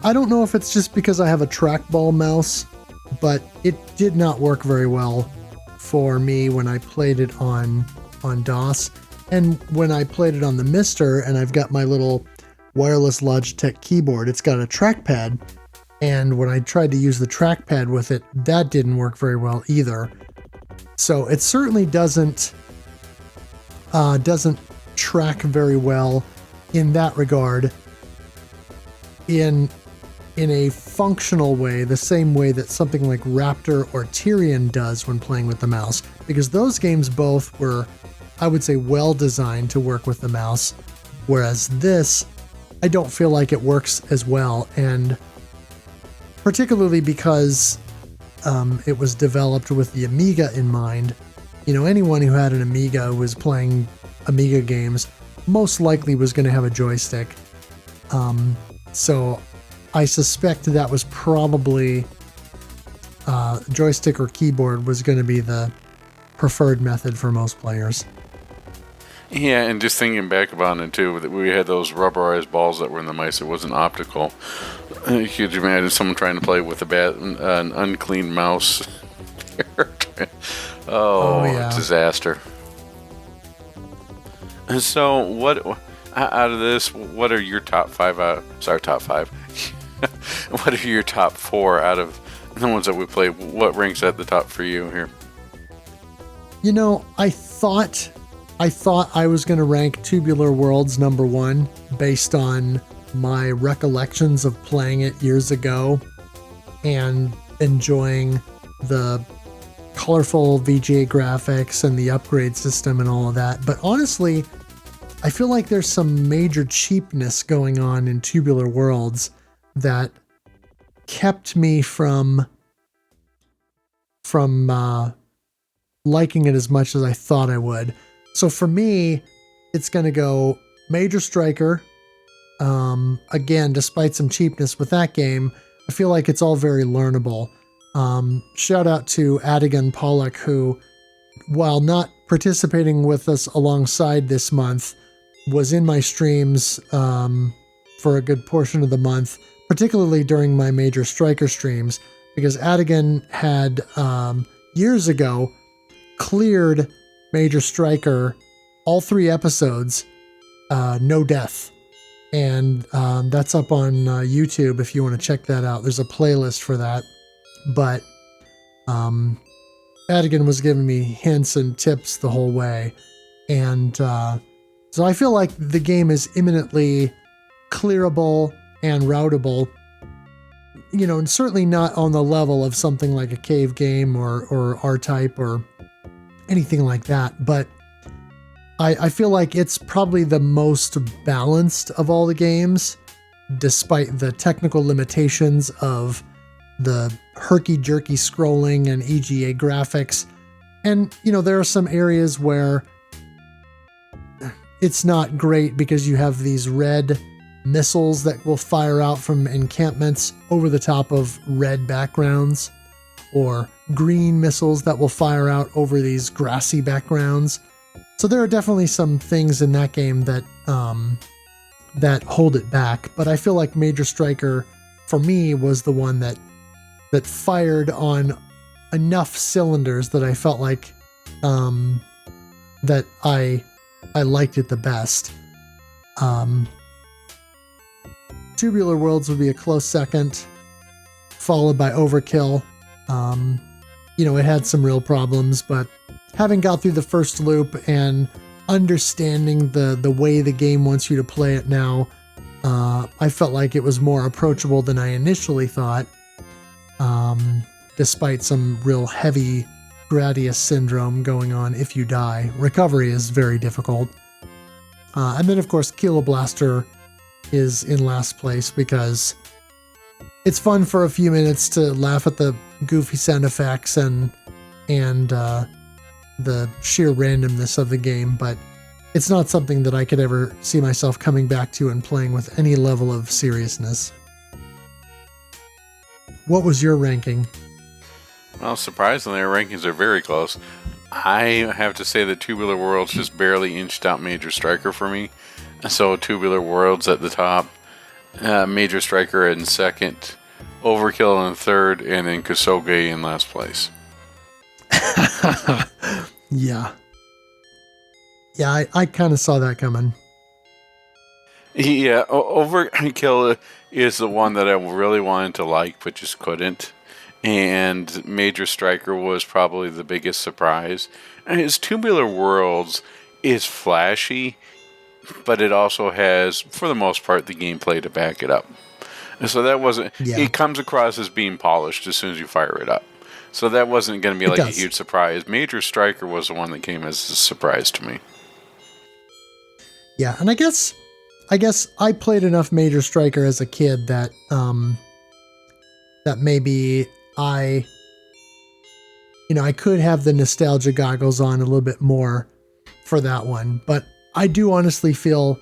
I don't know if it's just because I have a trackball mouse but it did not work very well for me when I played it on DOS. And when I played it on the Mister, and I've got my little wireless Logitech keyboard, it's got a trackpad. And when I tried to use the trackpad with it, that didn't work very well either. So it certainly doesn't track very well in that regard. In a functional way, the same way that something like Raptor or Tyrion does when playing with the mouse, because those games both were, I would say, well designed to work with the mouse, whereas this, I don't feel like it works as well, and particularly because it was developed with the Amiga in mind. You know, anyone who had an Amiga who was playing Amiga games most likely was going to have a joystick. So I suspect that was probably joystick or keyboard was going to be the preferred method for most players. Yeah, and just thinking back about it too, that we had those rubberized balls that were in the mice. It wasn't optical. Could you imagine someone trying to play with an unclean mouse? Oh, yeah. Disaster. And so, what out of this? What are your top five? Top five. What are your top four out of the ones that we played? What ranks at the top for you here? You know, I thought I was going to rank Tubular Worlds number one based on my recollections of playing it years ago and enjoying the colorful VGA graphics and the upgrade system and all of that. But honestly, I feel like there's some major cheapness going on in Tubular Worlds that kept me from liking it as much as I thought I would. So for me, it's going to go Major Striker. Again, despite some cheapness with that game, I feel like it's all very learnable. Shout out to Adigan Pollock, who, while not participating with us alongside this month, was in my streams for a good portion of the month, particularly during my Major Striker streams, because Adigan had years ago cleared Major Striker, all 3 episodes, no death. And that's up on YouTube if you want to check that out. There's a playlist for that. But Adigan was giving me hints and tips the whole way. And so I feel like the game is imminently clearable and routable. You know, and certainly not on the level of something like a cave game or R-Type or anything like that, but I feel like it's probably the most balanced of all the games, despite the technical limitations of the herky-jerky scrolling and EGA graphics. And, you know, there are some areas where it's not great because you have these red missiles that will fire out from encampments over the top of red backgrounds, or green missiles that will fire out over these grassy backgrounds. So there are definitely some things in that game that that hold it back. But I feel like Major Striker, for me, was the one that fired on enough cylinders that I felt like that I liked it the best. Tubular Worlds would be a close second, followed by Overkill. You know, it had some real problems, but having got through the first loop and understanding the way the game wants you to play it now, I felt like it was more approachable than I initially thought, despite some real heavy Gradius syndrome going on if you die. Recovery is very difficult. And then, of course, Kilo Blaster is in last place because it's fun for a few minutes to laugh at the goofy sound effects and the sheer randomness of the game, but it's not something that I could ever see myself coming back to and playing with any level of seriousness. What was your ranking? Well, surprisingly, our rankings are very close. I have to say that Tubular Worlds just barely inched out Major Striker for me. So Tubular Worlds at the top, Major Striker in second, Overkill in third, and then Kosoge in last place. Yeah. Yeah, I kind of saw that coming. Yeah, Overkill is the one that I really wanted to like, but just couldn't. And Major Striker was probably the biggest surprise. And his Tubular Worlds is flashy, but it also has, for the most part, the gameplay to back it up. And so that wasn't... Yeah. It comes across as being polished as soon as you fire it up. So that wasn't going to be like a huge surprise. Major Striker was the one that came as a surprise to me. Yeah, and I guess I played enough Major Striker as a kid that that maybe I could have the nostalgia goggles on a little bit more for that one. But I do honestly feel,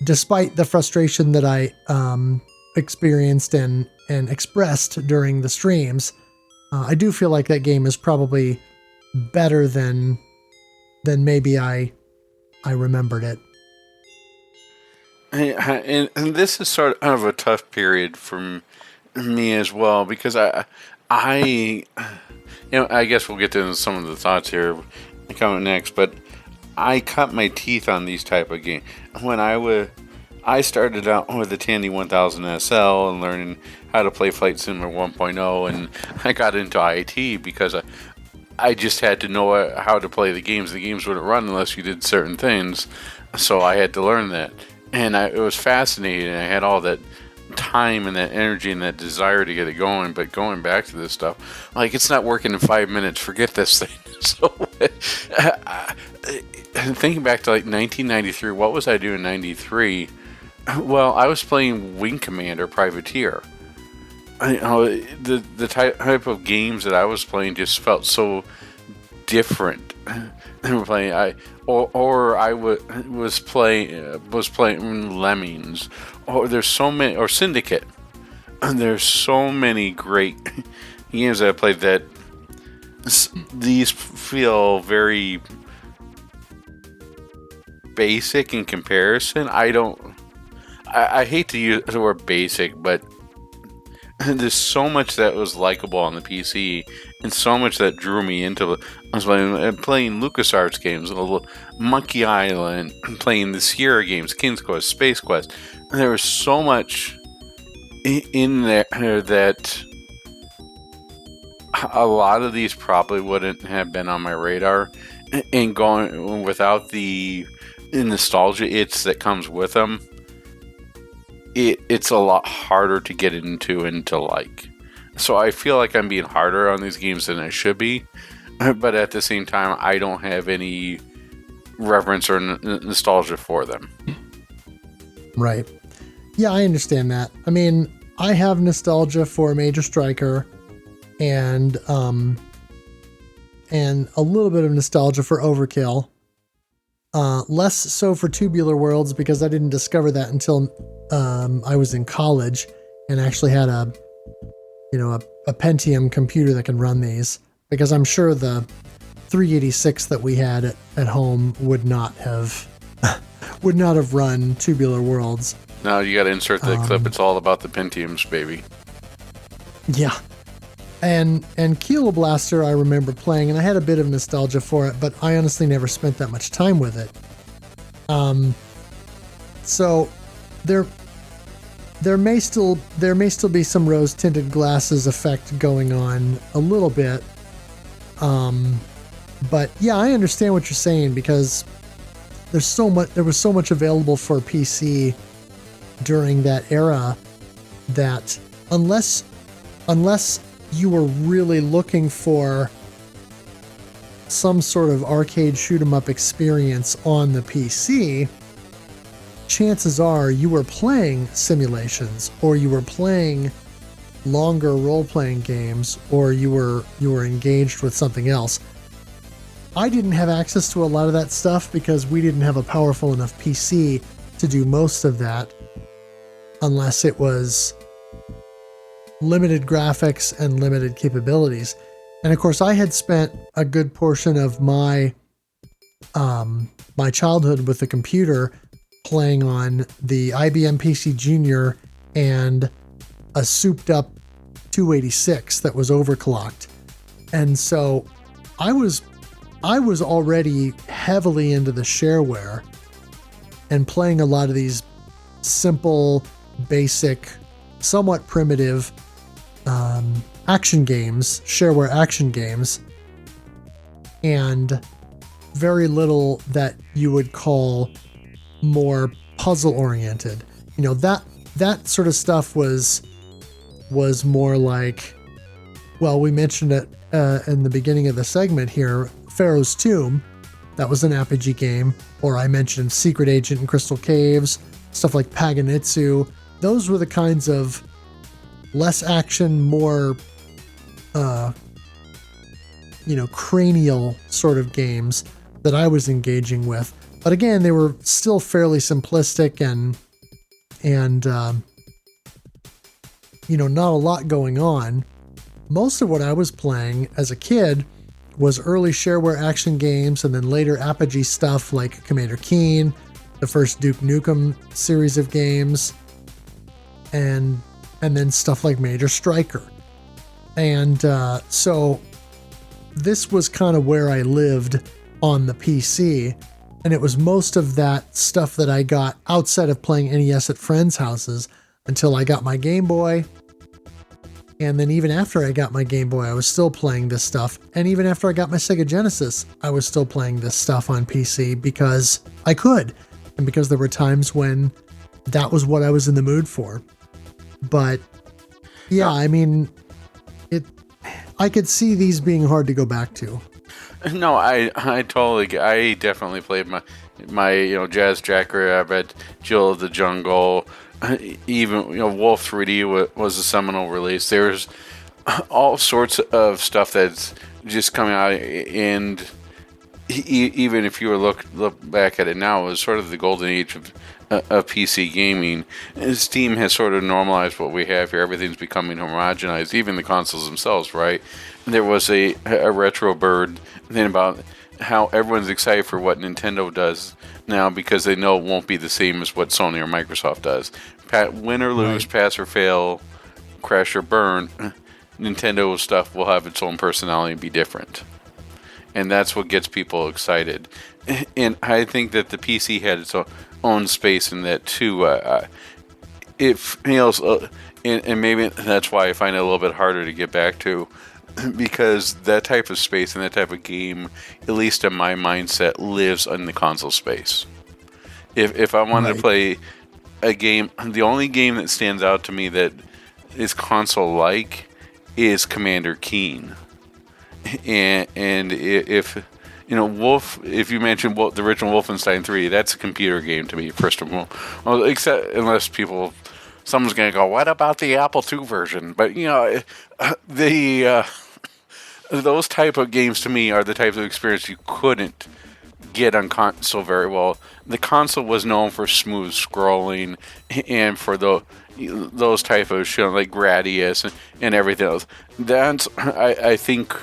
despite the frustration that I experienced and expressed during the streams, I do feel like that game is probably better than maybe I remembered it. And this is sort of a tough period for me as well, because I guess we'll get to some of the thoughts here coming next, but I cut my teeth on these type of games. When I started out with the Tandy 1000 SL and learning how to play Flight Simulator 1.0, and I got into IT because I just had to know how to play the games. The games wouldn't run unless you did certain things, so I had to learn that. And it was fascinating. I had all that time and that energy and that desire to get it going. But going back to this stuff, like, it's not working in 5 minutes. Forget this thing. So, thinking back to like 1993, what was I doing in 93? Well, I was playing Wing Commander Privateer. The type of games that I was playing just felt so different. was playing Lemmings, or there's so many, or Syndicate. There's so many great games that I played that these feel very basic in comparison. I hate to use the word basic, but there's so much that was likable on the PC, and so much that drew me into it. I was playing LucasArts games, Monkey Island, playing the Sierra games, King's Quest, Space Quest. And there was so much in there that a lot of these probably wouldn't have been on my radar. And going without the nostalgia itch that comes with them, it's a lot harder to get into and to like. So I feel like I'm being harder on these games than I should be, but at the same time, I don't have any reverence or nostalgia for them. Right. Yeah, I understand that. I mean, I have nostalgia for Major Striker, and a little bit of nostalgia for Overkill. Less so for Tubular Worlds, because I didn't discover that until I was in college and actually had a Pentium computer that can run these, because I'm sure the 386 that we had at home would not have run Tubular Worlds. No, you got to insert the clip. It's all about the Pentiums, baby. Yeah. And Kilo Blaster I remember playing, and I had a bit of nostalgia for it, but I honestly never spent that much time with it. So there may still be some rose-tinted glasses effect going on a little bit. But yeah, I understand what you're saying, because there was so much available for PC during that era that unless you were really looking for some sort of arcade shoot 'em up experience on the PC, chances are you were playing simulations, or you were playing longer role-playing games, or you were engaged with something else. I didn't have access to a lot of that stuff because we didn't have a powerful enough PC to do most of that, unless it was limited graphics and limited capabilities. And of course, I had spent a good portion of my childhood with the computer playing on the IBM PC Junior and a souped up 286 that was overclocked. And so I was already heavily into the shareware and playing a lot of these simple, basic, somewhat primitive action games, shareware action games, and very little that you would call more puzzle oriented. You know, that sort of stuff was more like, well, we mentioned it in the beginning of the segment here, Pharaoh's Tomb. That was an RPG game. Or I mentioned Secret Agent in Crystal Caves, stuff like Paganitsu. Those were the kinds of less action, more cranial sort of games that I was engaging with. But again, they were still fairly simplistic and not a lot going on. Most of what I was playing as a kid was early shareware action games, and then later Apogee stuff like Commander Keen, the first Duke Nukem series of games, and then stuff like Major Striker. And so this was kind of where I lived on the PC, and it was most of that stuff that I got outside of playing NES at friends' houses until I got my Game Boy. And then even after I got my Game Boy, I was still playing this stuff. And even after I got my Sega Genesis, I was still playing this stuff on PC because I could. And because there were times when that was what I was in the mood for. But yeah, I mean, I could see these being hard to go back to. No, I definitely played my Jazz Jackrabbit, Jill of the Jungle, even Wolf 3D was a seminal release. There's all sorts of stuff that's just coming out, and even if you were look back at it now, it was sort of the golden age of PC gaming. And Steam has sort of normalized what we have here. Everything's becoming homogenized, even the consoles themselves, right? There was a retro bird then about how everyone's excited for what Nintendo does now because they know it won't be the same as what Sony or Microsoft does. Win or lose, right. Pass or fail, crash or burn, Nintendo stuff will have its own personality and be different. And that's what gets people excited. And I think that the PC had its own space in that too. It feels, and maybe that's why I find it a little bit harder to get back to, because that type of space and that type of game, at least in my mindset, lives in the console space. If I wanted to play a game, the only game that stands out to me that is console-like is Commander Keen. And if Wolf, if you mentioned the original Wolfenstein 3, that's a computer game to me, first of all. Well, except unless someone's going to go, what about the Apple II version? But, those type of games to me are the types of experience you couldn't get on console very well. The console was known for smooth scrolling and for those type of shit like Gradius and everything else. That's, I think,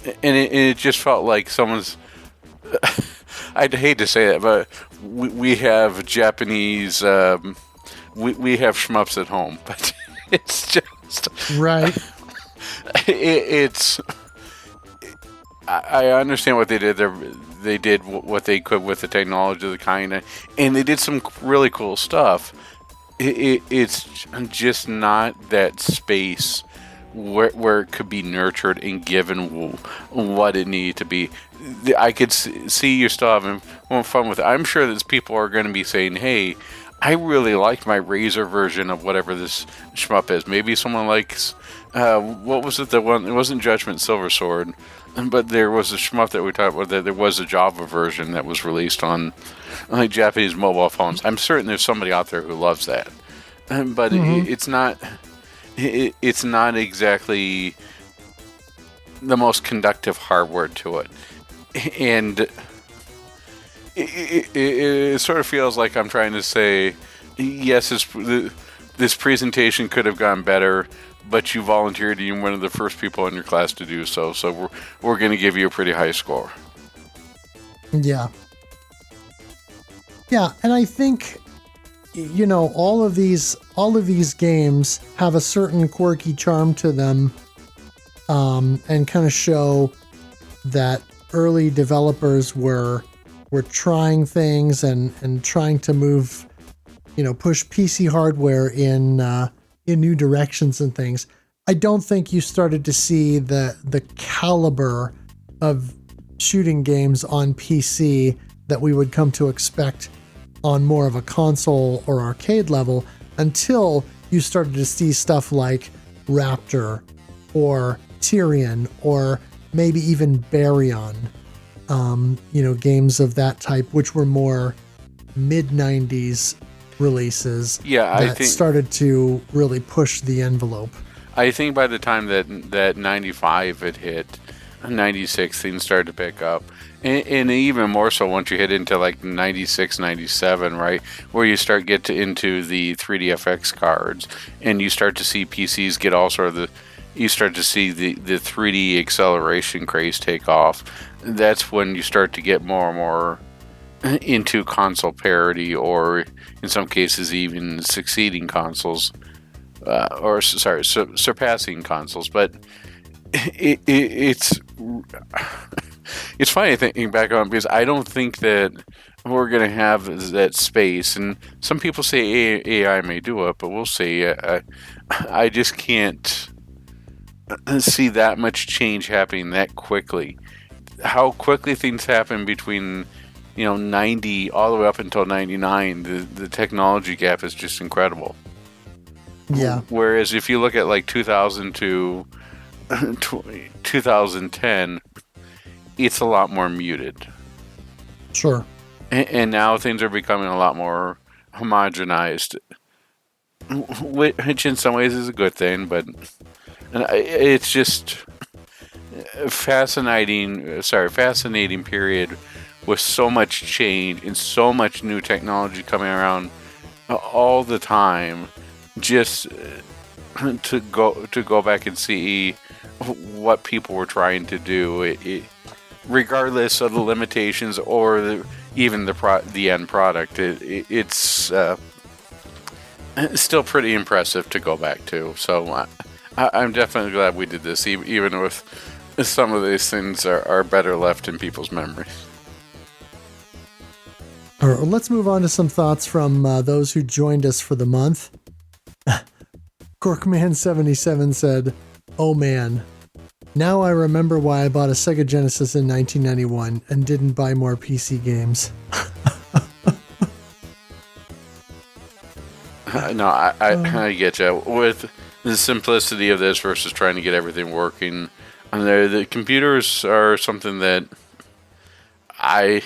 and it just felt like someone's, I'd hate to say that, but we have Japanese, we have shmups at home, but it's just... Right. I understand what they did. They did what they could with the technology of the kind, and they did some really cool stuff. It's just not that space where it could be nurtured and given what it needed to be. I could see you're still having fun with it. I'm sure that people are going to be saying, hey, I really liked my Razer version of whatever this shmup is. Maybe someone likes, what was it? The one, it wasn't Judgment Silver Sword, but there was a shmup that we talked about. That there was a Java version that was released on like Japanese mobile phones. I'm certain there's somebody out there who loves that, but it's not. It's not exactly the most conductive hardware to it, and it sort of feels like I'm trying to say, yes, this presentation could have gone better, but you volunteered and you're one of the first people in your class to do so, so we're going to give you a pretty high score. Yeah. Yeah, and I think you know, all of these games have a certain quirky charm to them, and kind of show that early developers were trying things and trying to move, you know, push PC hardware in new directions and things. I don't think you started to see the caliber of shooting games on PC that we would come to expect on more of a console or arcade level until you started to see stuff like Raptor or Tyrion or maybe even Baryon, you know, games of that type, which were more mid-90s releases I think started to really push the envelope. I think by the time that 95 had hit, 96 things started to pick up. And even more so once you hit into like 96, 97, right? Where you start into the 3DFX cards and you start to see PCs get all sort of you start to see the 3D acceleration craze take off. That's when you start to get more and more into console parity, or in some cases even succeeding consoles, surpassing consoles. But it's funny thinking back on, because I don't think that we're going to have that space. And some people say AI may do it, but we'll see. I just can't see that much change happening that quickly. How quickly things happen between 90 all the way up until 99, the technology gap is just incredible. Yeah. Whereas if you look at like 2000 to 2010, it's a lot more muted. Sure. And now things are becoming a lot more homogenized, which in some ways is a good thing, but it's just fascinating period with so much change and so much new technology coming around all the time. Just to go back and see what people were trying to do, regardless of the limitations or even the end product, it's still pretty impressive to go back to. So I'm definitely glad we did this, even with some of these things are better left in people's memories. All right, well, let's move on to some thoughts from those who joined us for the month. Corkman77 said, "Oh man, now I remember why I bought a Sega Genesis in 1991 and didn't buy more PC games." No, I get you. With the simplicity of this versus trying to get everything working, the computers are something that I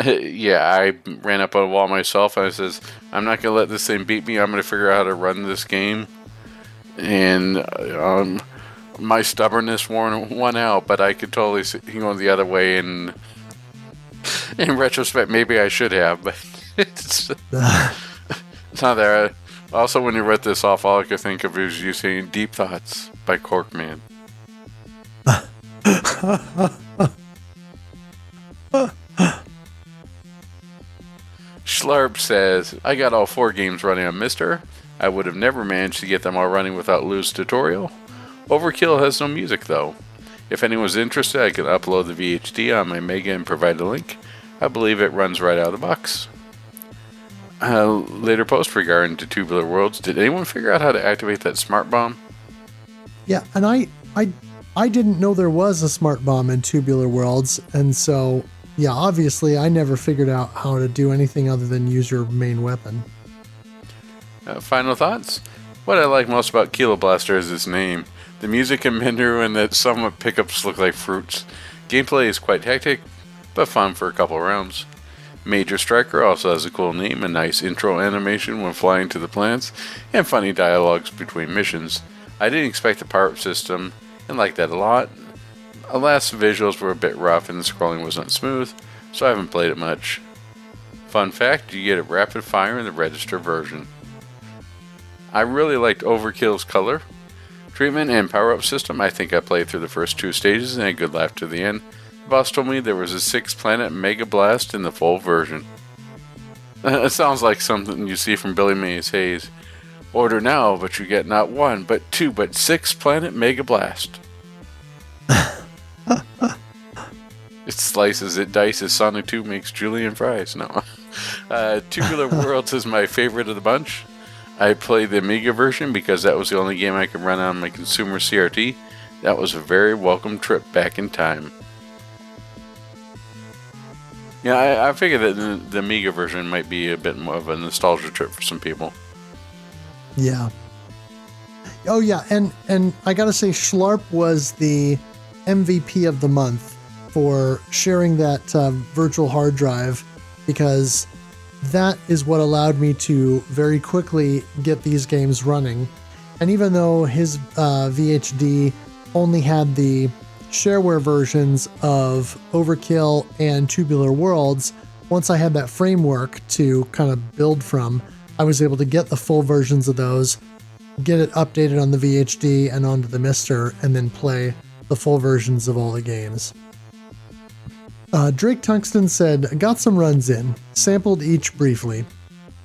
ran up on a wall myself, and I says, I'm not going to let this thing beat me. I'm going to figure out how to run this game. And my stubbornness won out, but I could totally see going the other way. And in retrospect, maybe I should have, but it's not there. Also, when you read this off, all I could think of is you saying Deep Thoughts by Corkman. Schlarp says, I got all 4 games running on Mister. I would have never managed to get them all running without Lou's tutorial. Overkill has no music though. If anyone's interested, I can upload the VHD on my Mega and provide a link. I believe it runs right out of the box. Later post regarding to Tubular Worlds. Did anyone figure out how to activate that smart bomb? Yeah, and I didn't know there was a smart bomb in Tubular Worlds, and so yeah, obviously I never figured out how to do anything other than use your main weapon. Final thoughts? What I like most about Kilo Blaster is its name. The music in menu and that somewhat pickups look like fruits. Gameplay is quite hectic, but fun for a couple rounds. Major Striker also has a cool name, a nice intro animation when flying to the plants, and funny dialogues between missions. I didn't expect the power-up system, and liked that a lot. Alas, the visuals were a bit rough and the scrolling wasn't smooth, so I haven't played it much. Fun fact, you get it rapid fire in the register version. I really liked Overkill's color treatment and power-up system. I think I played through the first 2 stages and had a good laugh to the end. The boss told me there was a 6-planet Mega Blast in the full version. It sounds like something you see from Billy Mays Hayes. Order now, but you get not one, but two, but 6 Planet Mega Blast. It slices, it dices. Sonic 2 makes julienne fries. No. Tubular Worlds is my favorite of the bunch. I played the Amiga version because that was the only game I could run on my consumer CRT. That was a very welcome trip back in time. Yeah, I figured that the Amiga version might be a bit more of a nostalgia trip for some people. Yeah. Oh yeah, and I gotta say, Schlarp was the MVP of the month for sharing that virtual hard drive, because that is what allowed me to very quickly get these games running. And even though his VHD only had the shareware versions of Overkill and Tubular Worlds, once I had that framework to kind of build from, I was able to get the full versions of those, get it updated on the VHD and onto the Mister, and then play the full versions of all the games. Drake Tungsten said, got some runs in, sampled each briefly.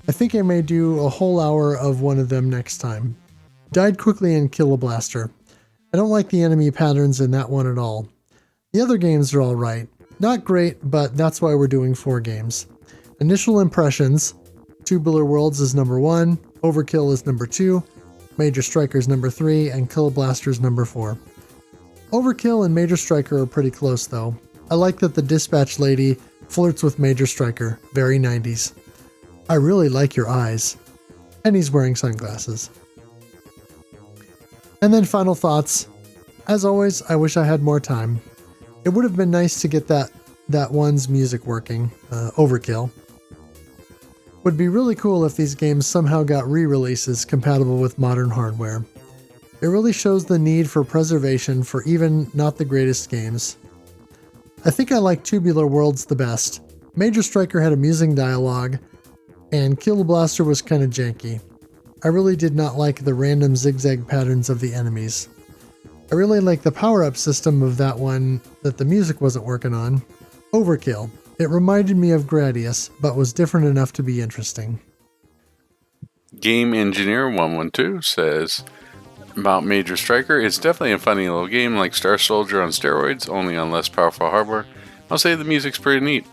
I think I may do a whole hour of one of them next time. Died quickly in Kill a Blaster. I don't like the enemy patterns in that one at all. The other games are alright. Not great, but that's why we're doing 4 games. Initial impressions: Tubular Worlds is number 1, Overkill is number 2, Major Striker is number 3, and Kill a Blaster is number 4. Overkill and Major Striker are pretty close though. I like that the dispatch lady flirts with Major Striker. Very 90s. I really like your eyes. And he's wearing sunglasses. And then final thoughts. As always, I wish I had more time. It would have been nice to get that one's music working, Overkill. Would be really cool if these games somehow got re-releases compatible with modern hardware. It really shows the need for preservation for even not the greatest games. I think I like Tubular Worlds the best. Major Striker had amusing dialogue, and Kill the Blaster was kind of janky. I really did not like the random zigzag patterns of the enemies. I really like the power-up system of that one that the music wasn't working on. Overkill. It reminded me of Gradius, but was different enough to be interesting. Game Engineer 112 says, about Major Striker, it's definitely a funny little game like Star Soldier on steroids, only on less powerful hardware. I'll say the music's pretty neat.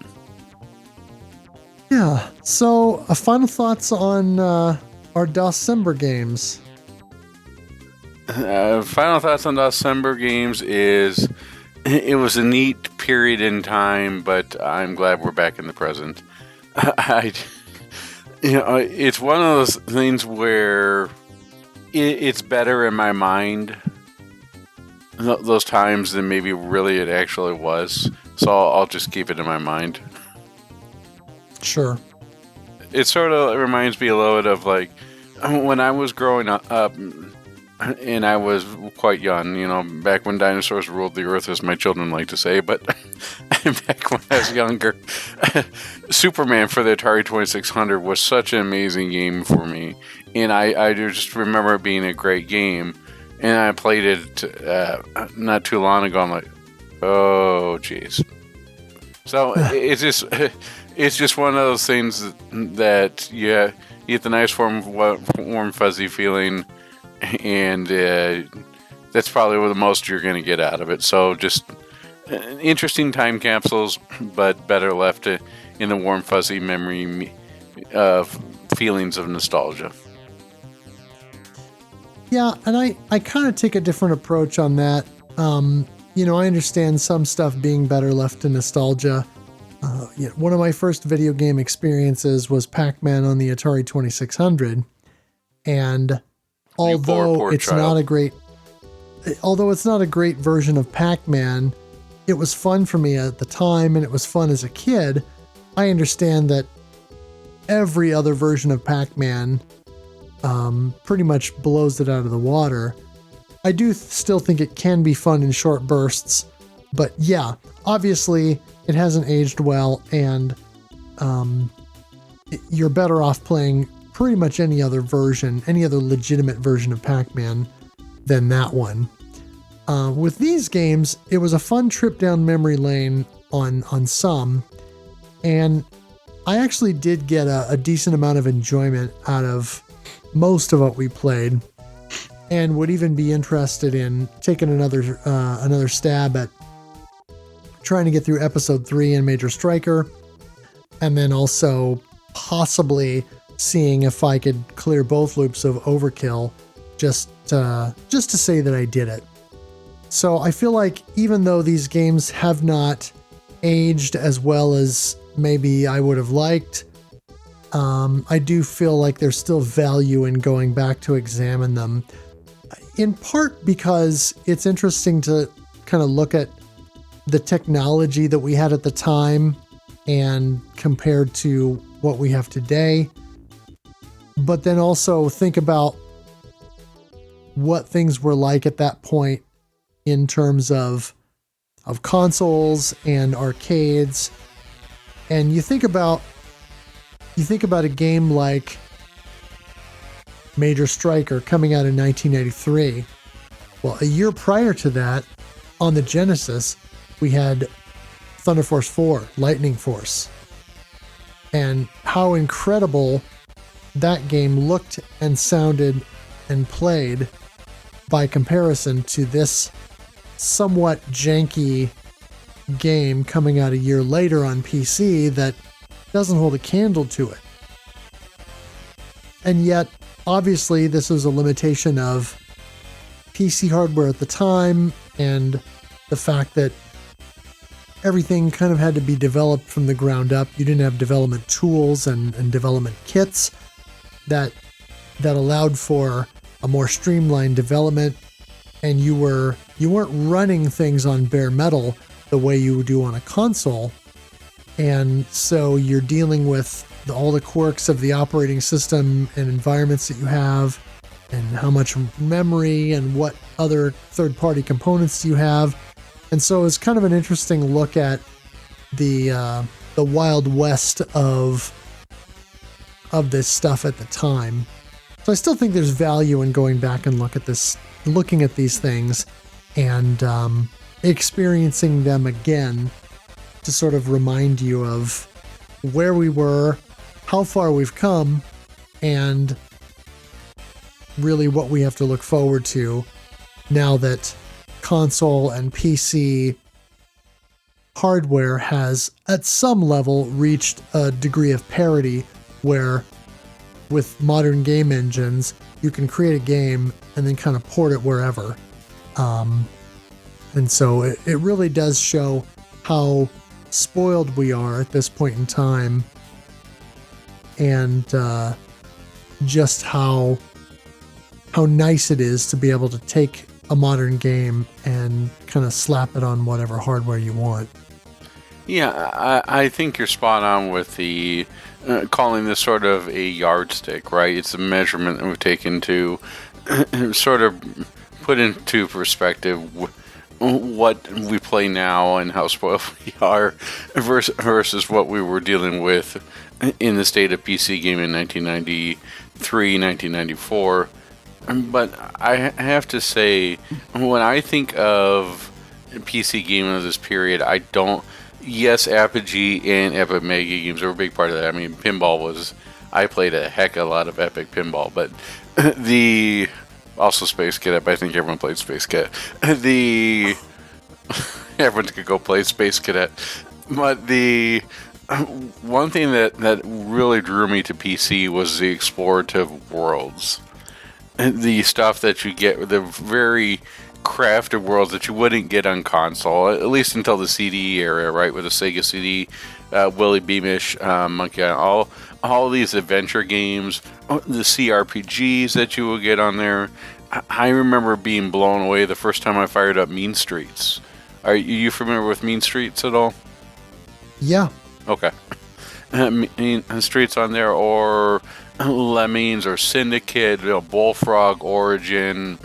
Yeah, so final thoughts on our DOS-cember games. Final thoughts on DOS-cember games is it was a neat period in time, but I'm glad we're back in the present. It's one of those things where it's better in my mind those times than maybe really it actually was. So I'll just keep it in my mind. Sure. It sort of reminds me a little bit of like when I was growing up, and I was quite young, back when dinosaurs ruled the earth, as my children like to say, but back when I was younger, Superman for the Atari 2600 was such an amazing game for me. And I just remember it being a great game. And I played it not too long ago. I'm like, oh, jeez. So it's just one of those things that you get the nice warm fuzzy feeling, and that's probably the most you're going to get out of it. So just interesting time capsules, but better left in the warm fuzzy memory of feelings of nostalgia. Yeah, and I kind of take a different approach on that. I understand some stuff being better left to nostalgia. One of my first video game experiences was Pac-Man on the Atari 2600, and although it's not a great version of Pac-Man, it was fun for me at the time, and it was fun as a kid. I understand that every other version of Pac-Man pretty much blows it out of the water. I do still think it can be fun in short bursts, but yeah, obviously it hasn't aged well, and you're better off playing pretty much any other legitimate version of Pac-Man than that one. With these games, it was a fun trip down memory lane on some, and I actually did get a decent amount of enjoyment out of most of what we played, and would even be interested in taking another stab at trying to get through episode 3 in Major Striker, and then also possibly seeing if I could clear both loops of Overkill, just to say that I did it. So I feel like even though these games have not aged as well as maybe I would have liked, I do feel like there's still value in going back to examine them. In part because it's interesting to kind of look at the technology that we had at the time and compared to what we have today. But then also think about what things were like at that point in terms of consoles and arcades. And you think about a game like Major Striker coming out in 1983. Well, a year prior to that, on the Genesis, we had Thunder Force 4, Lightning Force. And how incredible that game looked and sounded and played by comparison to this somewhat janky game coming out a year later on PC that doesn't hold a candle to it. And yet, obviously, this was a limitation of PC hardware at the time and the fact that everything kind of had to be developed from the ground up. You didn't have development tools and development kits that allowed for a more streamlined development, and you weren't running things on bare metal the way you do on a console. And so you're dealing with all the quirks of the operating system and environments that you have, and how much memory and what other third-party components you have. And so it's kind of an interesting look at the Wild West of this stuff at the time. So I still think there's value in going back and looking at these things and experiencing them again to sort of remind you of where we were, how far we've come, and really what we have to look forward to now that console and PC hardware has at some level reached a degree of parity where with modern game engines you can create a game and then kind of port it wherever. And so it really does show how spoiled we are at this point in time, and just how nice it is to be able to take a modern game and kind of slap it on whatever hardware you want. Yeah, I think you're spot on with the calling this sort of a yardstick, right? It's a measurement that we've taken to sort of put into perspective what we play now and how spoiled we are versus what we were dealing with in the state of PC gaming in 1993, 1994. But I have to say, when I think of PC gaming of this period, I don't... Yes, Apogee and Epic Mega Games were a big part of that. I mean, pinball was... I played a heck of a lot of Epic Pinball, but the... Also Space Cadet, but I think everyone played Space Cadet. Everyone could go play Space Cadet. But the... One thing that really drew me to PC was the explorative worlds. The stuff that you get, the very crafted worlds that you wouldn't get on console, at least until the CD era, right? With the Sega CD, Willy Beamish, Monkey Island, all these adventure games, the CRPGs that you will get on there. I remember being blown away the first time I fired up Mean Streets. Are you familiar with Mean Streets at all? Yeah. Okay. Mean Streets on there, or Lemmings, or Syndicate, Bullfrog Origin.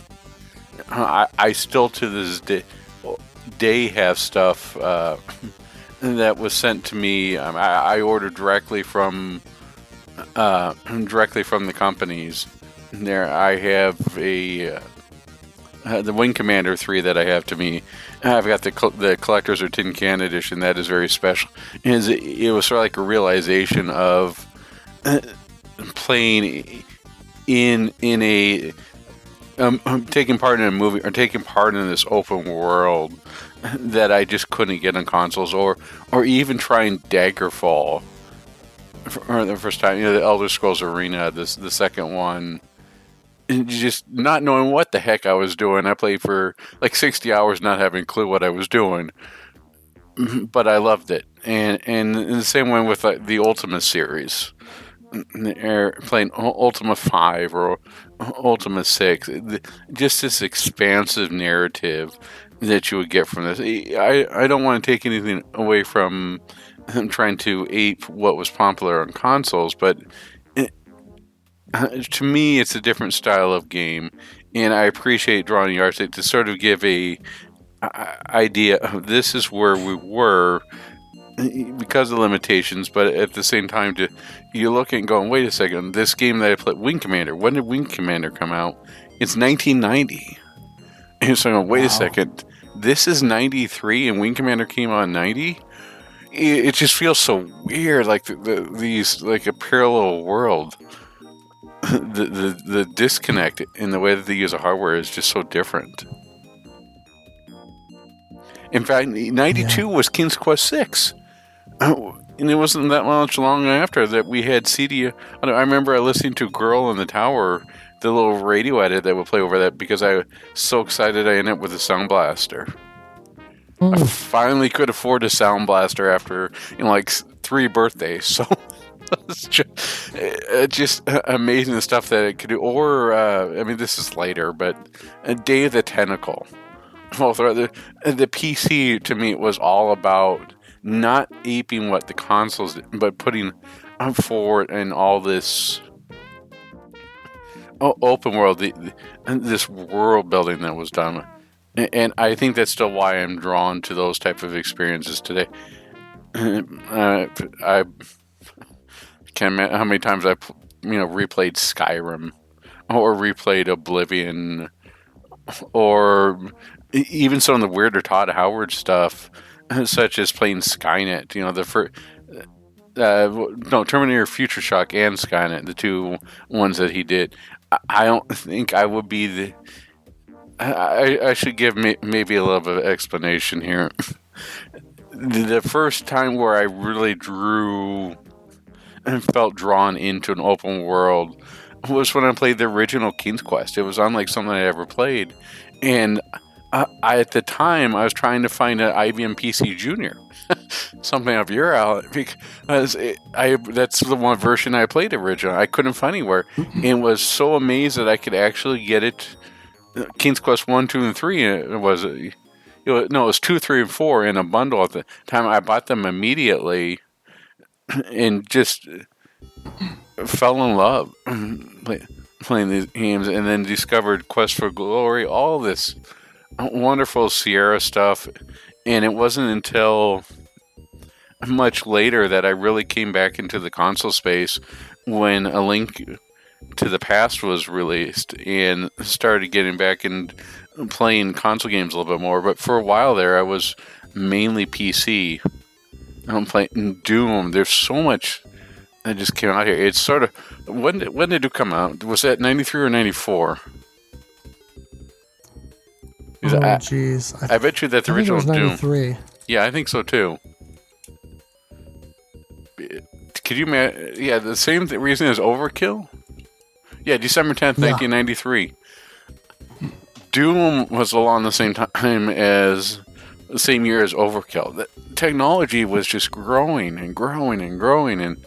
I still to this day have stuff that was sent to me. I ordered directly from the companies. There, I have the Wing Commander 3 that I have to me. I've got the Collector's or Tin Can Edition. That is very special. It was sort of like a realization of playing in a taking part in a movie or taking part in this open world that I just couldn't get on consoles, or even trying Daggerfall for the first time. The Elder Scrolls Arena, the second one. Just not knowing what the heck I was doing. I played for like 60 hours not having a clue what I was doing. But I loved it. And in the same way with the Ultima series. Playing Ultima 5 or Ultima 6. Just this expansive narrative that you would get from this. I don't want to take anything away from trying to ape what was popular on consoles, but to me, it's a different style of game, and I appreciate drawing the art to sort of give a idea of this is where we were because of limitations, but at the same time, you look and going, wait a second, this game that I played, Wing Commander, when did Wing Commander come out? It's 1990. And so, wait a second, this is 93 and Wing Commander came out in 90? It just feels so weird, like these, like a parallel world. The disconnect in the way that they use the hardware is just so different. In fact, 92 was King's Quest 6. And it wasn't that much long after that we had CD. I remember listening to Girl in the Tower, the little radio edit that would play over that, because I was so excited I ended up with a Sound Blaster. I finally could afford a Sound Blaster after like 3 birthdays, so it's just amazing the stuff that it could do. Or, this is later, but Day of the Tentacle. Well, the PC to me was all about not aping what the consoles did, but putting forward in all this open world, this world building that was done. And I think that's still why I'm drawn to those type of experiences today. I can't imagine how many times I replayed Skyrim or replayed Oblivion, or even some of the weirder Todd Howard stuff, such as playing Skynet. Terminator Future Shock and Skynet, the two ones that he did. I don't think I would be the... I should give maybe a little bit of explanation here. The first time where I really drew and felt drawn into an open world was when I played the original King's Quest. It was unlike something I ever played. And at the time, I was trying to find an IBM PC Junior. Something of your alley, because that's the one version I played originally. I couldn't find anywhere, and was so amazed that I could actually get it. King's Quest 1, 2, and 3. It was 2, 3, and 4 in a bundle at the time. I bought them immediately, and just fell in love playing these games, and then discovered Quest for Glory, all this wonderful Sierra stuff. And it wasn't until much later that I really came back into the console space when A Link to the Past was released, and started getting back and playing console games a little bit more. But for a while there, I was mainly PC. I'm playing Doom. There's so much that just came out here. It's sort of... When did it come out? Was that 93 or 94? Oh, jeez. I bet you that the original Doom... 93. Yeah, I think so, too. Could you imagine... Yeah, the same reason as Overkill? Yeah, December 10th, 1993. Doom was along the same time as... the same year as Overkill. The technology was just growing and growing and growing, and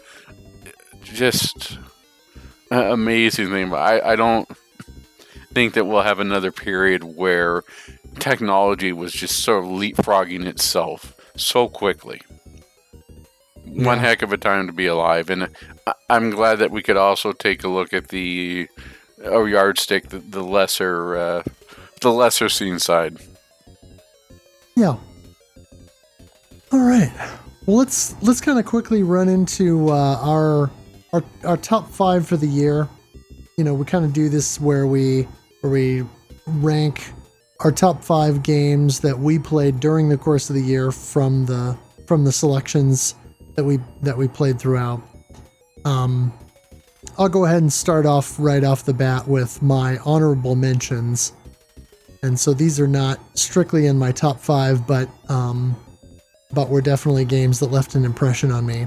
just amazing thing. But I don't think that we'll have another period where technology was just sort of leapfrogging itself so quickly. Yeah. One heck of a time to be alive, and I'm glad that we could also take a look at the yardstick, the lesser seen side. Yeah. All right. Well, let's kind of quickly run into our top 5 for the year. We kind of do this where we rank our top 5 games that we played during the course of the year from the selections that we played throughout. I'll go ahead and start off right off the bat with my honorable mentions. And so these are not strictly in my top 5, but were definitely games that left an impression on me.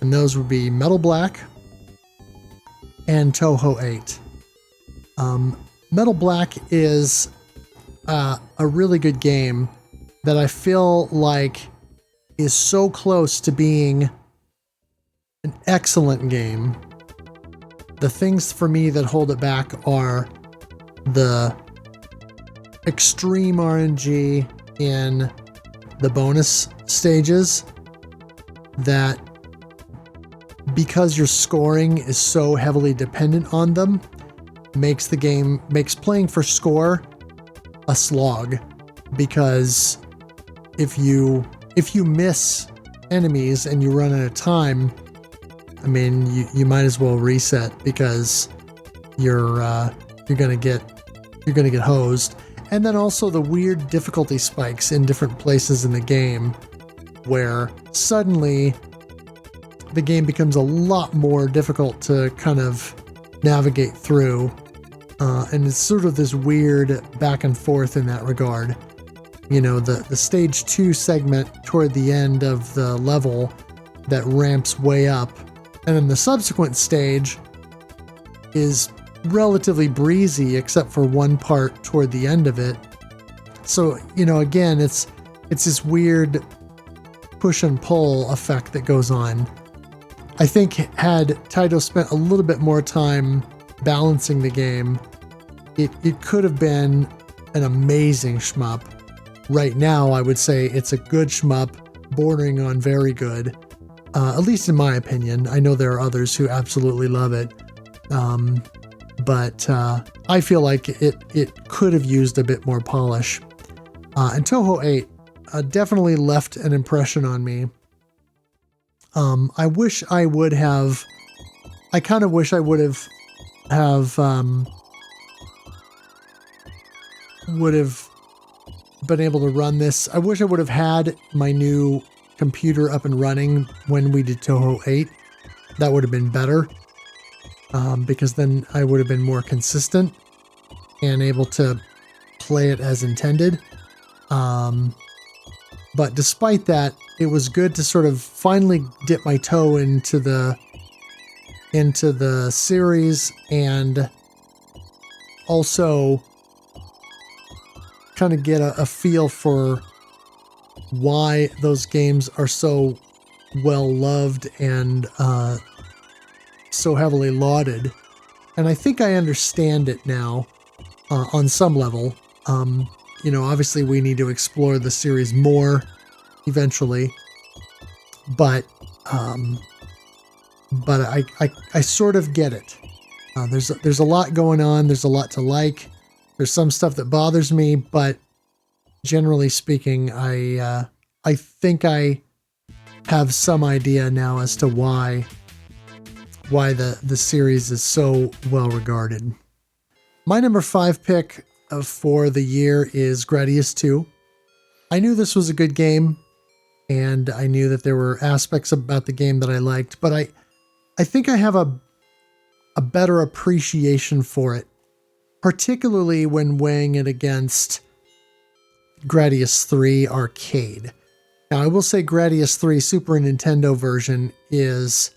And those would be Metal Black and Touhou 8. Metal Black is a really good game that I feel like is so close to being an excellent game. The things for me that hold it back are the extreme RNG in the bonus stages, that because your scoring is so heavily dependent on them, makes playing for score a slog, because if you miss enemies and you run out of time, I mean, you might as well reset, because you're gonna get hosed. And then also the weird difficulty spikes in different places in the game, where suddenly the game becomes a lot more difficult to kind of navigate through. And it's sort of this weird back and forth in that regard. You know, the stage 2 segment toward the end of the level that ramps way up, and then the subsequent stage is relatively breezy except for one part toward the end of it. So, you know, again, it's this weird push and pull effect that goes on. I think had Taito spent a little bit more time balancing the game, it could have been an amazing shmup. Right now, I would say it's a good shmup, bordering on very good, at least in my opinion. I know there are others who absolutely love it, but I feel like it could have used a bit more polish. And Touhou 8 definitely left an impression on me. I kind of wish I would have been able to run this. I wish I would have had my new computer up and running when we did Touhou 8. That would have been better, because then I would have been more consistent and able to play it as intended. But despite that, it was good to sort of finally dip my toe into the series, and also kind of get a feel for why those games are so well loved and so heavily lauded. And I think I understand it now on some level. You know, obviously we need to explore the series more eventually, but I sort of get it. There's a lot going on. There's a lot to like. There's some stuff that bothers me, but generally speaking, I think I have some idea now as to why the series is so well regarded. My number 5 pick for the year is Gradius 2. I knew this was a good game, and I knew that there were aspects about the game that I liked, but I think I have a better appreciation for it, particularly when weighing it against Gradius 3 Arcade. Now, I will say Gradius 3 Super Nintendo version is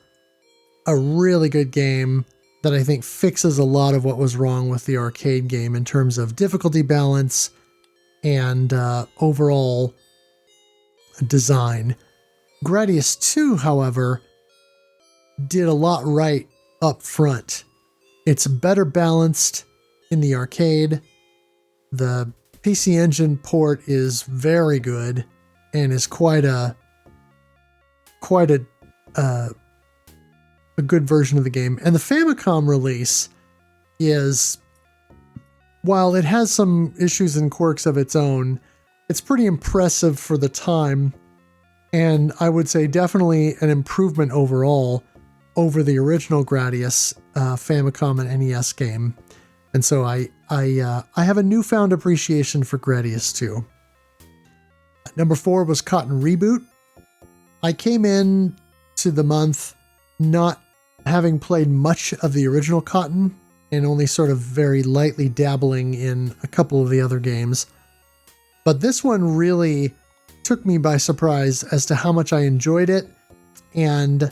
a really good game that I think fixes a lot of what was wrong with the arcade game in terms of difficulty balance and overall design. Gradius 2, however, did a lot right up front. It's better balanced in the arcade. The PC Engine port is very good and is quite a good version of the game. And the Famicom release is, while it has some issues and quirks of its own, it's pretty impressive for the time, and I would say definitely an improvement overall over the original Gradius Famicom and NES game. And so I have a newfound appreciation for Gradius too. Number 4 was Cotton Reboot. I came in to the month not having played much of the original Cotton and only sort of very lightly dabbling in a couple of the other games. But this one really took me by surprise as to how much I enjoyed it. And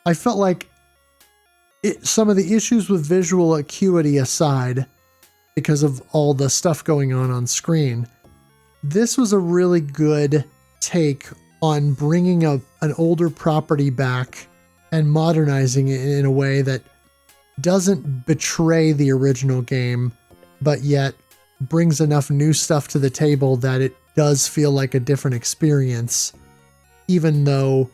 I felt like some of the issues with visual acuity aside, because of all the stuff going on screen, this was a really good take on bringing an older property back and modernizing it in a way that doesn't betray the original game, but yet brings enough new stuff to the table that it does feel like a different experience, even though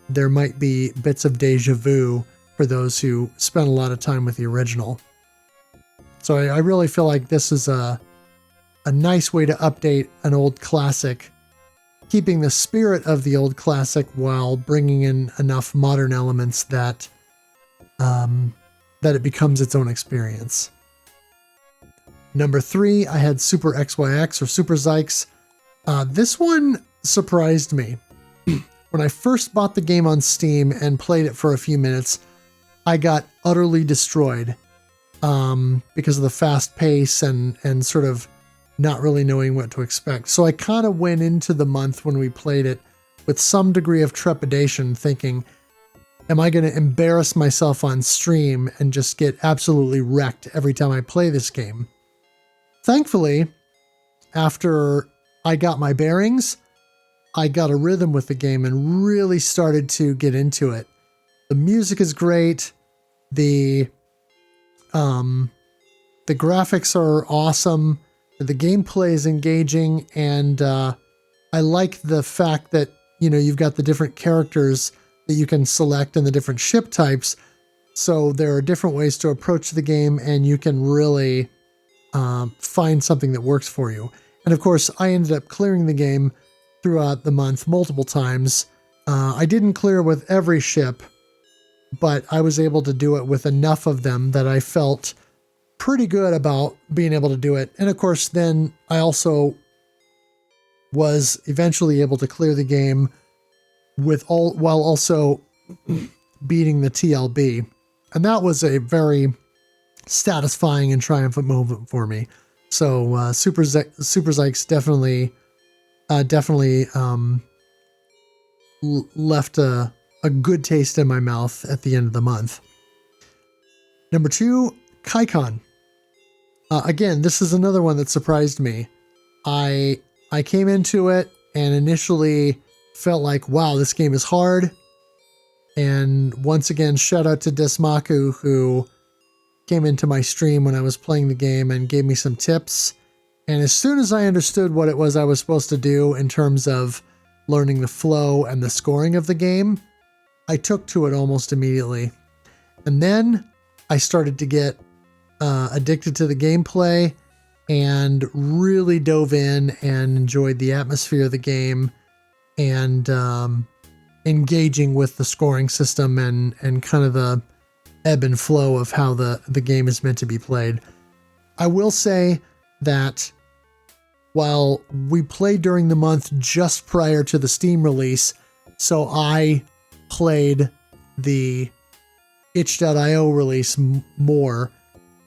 there might be bits of deja vu for those who spent a lot of time with the original. So I really feel like this is a nice way to update an old classic, keeping the spirit of the old classic while bringing in enough modern elements that it becomes its own experience. Number 3, I had Super XYX or Super Zykes. This one surprised me. When I first bought the game on Steam and played it for a few minutes, I got utterly destroyed because of the fast pace and sort of not really knowing what to expect. So I kind of went into the month when we played it with some degree of trepidation, thinking, am I going to embarrass myself on stream and just get absolutely wrecked every time I play this game? Thankfully, after I got my bearings, I got a rhythm with the game and really started to get into it. The music is great. The graphics are awesome. The gameplay is engaging, and I like the fact that, you know, you've got the different characters that you can select and the different ship types. So there are different ways to approach the game, and you can really find something that works for you. And of course, I ended up clearing the game throughout the month multiple times. I didn't clear with every ship, but I was able to do it with enough of them that I felt pretty good about being able to do it. And of course, then I also was eventually able to clear the game while also beating the TLB. And that was a very satisfying and triumphant moment for me. So Super Zykes definitely left a good taste in my mouth at the end of the month. Number 2, Kaikon. Again, this is another one that surprised me. I came into it and initially felt like, wow, this game is hard. And once again, shout out to Desmaku, who came into my stream when I was playing the game and gave me some tips. And as soon as I understood what it was I was supposed to do in terms of learning the flow and the scoring of the game, I took to it almost immediately. And then I started to get addicted to the gameplay and really dove in and enjoyed the atmosphere of the game and engaging with the scoring system and kind of the ebb and flow of how the game is meant to be played. I will say that while we played during the month just prior to the Steam release, so I played the itch.io release more.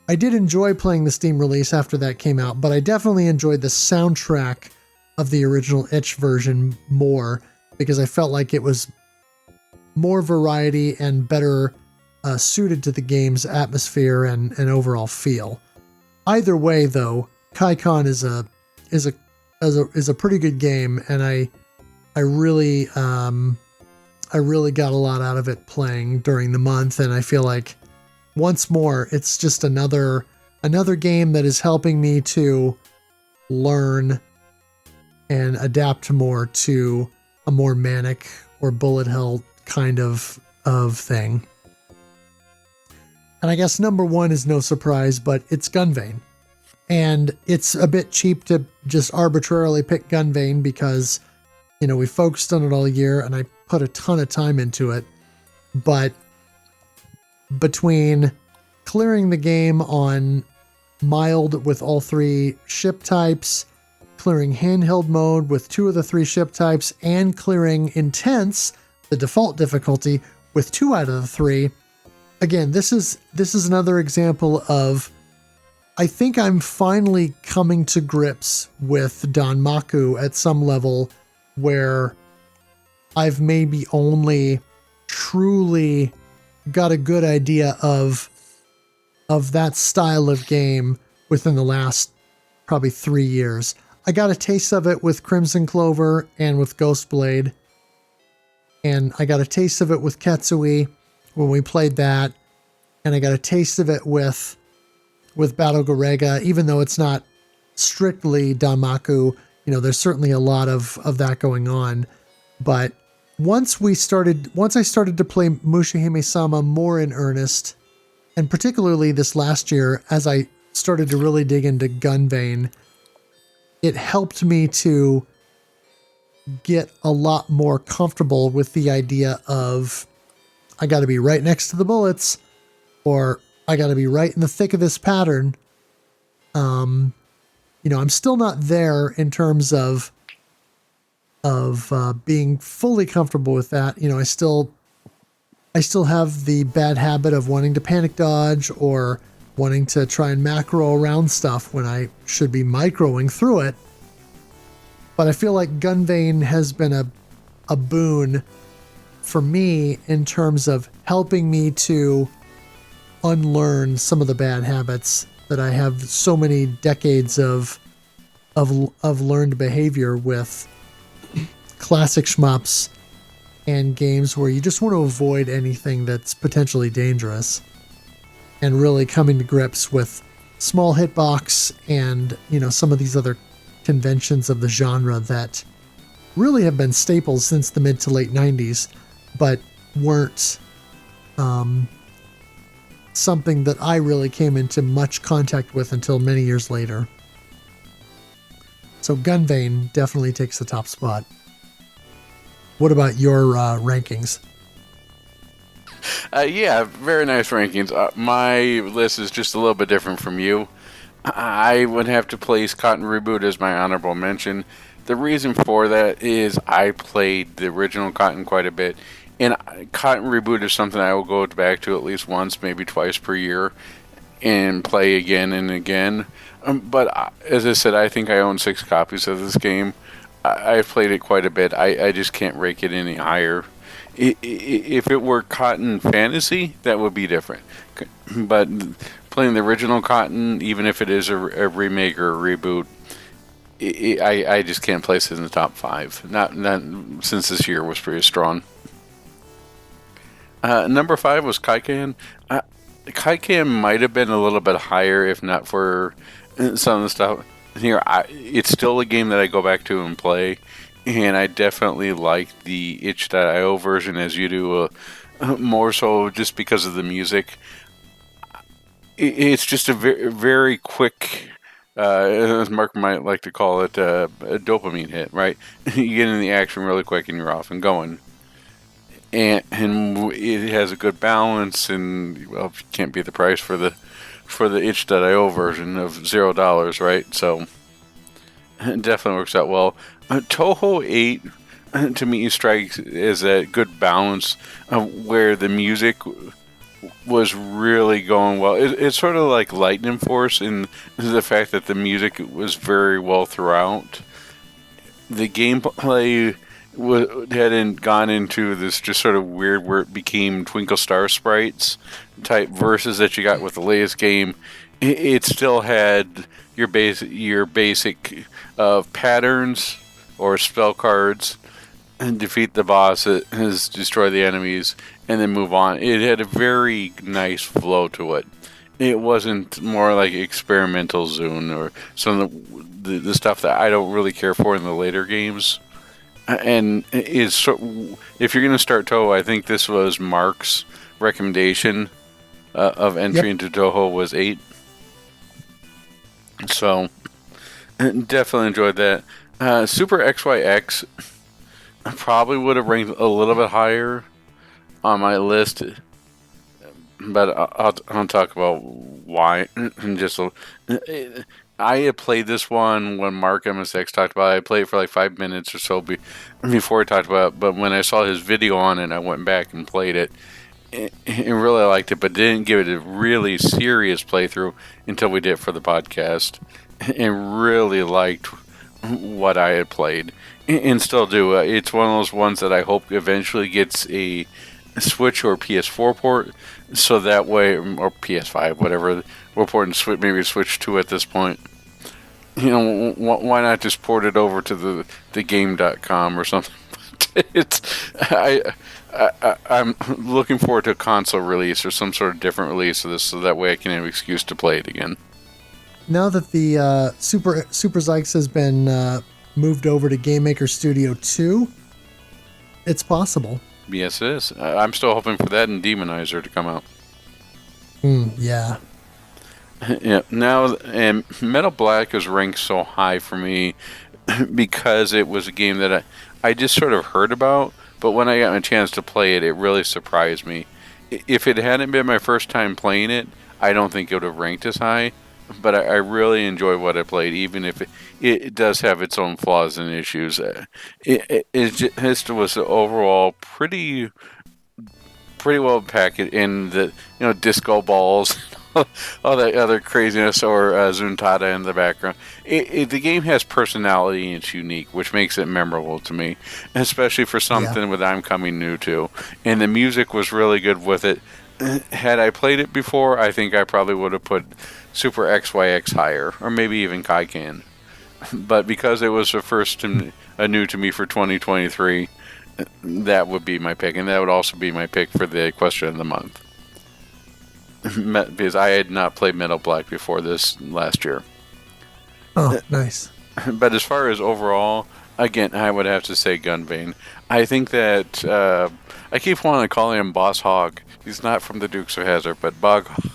I did enjoy playing the Steam release after that came out, but I definitely enjoyed the soundtrack of the original itch version more because I felt like it was more variety and better suited to the game's atmosphere and overall feel. Either way, though, Kaikon is a pretty good game, and I really got a lot out of it playing during the month, and I feel like once more it's just another game that is helping me to learn and adapt more to a more manic or bullet hell kind of thing. And I guess number 1 is no surprise, but it's Gunvein. And it's a bit cheap to just arbitrarily pick Gunvein because, you know, we focused on it all year and I put a ton of time into it. But between clearing the game on mild with all 3 ship types, clearing handheld mode with 2 of the 3 ship types, and clearing intense, the default difficulty, with 2 out of the 3. Again, this is another example of, I think I'm finally coming to grips with Danmaku at some level where I've maybe only truly got a good idea of that style of game within the last probably 3 years. I got a taste of it with Crimson Clover and with Ghostblade. And I got a taste of it with Ketsui when we played that. And I got a taste of it with Battle Garega, even though it's not strictly Danmaku. There's certainly a lot of that going on. But once I started to play Mushihime-sama more in earnest, and particularly this last year, as I started to really dig into Gunvein, it helped me to get a lot more comfortable with the idea of, I got to be right next to the bullets, or I got to be right in the thick of this pattern. I'm still not there in terms of being fully comfortable with that. I still have the bad habit of wanting to panic dodge or wanting to try and macro around stuff when I should be microing through it. But I feel like Gunvein has been a boon for me in terms of helping me to unlearn some of the bad habits that I have so many decades of learned behavior with classic shmups and games where you just want to avoid anything that's potentially dangerous, and really coming to grips with small hitbox and some of these other conventions of the genre that really have been staples since the mid to late 90s, but weren't something that I really came into much contact with until many years later. So Gunvein definitely takes the top spot. What about your rankings? Yeah, very nice rankings. My list is just a little bit different from you. I would have to place Cotton Reboot as my honorable mention. The reason for that is I played the original Cotton quite a bit, and Cotton Reboot is something I will go back to at least once, maybe twice per year, and play again and again. But as I said, I think I own 6 copies of this game. I've played it quite a bit. I just can't rake it any higher. If it were Cotton Fantasy, that would be different. But playing the original Cotton, even if it is a remake or a reboot, I just can't place it in the top 5. Not since this year was pretty strong. Number 5 was Kaikan. Kaikan might have been a little bit higher if not for some of the stuff here. It's still a game that I go back to and play, and I definitely like the itch.io version as you do, more so just because of the music. It's just a very, very quick, as Mark might like to call it, a dopamine hit, right? You get in the action really quick and you're off and going. And it has a good balance, and well, it can't beat the price for the itch.io version of $0, right? So it definitely works out well. Toho 8 to me strikes as a good balance where the music was really going well. It's sort of like Lightning Force in the fact that the music was very well throughout. The gameplay hadn't gone into this just sort of weird where it became Twinkle Star Sprites type verses that you got with the latest game. It still had your basic patterns or spell cards, and defeat the bosses, destroy the enemies, and then move on. It had a very nice flow to it. It wasn't more like experimental zone or some of the stuff that I don't really care for in the later games. And if you're going to start Toho, I think this was Mark's recommendation of entry into Toho was 8. So definitely enjoyed that. Super XYX probably would have ranked a little bit higher on my list, but I'll talk about why in just a. I had played this one when Mark MSX talked about it. I played it for like 5 minutes or so before he talked about it. But when I saw his video on it, I went back and played it. And really liked it, but didn't give it a really serious playthrough until we did it for the podcast. And really liked what I had played. And still do. It's one of those ones that I hope eventually gets a Switch or PS4 port, so that way, or PS5, whatever, we're porting Switch, maybe Switch 2 at this point. You know, why not just port it over to the game.com or something? I'm looking forward to a console release or some sort of different release of this, so that way I can have an excuse to play it again. Now that the Super Zykes has been moved over to Game Maker Studio 2, it's possible. Yes, it is. I'm still hoping for that and Demonizer to come out. Yeah. Yeah. Now, and Metal Black is ranked so high for me because it was a game that I just sort of heard about, but when I got a chance to play it, it really surprised me. If it hadn't been my first time playing it, I don't think it would have ranked as high. But I really enjoy what I played, even if it does have its own flaws and issues. It was overall pretty well packed in the disco balls, all that other craziness, or Zuntata in the background. The game has personality and it's unique, which makes it memorable to me, especially for something that I'm coming new to. And the music was really good with it. Had I played it before, I think I probably would have put Super XYX higher, or maybe even Kaikan. But because it was the first new to me for 2023, that would be my pick, and that would also be my pick for the question of the month. Because I had not played Metal Black before this last year. Oh, nice. But as far as overall, again, I would have to say Gunvein. I think that I keep wanting to call him Boss Hog. He's not from the Dukes of Hazzard, but Bog Hog.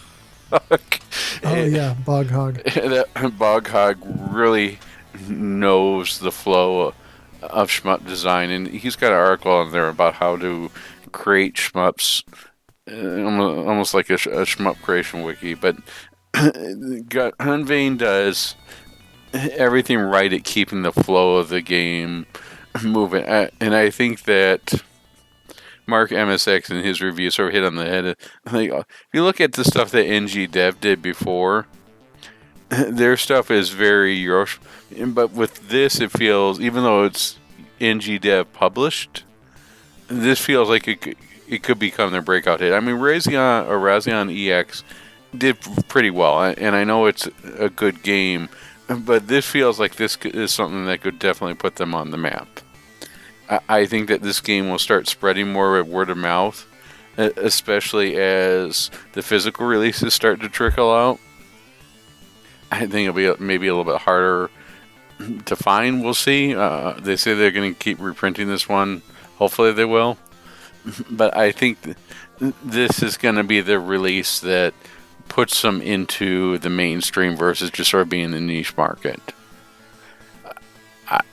Oh yeah, Bog Hog. Bog Hog really knows the flow of shmup design, and he's got an article in there about how to create shmups, almost like a shmup creation wiki. But Gunvein does everything right at keeping the flow of the game moving, and I think that Mark MSX in his review sort of hit on the head. Like, if you look at the stuff that NG Dev did before, their stuff is very Euro, but with this, it feels, even though it's NG Dev published, this feels like it could become their breakout hit. I mean, Razion EX did pretty well, and I know it's a good game, but this feels like this is something that could definitely put them on the map. I think that this game will start spreading more with word of mouth, especially as the physical releases start to trickle out. I think it'll be maybe a little bit harder to find. We'll see. They say they're going to keep reprinting this one. Hopefully they will. But I think this is going to be the release that puts them into the mainstream versus just sort of being the niche market.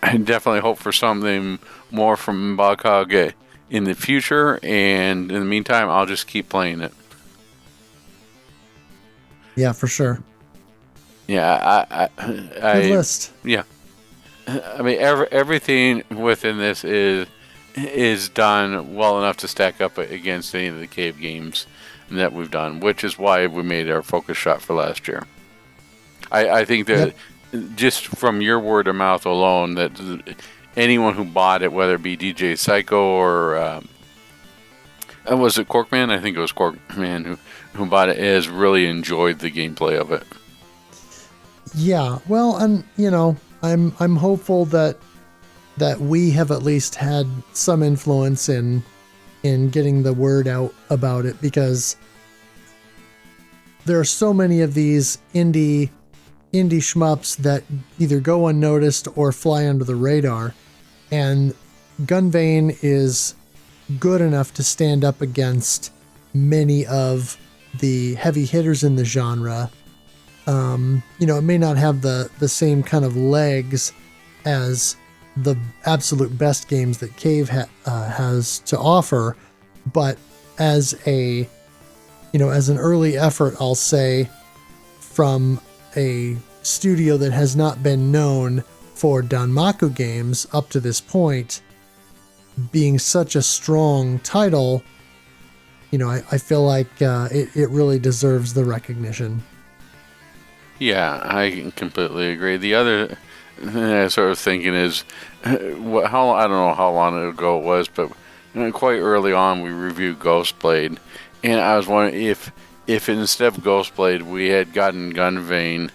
I definitely hope for something more from Bog Hog in the future, and in the meantime, I'll just keep playing it. Yeah, for sure. Yeah, Good list. Yeah, I mean everything within this is done well enough to stack up against any of the cave games that we've done, which is why we made our focus shot for last year. I think that. Yep. Just from your word of mouth alone, that anyone who bought it, whether it be DJ Psycho or was it Corkman? I think it was Corkman who bought it, has really enjoyed the gameplay of it. Yeah, well, and I'm hopeful that we have at least had some influence in getting the word out about it, because there are so many of these indie shmups that either go unnoticed or fly under the radar, and Gunvein is good enough to stand up against many of the heavy hitters in the genre. It may not have the same kind of legs as the absolute best games that Cave has to offer, but as a as an early effort, I'll say, from a studio that has not been known for Danmaku games up to this point, being such a strong title, I feel like it really deserves the recognition. Yeah, I completely agree. The other thing I sort of thinking is, I don't know how long ago it was, but quite early on we reviewed Ghostblade, and I was wondering if instead of Ghostblade we had gotten Gunvein,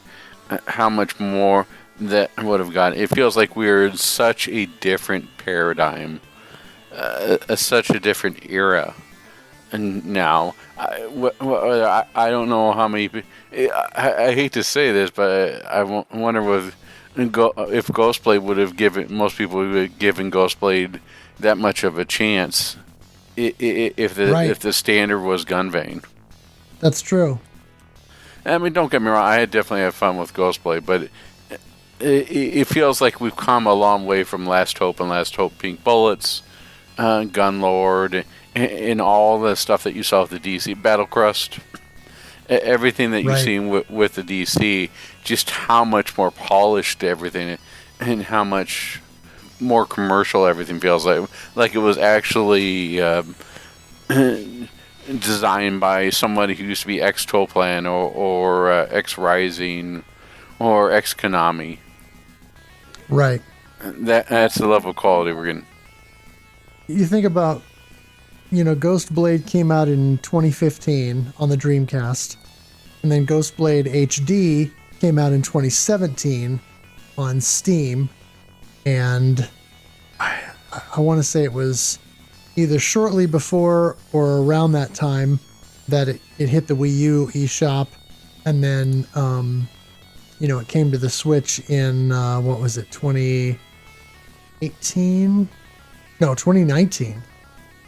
how much more that would have gotten. It feels like we're in such a different paradigm, such a different era. And now, I don't know how many. I hate to say this, but I wonder if Ghostblade would have given most people would have given Ghostblade that much of a chance if the standard was Gunvein. That's true. I mean, don't get me wrong. I definitely had fun with Ghostblade, but it feels like we've come a long way from Last Hope and Last Hope Pink Bullets, Gunlord, and all the stuff that you saw with the DC Battle Crust. Everything that you've seen with the DC, just how much more polished everything and how much more commercial everything feels like it was actually designed by somebody who used to be ex-Toplan or ex-Rising or ex-Konami. Right. That's the level of quality we're getting. You think about, Ghostblade came out in 2015 on the Dreamcast, and then Ghostblade HD came out in 2017 on Steam, and I want to say it was either shortly before or around that time that it hit the Wii U eShop, and then it came to the Switch in 2018? No, 2019.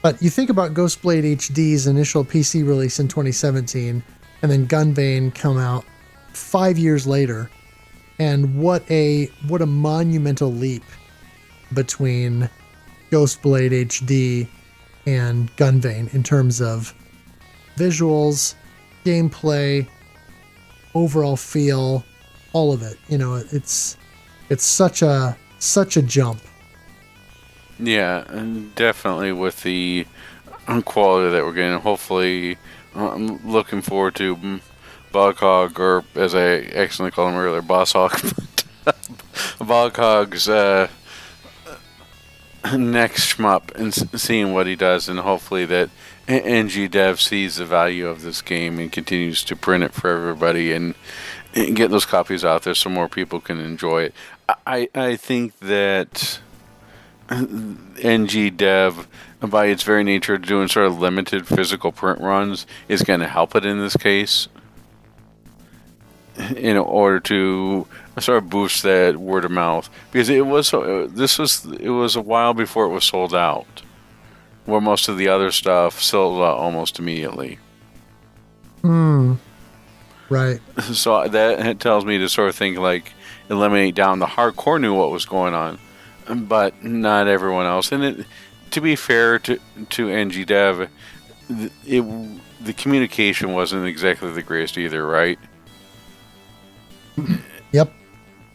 But you think about Ghostblade HD's initial PC release in 2017, and then Gunvein come out 5 years later, and what a monumental leap between Ghostblade HD and Gunvein in terms of visuals, gameplay, overall feel, all of it. It's such a jump. Yeah, and definitely with the quality that we're getting. Hopefully, I'm looking forward to Boghog, or as I accidentally called him earlier, Boss Hog. Boghog's next shmup and seeing what he does, and hopefully that NG Dev sees the value of this game and continues to print it for everybody and get those copies out there so more people can enjoy it. I think that NG Dev, by its very nature, doing sort of limited physical print runs is going to help it in this case, in order to sort of boost that word of mouth, because it was a while before it was sold out, where most of the other stuff sold out almost immediately. Right. So that tells me to sort of think like eliminate down the hardcore knew what was going on, but not everyone else. And to be fair to NG Dev, the communication wasn't exactly the greatest either, right? Yep.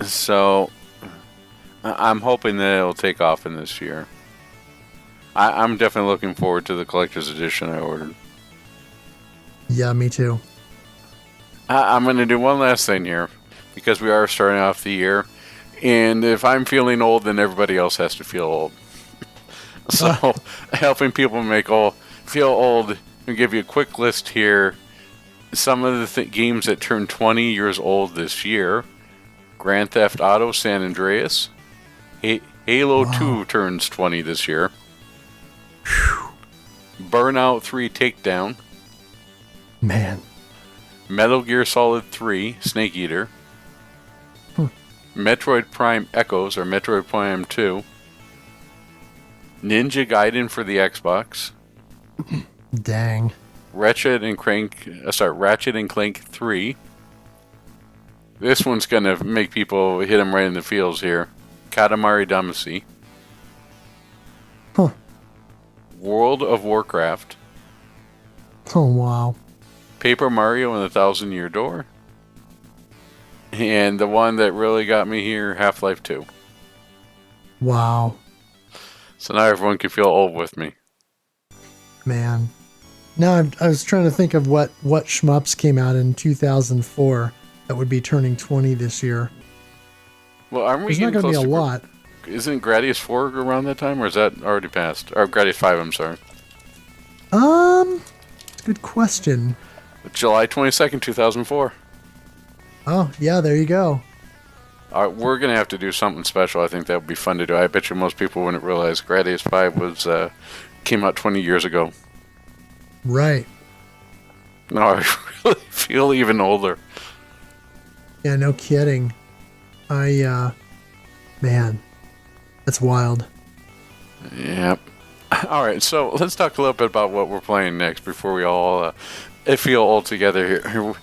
So I'm hoping that it'll take off in this year. I'm definitely looking forward to the collector's edition I ordered. Yeah, me too. I'm going to do one last thing here, because we are starting off the year, and if I'm feeling old, then everybody else has to feel old. So helping people feel old, I'll give you a quick list here. Some of the games that turned 20 years old this year: Grand Theft Auto San Andreas, Halo 2 turns 20 this year, Burnout 3 Takedown, man, Metal Gear Solid 3 Snake Eater, Metroid Prime Echoes or Metroid Prime 2, Ninja Gaiden for the Xbox, dang, Ratchet and Clank 3. This one's gonna make people hit them right in the feels here. Katamari Damacy, huh? World of Warcraft, Oh wow, Paper Mario and the Thousand Year Door. And the one that really got me here, Half-Life 2. Wow. So now everyone can feel old with me. Man. Now I was trying to think of what shmups came out in 2004 that would be turning 20 this year. Well, aren't we There's not getting going to close be a to... lot. Isn't Gradius 4 around that time, or is that already passed? Or Gradius 5, I'm sorry. Good question. July 22nd, 2004. Oh, yeah, there you go. All right, we're going to have to do something special. I think that would be fun to do. I bet you most people wouldn't realize Gradius 5 came out 20 years ago. Right. Now I really feel even older. Yeah, no kidding. Man, that's wild. Yep. All right, so let's talk a little bit about what we're playing next before we all feel old together here.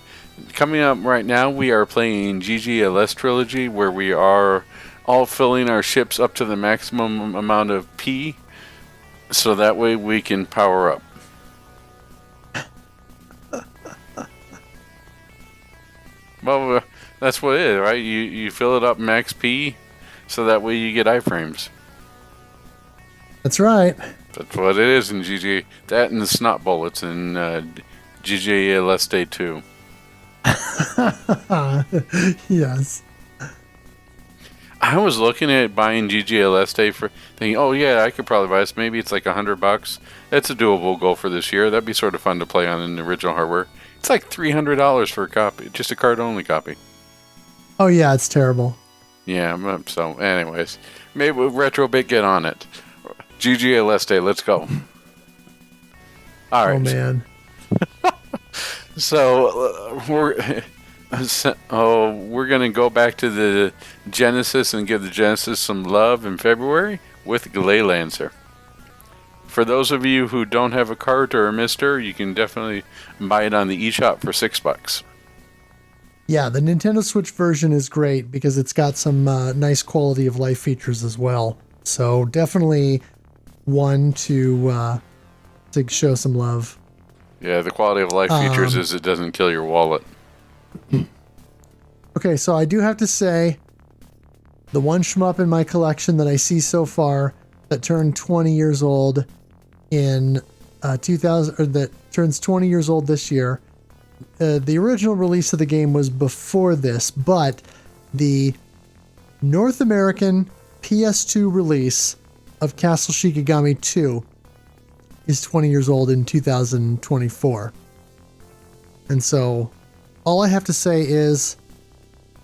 Coming up right now, we are playing GGLS Trilogy, where we are all filling our ships up to the maximum amount of P, so that way we can power up. Well, that's what it is, right? You fill it up max P, so that way you get iframes. That's right. That's what it is in GG. That and the snot bullets in GGLS Day 2. Yes. I was looking at buying GGLS Day for thinking, oh yeah, I could probably buy this. Maybe it's like $100. That's a doable goal for this year. That'd be sort of fun to play on in the original hardware. It's like $300 for a copy, just a card-only copy. Oh yeah, it's terrible. Yeah, so anyways, maybe Retrobit get on it. GGLS Day, let's go. All right. Oh man. So we're gonna go back to the Genesis and give the Genesis some love in February with Gley Lancer. For those of you who don't have a cart or a mister, you can definitely buy it on the eShop for $6. Yeah, the Nintendo Switch version is great because it's got some nice quality of life features as well. So definitely one to show some love. Yeah, the quality of life features is it doesn't kill your wallet. Okay, so I do have to say, the one shmup in my collection that I see so far that turned 20 years old in 2000, or that turns 20 years old this year. The original release of the game was before this, but the North American PS2 release of Castle Shikigami 2 is 20 years old in 2024. And so all I have to say is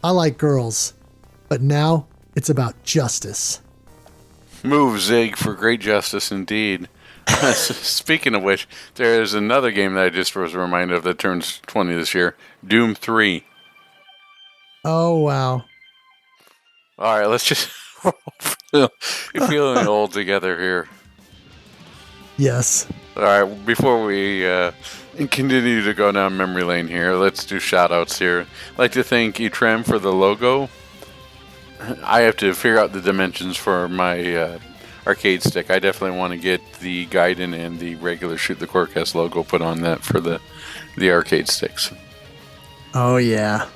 I like girls, but now it's about justice. Move, Zig, for great justice indeed. Speaking of which, there is another game that I just was reminded of that turns 20 this year. Doom 3. Oh, wow. All right, let's just feeling old together here. Yes. All right, before we continue to go down memory lane here, let's do shout-outs here. I'd like to thank Etrem for the logo. I have to figure out the dimensions for my arcade stick. I definitely want to get the Gaiden and the regular Shoot the Corecast logo put on that for the arcade sticks. Oh, yeah.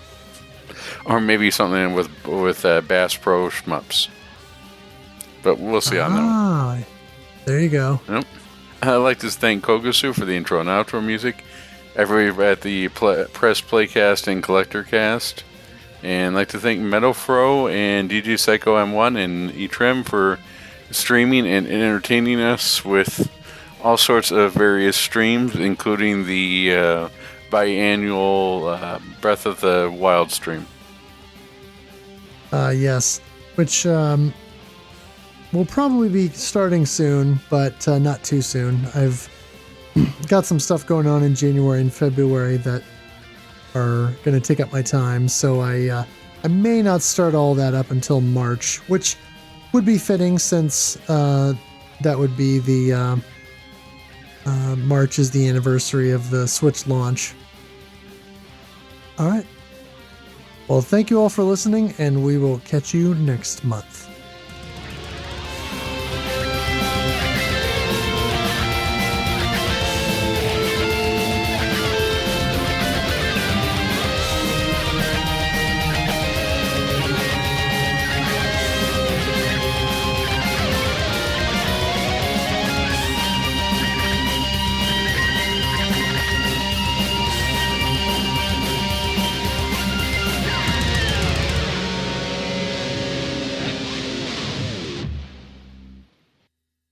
Or maybe something with Bass Pro shmups. But we'll see on that one. There you go. Yep. I'd like to thank Kogusu for the intro and outro music. Everybody at the Press Playcast and Collector Cast. And I'd like to thank MetalFRO and DJ Psycho M1 and Etrem for streaming and entertaining us with all sorts of various streams, including the biannual Breath of the Wild stream. Yes, which will probably be starting soon, but not too soon. I've got some stuff going on in January and February that are going to take up my time, so I may not start all that up until March, which would be fitting since that would be the March is the anniversary of the Switch launch. All right. Well, thank you all for listening, and we will catch you next month.